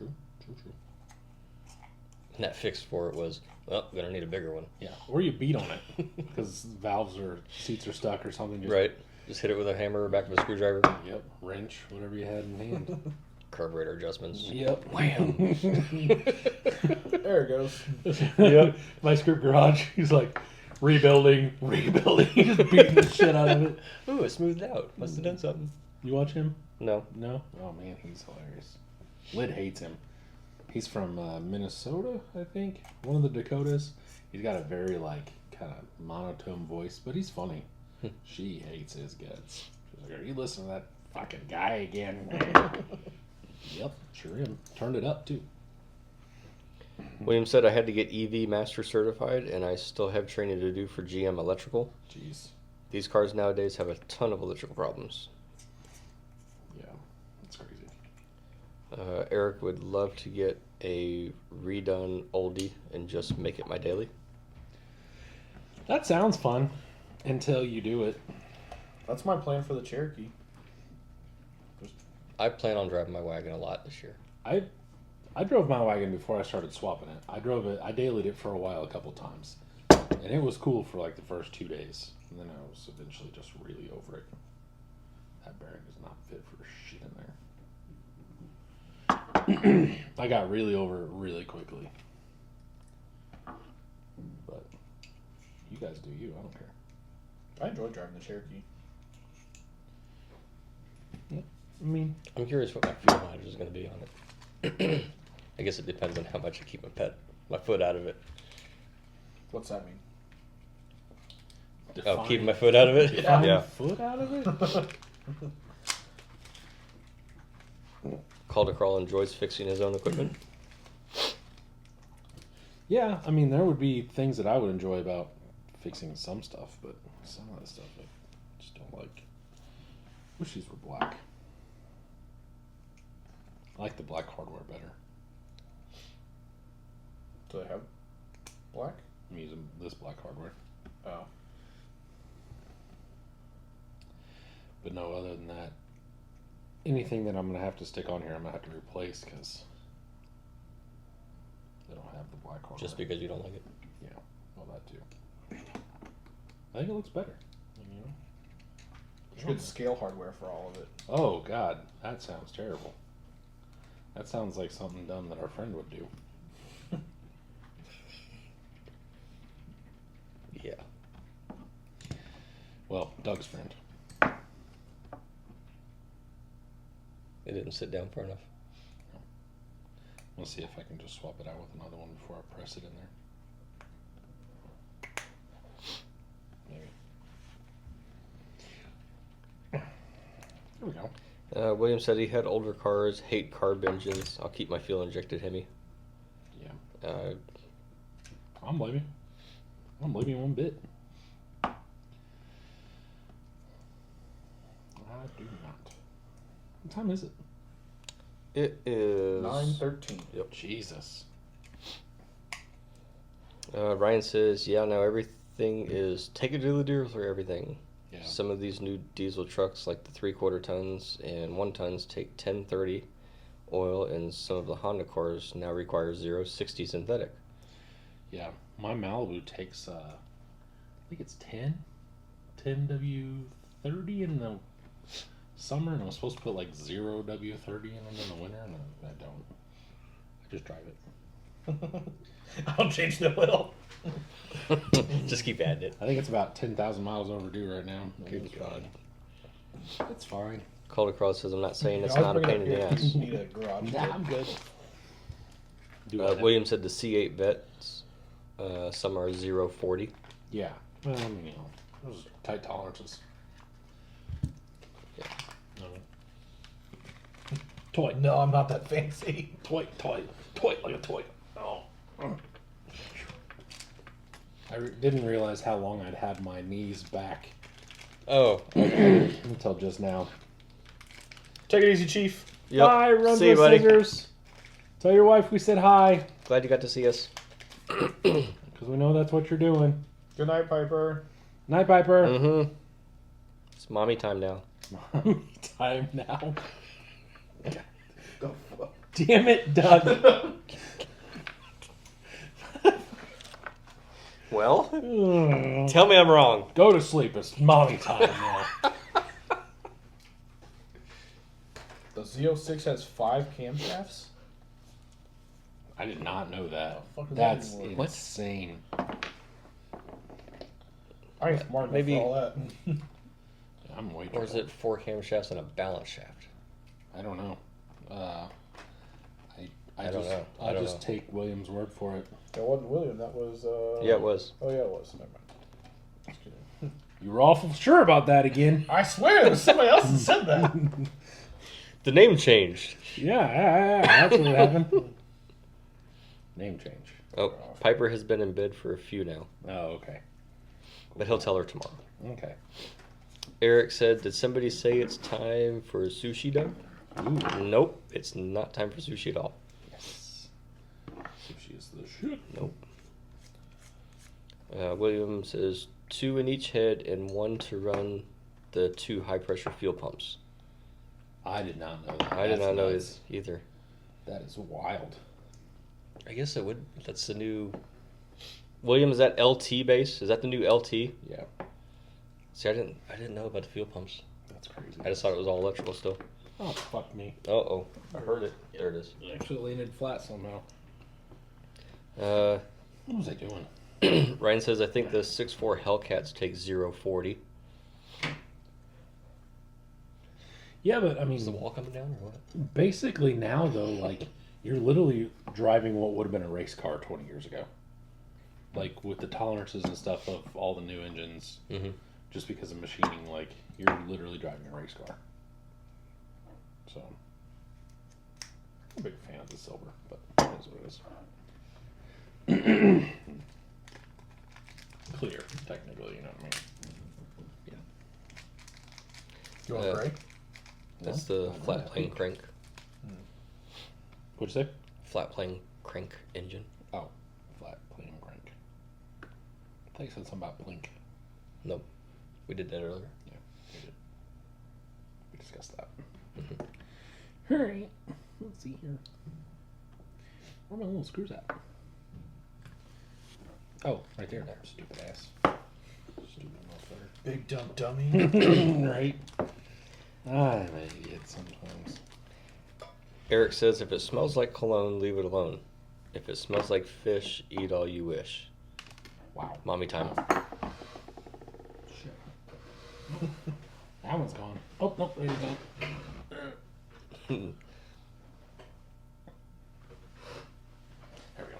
And that fix for it was, well, gonna need a bigger one. Yeah, or you beat on it because seats are stuck or something. Right. Just hit it with a hammer or back of a screwdriver. Yep, wrench, whatever you had in hand. Carburetor adjustments. Yep, wham. There it goes. Yep, my script garage. He's like rebuilding. He's just beating the shit out of it. Ooh, it smoothed out. Must have done something. You watch him? No. No? Oh man, he's hilarious. Lid hates him. He's from Minnesota, I think. One of the Dakotas. He's got a very kind of monotone voice, but he's funny. She hates his guts. She's like, are you listening to that fucking guy again? Yep, sure am. Turned it up too. William said I had to get EV Master certified, and I still have training to do for GM Electrical. Jeez. These cars nowadays have a ton of electrical problems. Yeah, that's crazy. Eric would love to get a redone oldie and just make it my daily. That sounds fun until you do it. That's my plan for the Cherokee. I plan on driving my wagon a lot this year. I drove my wagon before I started swapping it. I dailied it for a while, a couple times. And it was cool for like the first 2 days. And then I was eventually just really over it. That bearing is not fit for shit in there. I got really over it really quickly. But you guys do you, I don't care. I enjoy driving the Cherokee. I mean, I'm curious what my fuel mileage is going to be on it. I guess it depends on how much I keep my foot out of it. What's that mean? Oh, keep my foot out of it? yeah. Foot out of it? Call to Crawl enjoys fixing his own equipment. Yeah, I mean, there would be things that I would enjoy about fixing some stuff, but some of the stuff I just don't like. Wish these were black. I like the black hardware better. Do they have black? I'm using this black hardware. Oh. But no, other than that, anything that I'm going to have to stick on here, I'm going to have to replace because they don't have the black hardware. Just because you don't like it? Yeah, well, that too. I think it looks better. You know? You should scale hardware for all of it. Oh, God, that sounds terrible. That sounds like something dumb that our friend would do. Yeah. Well, Doug's friend. It didn't sit down far enough. We'll see if I can just swap it out with another one before I press it in there. Maybe. There we go. William said he had older cars, hate carb engines. I'll keep my fuel injected Hemi. Yeah. Uh, I don't blame you. I don't blame you one bit. I do not. What time is it? it is 9:13. Yep. Jesus. Ryan says, yeah, now everything is take it to the dealer for everything. Yeah. Some of these new diesel trucks, like the 3/4 tons and 1 tons, take 1030 oil, and some of the Honda cars now require 060 synthetic. Yeah. My Malibu takes, I think it's 10W30 in the summer, and I'm supposed to put like 0W30 in them in the winter, and I don't. I just drive it. I don't change the oil. Just keep adding it. I think it's about 10,000 miles overdue right now. Good God. It's fine. Calder Cross says, I'm not saying it's I was not a pain bringing in it the up here. ass. You need a garage. Nah, I'm good. Do I William said the C8 Vets, some are 040. Yeah. Well, I mean, you know, those are tight tolerances. Yeah. No. Toy. No, I'm not that fancy. Toy like a toy. Oh. I didn't realize how long I'd had my knees back Oh. until just now. Take it easy, Chief. Yep. Bye, Run See you, the buddy. Singers. Tell your wife we said hi, Glad you got to see us. because we know that's what you're doing. Good night, Piper. Night, Piper. Mm-hmm. It's mommy time now. Time now. The fuck? Damn it, Doug. Well, Ugh. tell me I'm wrong. Go to sleep. It's mommy time now. The Z06 has 5 camshafts? I did not know that. What the fuck is that That's anymore? What? insane. I ain't smart enough Maybe- for all that. I'm way too Or is it 4 camshafts and a balance shaft? I don't know. I don't know. I I'll don't just know. take William's word for it. That wasn't William, that was... Yeah, it was. Oh, yeah, it was. Never mind. Just kidding. You were awful sure about that again. I swear, there was somebody else that said that. The name changed. Yeah, that's what happened. Name change. Oh, Piper has been in bed for a few now, Oh, okay. but he'll tell her tomorrow. Okay. Eric said, "Did somebody say it's time for sushi, Doug?" Ooh. Nope, it's not time for sushi at all. Yes. Sushi is the shit. Nope. William says 2 in each head and 1 to run the 2 high pressure fuel pumps. I did not know that. I did That's not know nuts. this either. That is wild. I guess it would. That's the new. William, is that LT base? Is that the new LT? Yeah. See, I didn't know about the fuel pumps. That's crazy. I just thought it was all electrical still. Oh, fuck me. Oh, I heard it. There it is. Actually landed flat somehow. Uh, What was I doing? Ryan says, "I think the 6.4 Hellcats take 0-40." Yeah, but I mean, Is the wall coming down or what? basically now though, like you're literally driving what would have been a race car 20 years ago. Like with the tolerances and stuff of all the new engines, Mm-hmm. just because of machining, like you're literally driving a race car. So, I'm a big fan of the silver, but it is what it is. Clear, technically, you know what I mean? You want Uh, gray? That's No? the I flat want plane pink. crank. What'd you say? Flat plane crank engine. Oh, flat plane crank. I thought you said something about blink. Nope. We did that earlier. Yeah, we did. We discussed that. Mhm. Alright, let's see here. Where are my little screws at? Oh, right there. Stupid ass. Stupid motherfucker. Big dumb dummy. Right? I'm an idiot sometimes. Eric says, "If it smells like cologne, leave it alone. If it smells like fish, eat all you wish." Wow. Mommy time. Shit. That one's gone. Oh, nope, there you go. There we go.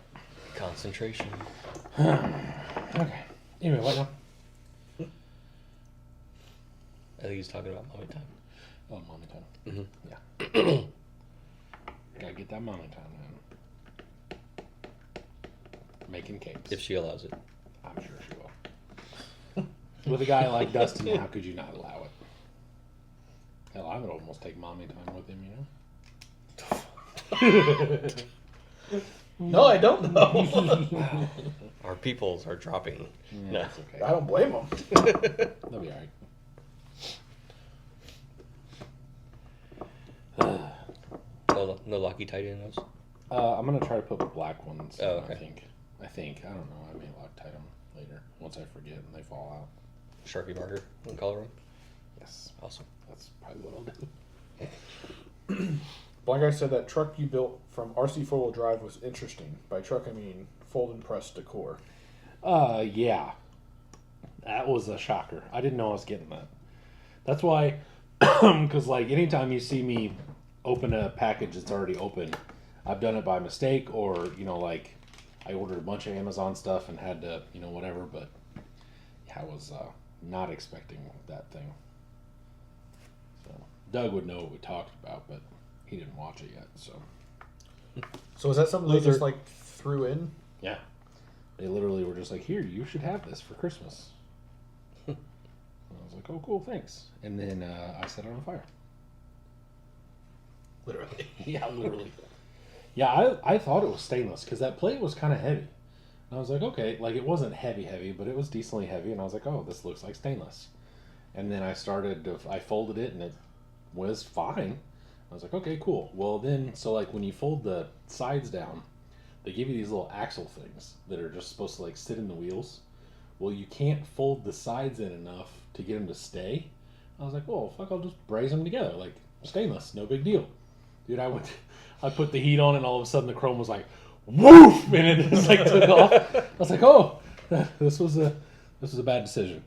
Concentration. Okay. Anyway, what now? I think he's talking about mommy time. Oh, mommy time. Mhm. Yeah. Gotta get that mommy time, man. Making cakes. If she allows it. I'm sure she will. With a guy like Dustin, how could you not allow it? Hell, I would almost take mommy time with him, you know? No, I don't know. Our peoples are dropping. Yeah, No. that's okay. I don't blame him. They'll be alright. No Locky Titanios. I'm gonna try to put the black ones. Oh, in, okay. I think. I don't know. I may Loctite them later once I forget and they fall out. Sharpie marker in color room. Yes, Awesome. that's probably what I'll do. Blind Guy said that truck you built from RC 4-wheel drive was interesting. By truck, I mean fold and press decor. Yeah. That was a shocker. I didn't know I was getting that. That's why, because like anytime you see me open a package that's already open, I've done it by mistake or, you know, like I ordered a bunch of Amazon stuff and had to, you know, whatever, but I was not expecting that thing. So Doug would know what we talked about, but he didn't watch it yet, so. So is that something they just like threw in? Yeah. They literally were just like, here, you should have this for Christmas. And I was like, oh, cool, thanks. And then I set it on fire. Literally. Yeah, literally. Yeah, I thought it was stainless because that plate was kind of heavy. And I was like, okay, like it wasn't heavy, but it was decently heavy. And I was like, oh, this looks like stainless. And then I folded it and it was fine. I was like, okay, cool. Well, then, so like when you fold the sides down, they give you these little axle things that are just supposed to like sit in the wheels. Well, you can't fold the sides in enough to get them to stay. I was like, well, fuck, I'll just braze them together. Like, stainless, no big deal. Dude, I put the heat on and all of a sudden the chrome was like, woof! And it just like took off. I was like, oh, this was a bad decision.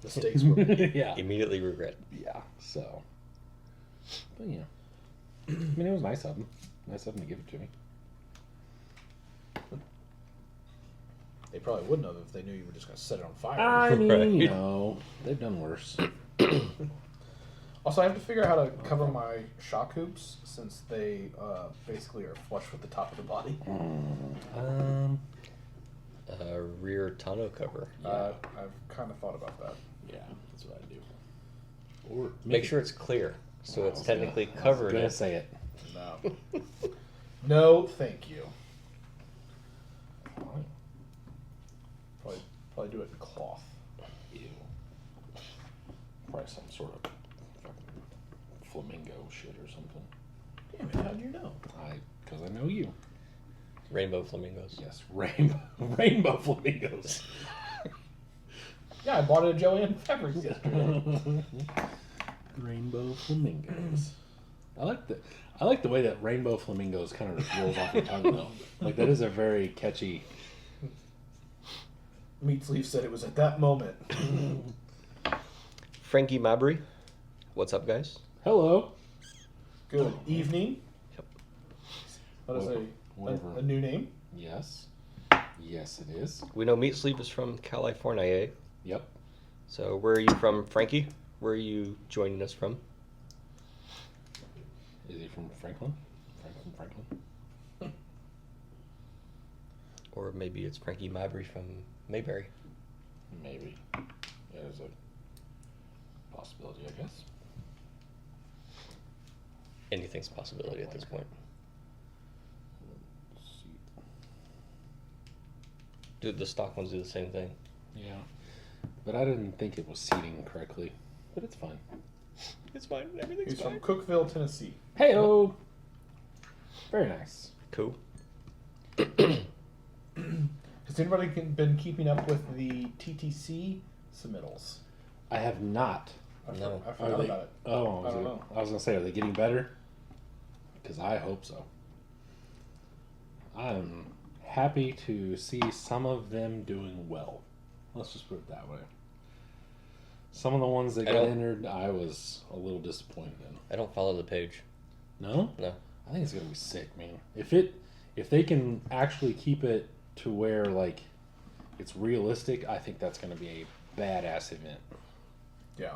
Mistakes were made. Yeah. Immediately regret. Yeah, so. But yeah. I mean, it was nice of them. Nice of them to give it to me. They probably wouldn't have if they knew you were just going to set it on fire. I mean, Right. you know, they've done worse. Also, I have to figure out how to cover my shock hoops since they basically are flush with the top of the body. Rear tonneau cover. I've kind of thought about that. Yeah, that's what I do. Or Make sure it's clear, so it's technically I was covered. gonna say it. No. No, thank you. Probably do it in cloth. Ew. Probably some sort of fucking flamingo shit or something. Damn it, how'd you know? Because I know you. Rainbow flamingos. Yes, rainbow flamingos. Yeah, I bought it at Joanne Fabrics yesterday. Rainbow flamingos. I like the way that rainbow flamingos kind of rolls off your tongue though. Like that is a very catchy. Meat Sleeve said it was at that moment. Frankie Mabry. What's up, guys? Hello. Good evening. Yep. That is Whatever. a new name. Yes. Yes, it is. We know Meat Sleeve is from California, eh? Yep. So where are you from, Frankie? Where are you joining us from? Is he from Franklin? Franklin? Or maybe it's Frankie Mabry from Mayberry. Maybe. There's a possibility, I guess. Anything's a possibility at this point. Let's see. Dude, the stock ones do the same thing. Yeah. But I didn't think it was seating correctly. But it's fine. It's fine. Everything's He's from Cookeville, Tennessee. Hey-o! Very nice. Cool. Has anybody been keeping up with the TTC submittals? I have not. No. I forgot about it. Oh, I don't know. I was going to say, are they getting better? Because I hope so. I'm happy to see some of them doing well. Let's just put it that way. Some of the ones that got entered, I was a little disappointed in. I don't follow the page. No? No. I think it's gonna be sick, man. If they can actually keep it to where like it's realistic, I think that's gonna be a badass event. Yeah.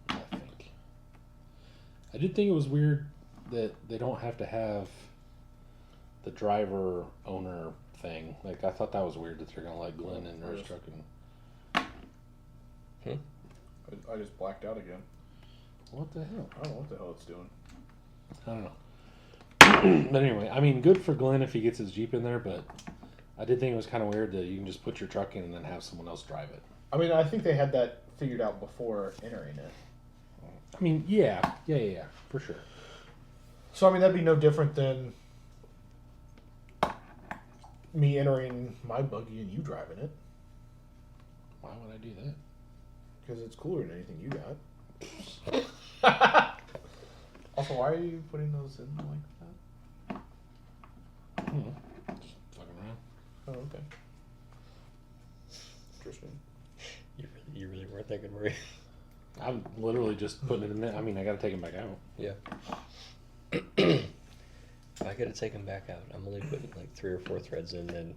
I think. I did think it was weird that they don't have to have the driver owner thing. Like I thought that was weird that they're gonna let Glenn and Nurse Truck and I just blacked out again. what the hell? I don't know what the hell it's doing. I don't know. But anyway, I mean, good for Glenn if he gets his Jeep in there, but I did think it was kind of weird that you can just put your truck in and then have someone else drive it. I mean, I think they had that figured out before entering it. I mean, yeah, for sure. So, I mean, that'd be no different than me entering my buggy and you driving it. Why would I do that? Because it's cooler than anything you got. Also, why are you putting those in like that? Just fucking around. Oh, okay. Interesting. You really weren't thinking, were you? I'm literally just putting it in there. I mean, I got to take them back out. Yeah. If I gotta take them back out, I'm only putting like 3 or 4 threads in and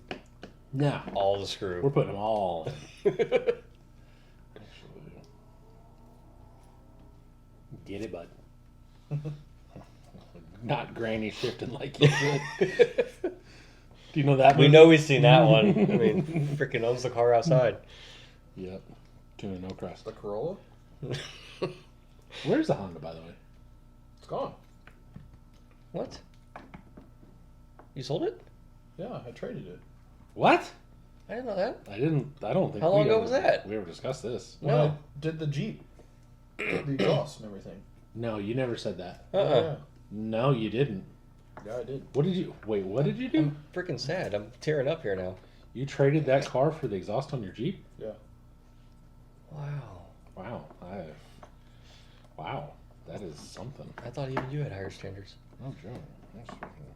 No, all the screw. we're putting them all. Actually, get it, bud. Not granny shifting like you should. Do you know that? We movie? know we've seen that one. I mean, freaking owns the car outside. Yep. Tuna no crust. The Corolla? Where's the Honda, by the way? It's gone. What? You sold it? Yeah, I traded it. What? I didn't know that. I don't think. How long ago was that? We ever discussed this? When No. I did the Jeep. The exhaust and everything. No, you never said that. Uh-uh. No, you didn't. Yeah, I did. What did you? Wait, what did you do? I'm freaking sad. I'm tearing up here now. You traded that car for the exhaust on your Jeep? Yeah. Wow. Wow. Wow. That is something. I thought even you had higher standards. No joke. That's freaking.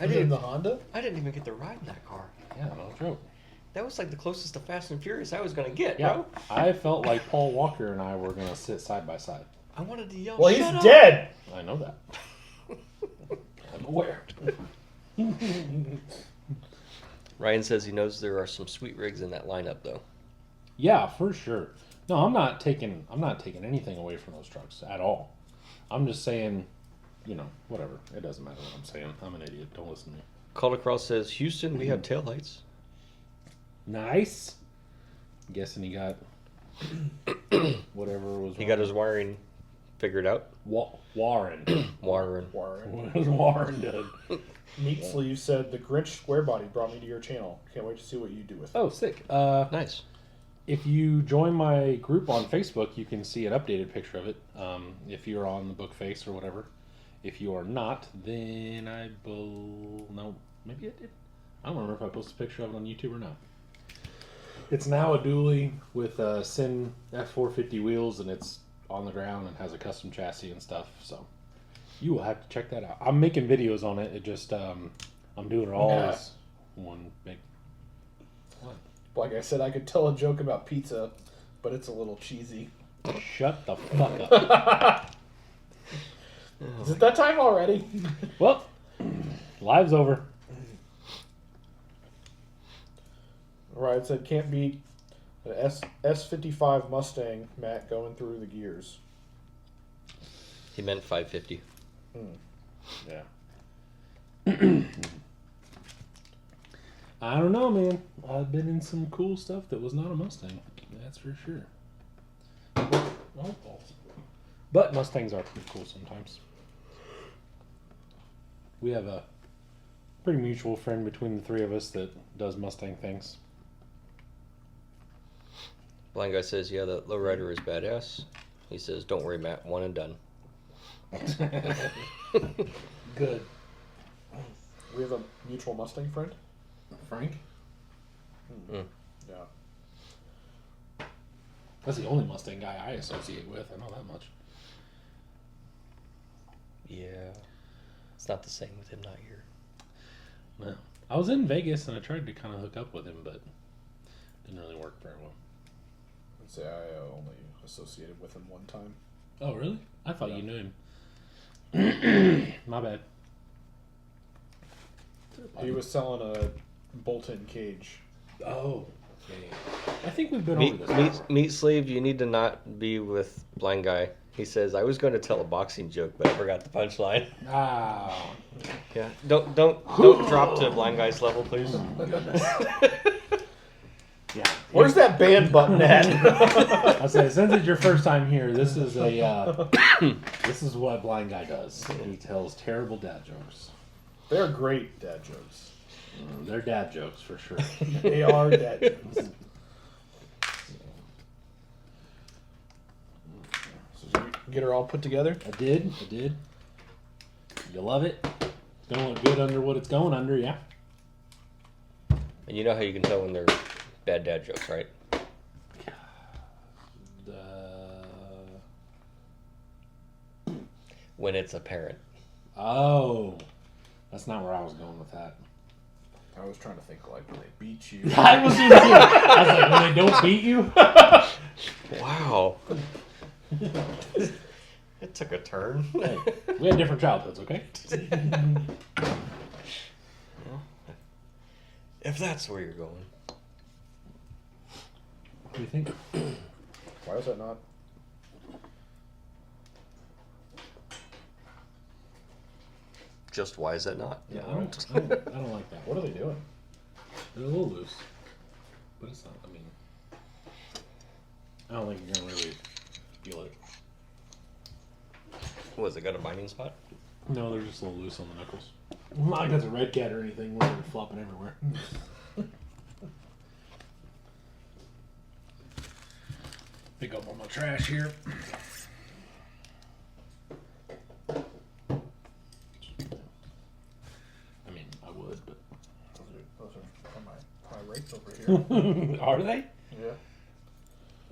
I Was it in didn't. the Honda? I didn't even get to ride in that car. Yeah, no joke. That was like the closest to Fast and Furious I was gonna get, Yeah, bro. I felt like Paul Walker and I were gonna sit side by side. I wanted to yell. Well, "Shut he's up!" dead. I know that. I'm aware. Ryan says he knows there are some sweet rigs in that lineup, though. Yeah, for sure. No, I'm not taking anything away from those trucks at all. I'm just saying, whatever. It doesn't matter what I'm saying. I'm an idiot. Don't listen to me. Call Across says, Houston, we have taillights. Nice. Guessing he got whatever was. He got his wiring figured out. Warren. Wiring. What was Warren done? Neat Sleeve said, the Grinch square body brought me to your channel. Can't wait to see what you do with it. Oh, sick. Nice. If you join my group on Facebook, you can see an updated picture of it. If you're on the book face or whatever. If you are not, then no, maybe I did. I don't remember if I posted a picture of it on YouTube or not. It's now a dually with Sin F450 wheels, and it's on the ground and has a custom chassis and stuff. So you will have to check that out. I'm making videos on it. It just I'm doing it all as one big. What? Like I said, I could tell a joke about pizza, but it's a little cheesy. Shut the fuck up. Is it that time already? Well, live's over. Right, it said can't beat an S55 Mustang, Matt, going through the gears. He meant 550. Yeah. I don't know, man. I've been in some cool stuff that was not a Mustang. That's for sure. But Mustangs are pretty cool sometimes. We have a pretty mutual friend between the three of us that does Mustang things. Blind guy says, yeah, the lowrider is badass. He says, don't worry, Matt, one and done. Good. We have a mutual Mustang friend. Frank? Mm. Yeah. That's the only Mustang guy I associate with. I know that much. Yeah. It's not the same with him not here. No. I was in Vegas and I tried to kind of hook up with him, but didn't really work very well. I'd say I only associated with him one time. Oh, really? I thought you knew him. My bad. He was selling a bolt-in cage. Oh, okay. I think we've been over this. Meat Sleeve, you need to not be with Blind Guy. He says, I was going to tell a boxing joke, but I forgot the punchline. Ah. Yeah. Don't drop to Blind Guy's level, please. Yeah. Where's that band button at? I say, since it's your first time here, this is this is what Blind Guy does. He tells terrible dad jokes. They're great dad jokes. They're dad jokes for sure. They are dad jokes. So did you get her all put together? I did. You love it? It's gonna look good under what it's going under, yeah. And you know how you can tell when they're bad dad jokes, right? When it's apparent. Oh, that's not where I was going with that. I was trying to think like when they beat you. I was too. I was like, when they don't beat you. Wow. It took a turn. Hey, we had different childhoods, okay? If that's where you're going. What do you think? Why is that not? Just why is that not? Yeah, I don't like that. What are they doing? They're a little loose, but it's not. I mean, I don't think you're gonna really feel it. What, has it got a binding spot? No, they're just a little loose on the knuckles. Not like it's a red cat or anything. Where they're flopping everywhere. Pick up all my trash here. I mean, I would, but Those are from my rates over here. are they? Yeah.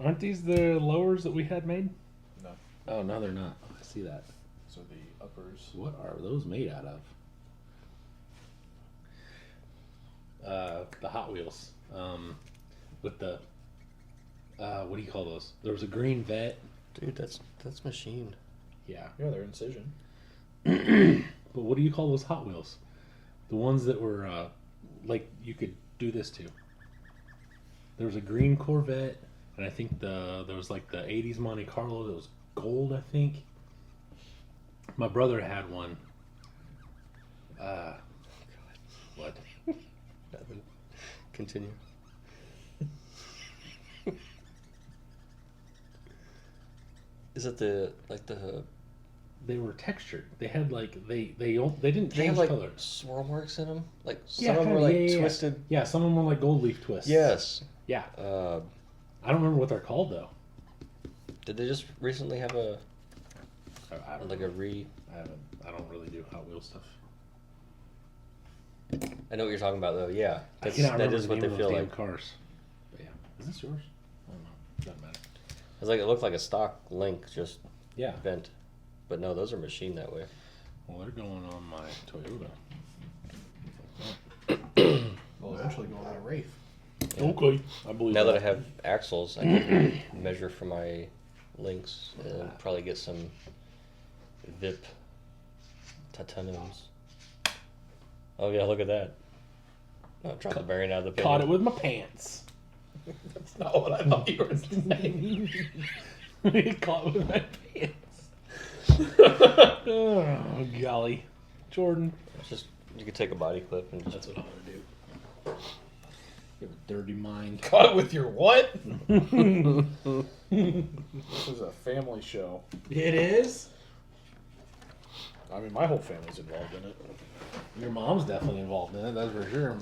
Aren't these the lowers that we had made? No. Oh no, they're not. I see that. So the uppers. What are those made out of? The Hot Wheels. With the what do you call those? There was a green vet. Dude, that's machined. Yeah. Yeah, they're incision. But what do you call those Hot Wheels? The ones that were like you could do this to. There was a green Corvette and I think there was like the '80s Monte Carlo that was gold. I think my brother had one. What? Nothing. Continue. Is it the They were textured. They had like they didn't they have change like color. swirl marks in them? Like some Yeah, of them kinda, were like yeah. twisted. Yeah, some of them were like gold leaf twists. Yes. Yeah. Uh, I don't remember what they're called though. did they just recently have a I don't like know. a re? I don't really do Hot Wheels stuff. I know what you're talking about though. Yeah, I cannot that remember is the what name they of feel those damn like. cars. But yeah, is this yours? I don't know. Doesn't matter. It's like it looked like a stock Link, just Yeah. bent. But no, those are machined that way. Well, they're going on my Toyota. Well, eventually going on a Wraith. Yeah. Okay, I believe. Now that I have axles, I can measure for my links and probably get some VIP titaniums. Oh yeah, look at that. Oh, drop the bearing out of the pin. Caught it with my pants. That's not what I thought you were saying. Caught with my pants. Oh golly, Jordan. It's just you could take a body clip and just That's what I'm gonna do. You have a dirty mind. Caught with your what? This is a family show. It is. I mean, my whole family's involved in it. Your mom's definitely involved in it. That's for sure.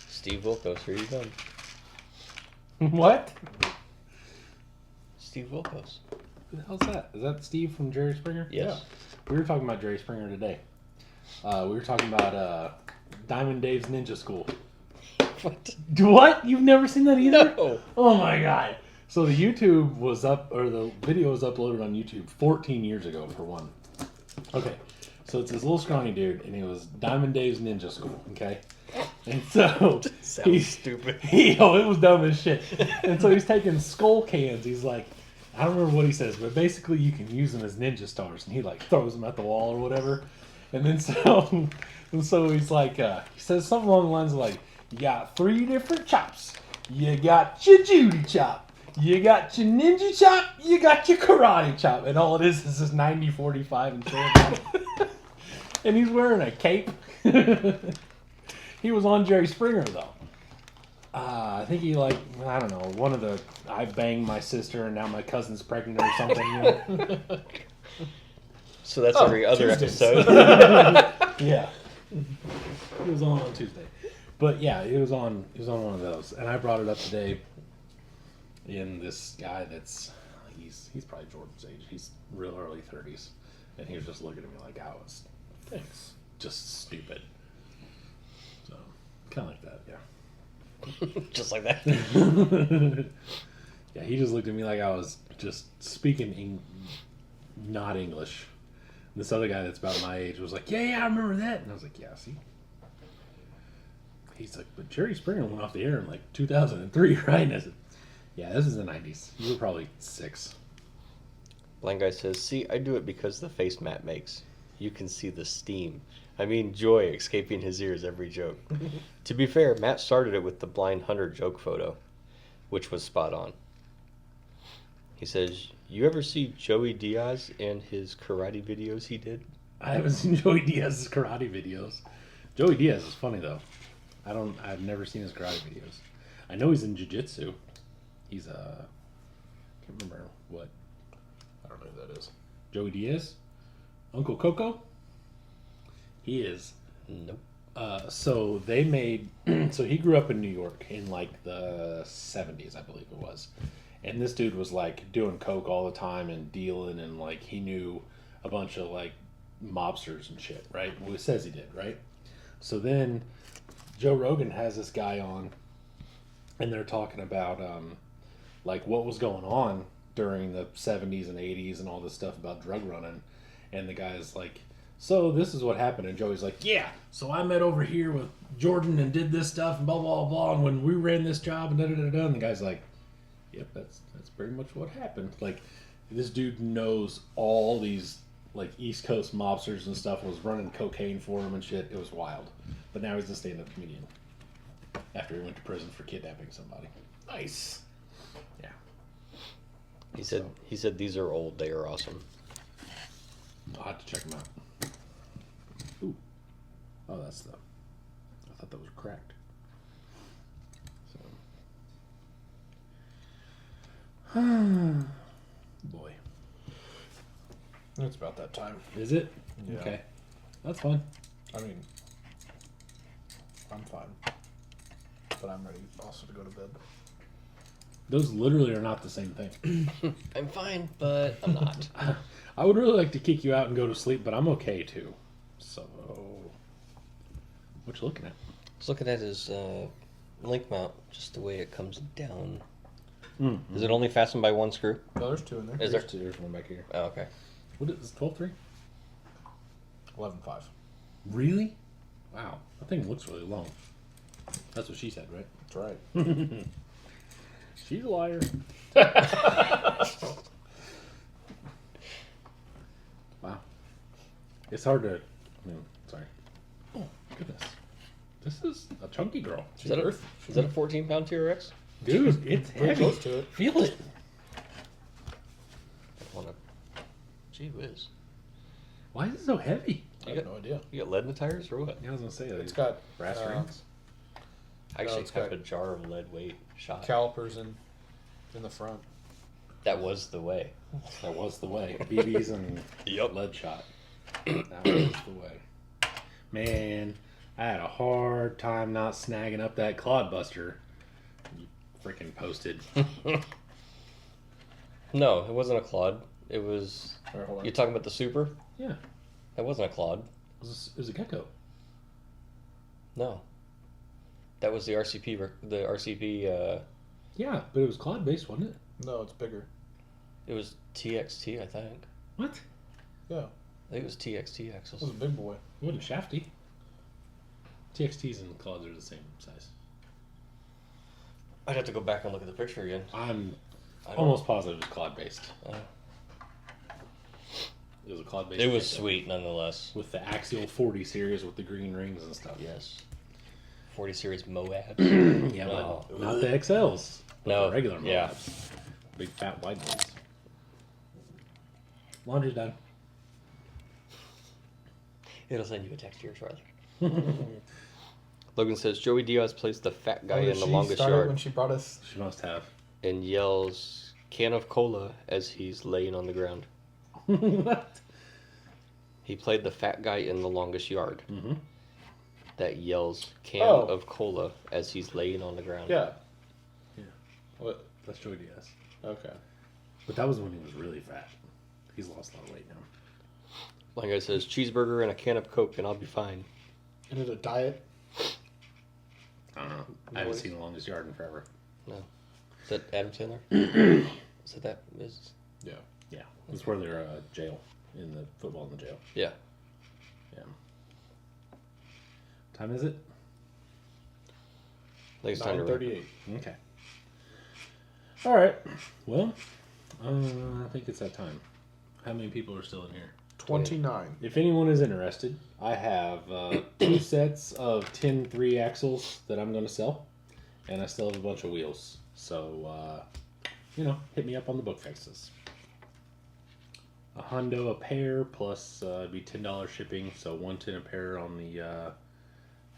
Steve Wilkos, here you come. What? Steve Wilkos. Who the hell's that? Is that Steve from Jerry Springer? Yes. We were talking about Jerry Springer today. We were talking about Diamond Dave's Ninja School. What? What? You've never seen that either? No. Oh my god. So the YouTube was up, or the video was uploaded on YouTube 14 years ago, for one. Okay. So it's this little scrawny dude, and it was Diamond Dave's Ninja School, okay? And so... Sounds stupid. it was dumb as shit. And so he's taking skull cans. He's like, I don't remember what he says, but basically you can use them as ninja stars. And he like throws them at the wall or whatever. And then so he's like, he says something along the lines of like, you got 3 different chops. You got your Judy chop. You got your ninja chop. You got your karate chop. And all it is this 90-45 and shit. And he's wearing a cape. He was on Jerry Springer though. I think he I don't know, one of the I banged my sister and now my cousin's pregnant or something. You know? So that's every other Tuesdays. episode. Yeah. He was on Tuesday. But yeah, he was on one of those. And I brought it up today in this guy that's he's probably Jordan's age. He's real early 30s. And he was just looking at me like I was just stupid. So kinda like that, yeah. Just like that. Yeah, he just looked at me like I was just speaking not English. And this other guy that's about my age was like, yeah, I remember that. And I was like, yeah, see? He's like, but Jerry Springer went off the air in like 2003, right? And I said, yeah, this is the 90s. You were probably 6. Blind guy says, see, I do it because the face Matt makes. You can see the steam. I mean, joy escaping his ears every joke. To be fair, Matt started it with the blind hunter joke photo, which was spot on. He says, you ever see Joey Diaz and his karate videos he did? I haven't seen Joey Diaz's karate videos. Joey Diaz is funny though. I've never seen his karate videos. I know he's in jiu-jitsu. He's can't remember what. I don't know who that is. Joey Diaz? Uncle Coco? He is. Nope. So they made. So he grew up in New York in like the 70s, I believe it was. And this dude was like doing coke all the time and dealing, and like he knew a bunch of like mobsters and shit, right? Well, it says he did, right? So then Joe Rogan has this guy on, and they're talking about like what was going on during the 70s and 80s and all this stuff about drug running. And the guy's like, so this is what happened. And Joey's like, yeah, so I met over here with Jordan and did this stuff and blah, blah, blah. And when we ran this job and da-da-da-da. And the guy's like, yep, that's pretty much what happened. Like, this dude knows all these, like, East Coast mobsters and stuff, was running cocaine for him and shit. It was wild. But now he's a stand-up comedian. After he went to prison for kidnapping somebody. Nice. Yeah. He said these are old. They are awesome. I'll have to check them out. Ooh. Oh, that's the... I thought that was cracked. So. Boy. It's about that time. Is it? Yeah. Okay. That's fine. I mean, I'm fine. But I'm ready also to go to bed. Those literally are not the same thing. I'm fine, but I'm not. I would really like to kick you out and go to sleep, but I'm okay too. So, what you looking at? I was looking at his link mount, just the way it comes down. Mm. Is it only fastened by one screw? No, there's two in there. Is there? There's one back here. Oh, okay. What is 12.3? 11.5. Really? Wow. That thing looks really long. That's what she said, right? That's right. She's a liar. Wow. It's hard to... sorry. Oh, goodness. This is a chunky girl. Is that a 14-pound TRX? Dude, it's Pretty heavy. close to it. Feel it. Gee whiz. Why is it so heavy? I have no idea. You got lead in the tires or what? Yeah, I was going to say that. It's got brass rings. I actually it's have got a jar of lead weight shot. calipers in the front. That was the way. That was the way. BBs and Yep. lead shot. That was the way. Man, I had a hard time not snagging up that clodbuster you freaking posted. No, it wasn't a Claude. It was... All right, hold on. You talking about the Super? Yeah, That wasn't a Claude. it was a gecko. No. That was the RCP... Yeah, but it was clod based, wasn't it? No, it's bigger. It was TXT, I think. What? Yeah, I think it was TXT it axles. was a big boy. It wasn't shafty. TXTs and clods are the same size. I'd have to go back and look at the picture again. I'm I don't- almost positive it was clod based. Uh, It was a clod based. it was sweet, nonetheless. With the Axial 40 series with the green rings and stuff. Yes. 40 Series Moabs. Yeah, No. but not the XLs. But No, the regular yeah. Moabs. Big fat wide ones. Laundry's done. It'll send you a text here shortly. Logan says Joey Diaz plays the fat guy in the longest started yard when she brought us. She must have. and yells "can of cola" as he's laying on the ground. What? He played the fat guy in the longest yard. Mm-hmm. That yells "can Oh. of cola" as he's laying on the ground. Yeah. Yeah. What? That's Joey Diaz. Okay. But that was when he was really fat. He's lost a lot of weight now. One guy says cheeseburger and a can of Coke and I'll be fine. Is it a diet? I don't know. I haven't seen The Longest Yard in forever. No. Is that Adam Sandler? Is that that? Is... Yeah. Yeah. That's where they're jail. In the football in the jail. Yeah. Yeah. Time is it? I think it's time to wrap. 9:38. Okay. All right. Well, I think it's that time. How many people are still in here? 29. If anyone is interested, I have 2 sets of 10 3-axles that I'm going to sell, and I still have a bunch of wheels. So, hit me up on the book faces. A hundo a pair plus it'd be $10 shipping, so $110 a pair on the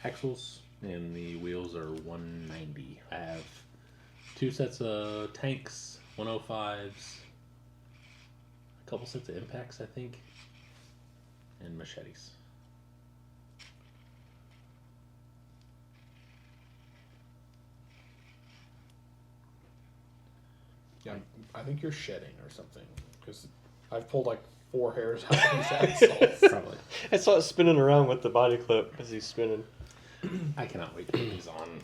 axles, and the wheels are $190. I have 2 sets of tanks, 105s, a couple sets of impacts, I think, and machetes. Yeah, I think you're shedding or something because I've pulled like 4 hairs out of these axles. Probably. I saw it spinning around with the body clip as he's spinning. I cannot wait to put these on.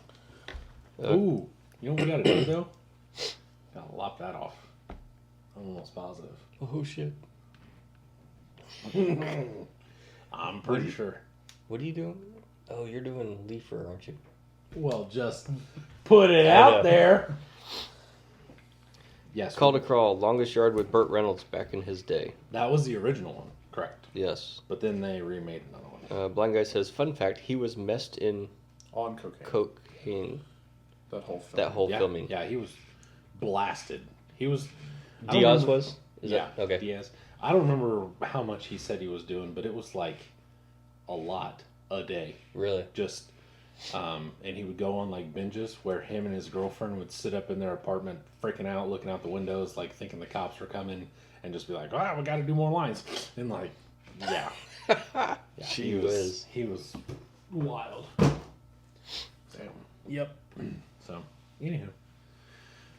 Uh, Ooh, you know what we gotta do though? Gotta lop that off. I'm almost positive. Oh shit. I'm pretty sure. What are you doing? Oh, you're doing leafer, aren't you? Well, just put it I out know. there. Yes. Call to Crawl, longest yard with Burt Reynolds back in his day. That was the original one, correct? Yes. But then they remade another one. Blind Guy says, fun fact, he was messed in On cocaine. cocaine That whole film. that whole Yeah, filming. yeah, he was blasted. He was. I don't Diaz remember- was? Is yeah, that okay? Diaz. I don't remember how much he said he was doing, but it was like a lot a day. Really? Just, and he would go on like binges where him and his girlfriend would sit up in their apartment, freaking out, looking out the windows, like thinking the cops were coming, and just be like, "Ah, we got to do more lines," and like, yeah, yeah, Gee whiz. he was wild. Damn. Yep. So, anywho,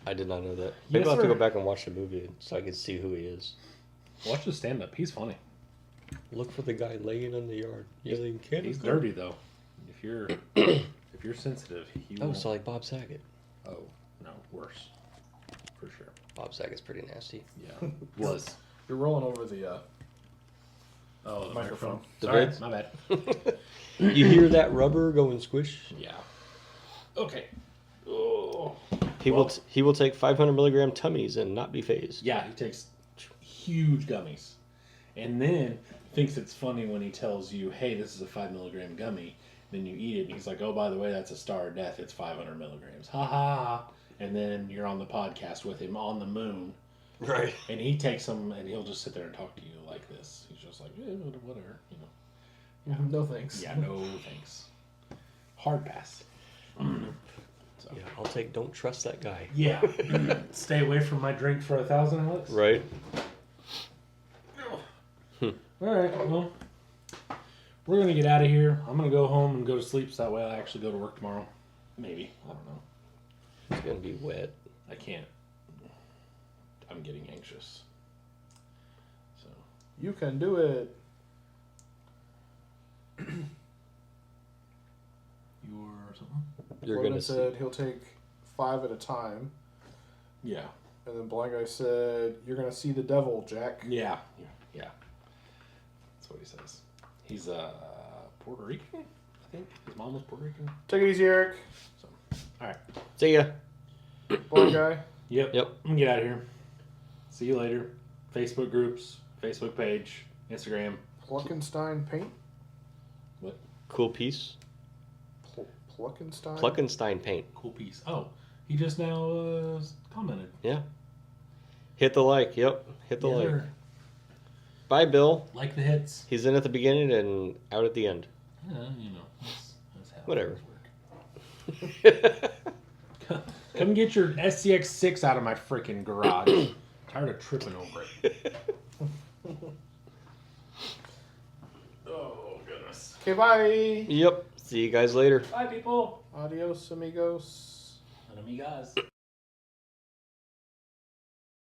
I did not know that. Yes, Maybe I'll have to sir. go back and watch the movie so I can see who he is. watch his stand up. He's funny. Look for the guy laying in the yard, yelling, "Can't He's go." dirty though. If you're sensitive, he Oh, won't. so like Bob Saget. Oh no, worse, for sure. Bob Saget's pretty nasty. Yeah, was. You're rolling over the Oh, the microphone. The Sorry, beds? my bad. You hear that rubber going squish? Yeah. Okay. Oh. He will take 500 milligram tummies and not be phased. Yeah, he takes huge gummies, and then thinks it's funny when he tells you, "Hey, this is a 5 milligram gummy." Then you eat it, and he's like, "Oh, by the way, that's a star of death. It's 500 milligrams." Ha ha. And then you're on the podcast with him on the moon, Right. and he takes them, and he'll just sit there and talk to you like this. He's just like, whatever, you know. No thanks. Yeah, no thanks. Hard pass. So. Yeah, I'll take don't trust that guy. Yeah. Stay away from my drink for 1,000, Alex. Right? All right. Well, we're gonna get out of here. I'm gonna go home and go to sleep, so that way I actually go to work tomorrow. Maybe. I don't know. It's going to be wet. I can't. I'm getting anxious. So. You can do it. You're something. You're Logan going to see. said he'll take 5 at a time. Yeah. And then Blind Guy said, "You're going to see the devil, Jack." Yeah. Yeah. That's what he says. He's Puerto Rican, I think. His mom was Puerto Rican. Take it easy, Eric. So. All right. See ya. Blind Guy. Yep. Yep. I'm gonna get out of here. See you later. Facebook groups, Facebook page, Instagram. Pluckenstein Paint? Cool piece. Pluckenstein? Pluckenstein paint. Cool piece. Oh, he just now commented. Yeah. Hit the like. Yep. Hit the Yeah, like. sir. Bye, Bill. Like the hits. He's in at the beginning and out at the end. Yeah, you know, that's how Whatever. things work. Come get your SCX6 out of my freaking garage. Tired of tripping over it. Oh, goodness. Okay, bye. Yep. See you guys later. Bye, people. Adios, amigos. And amigas.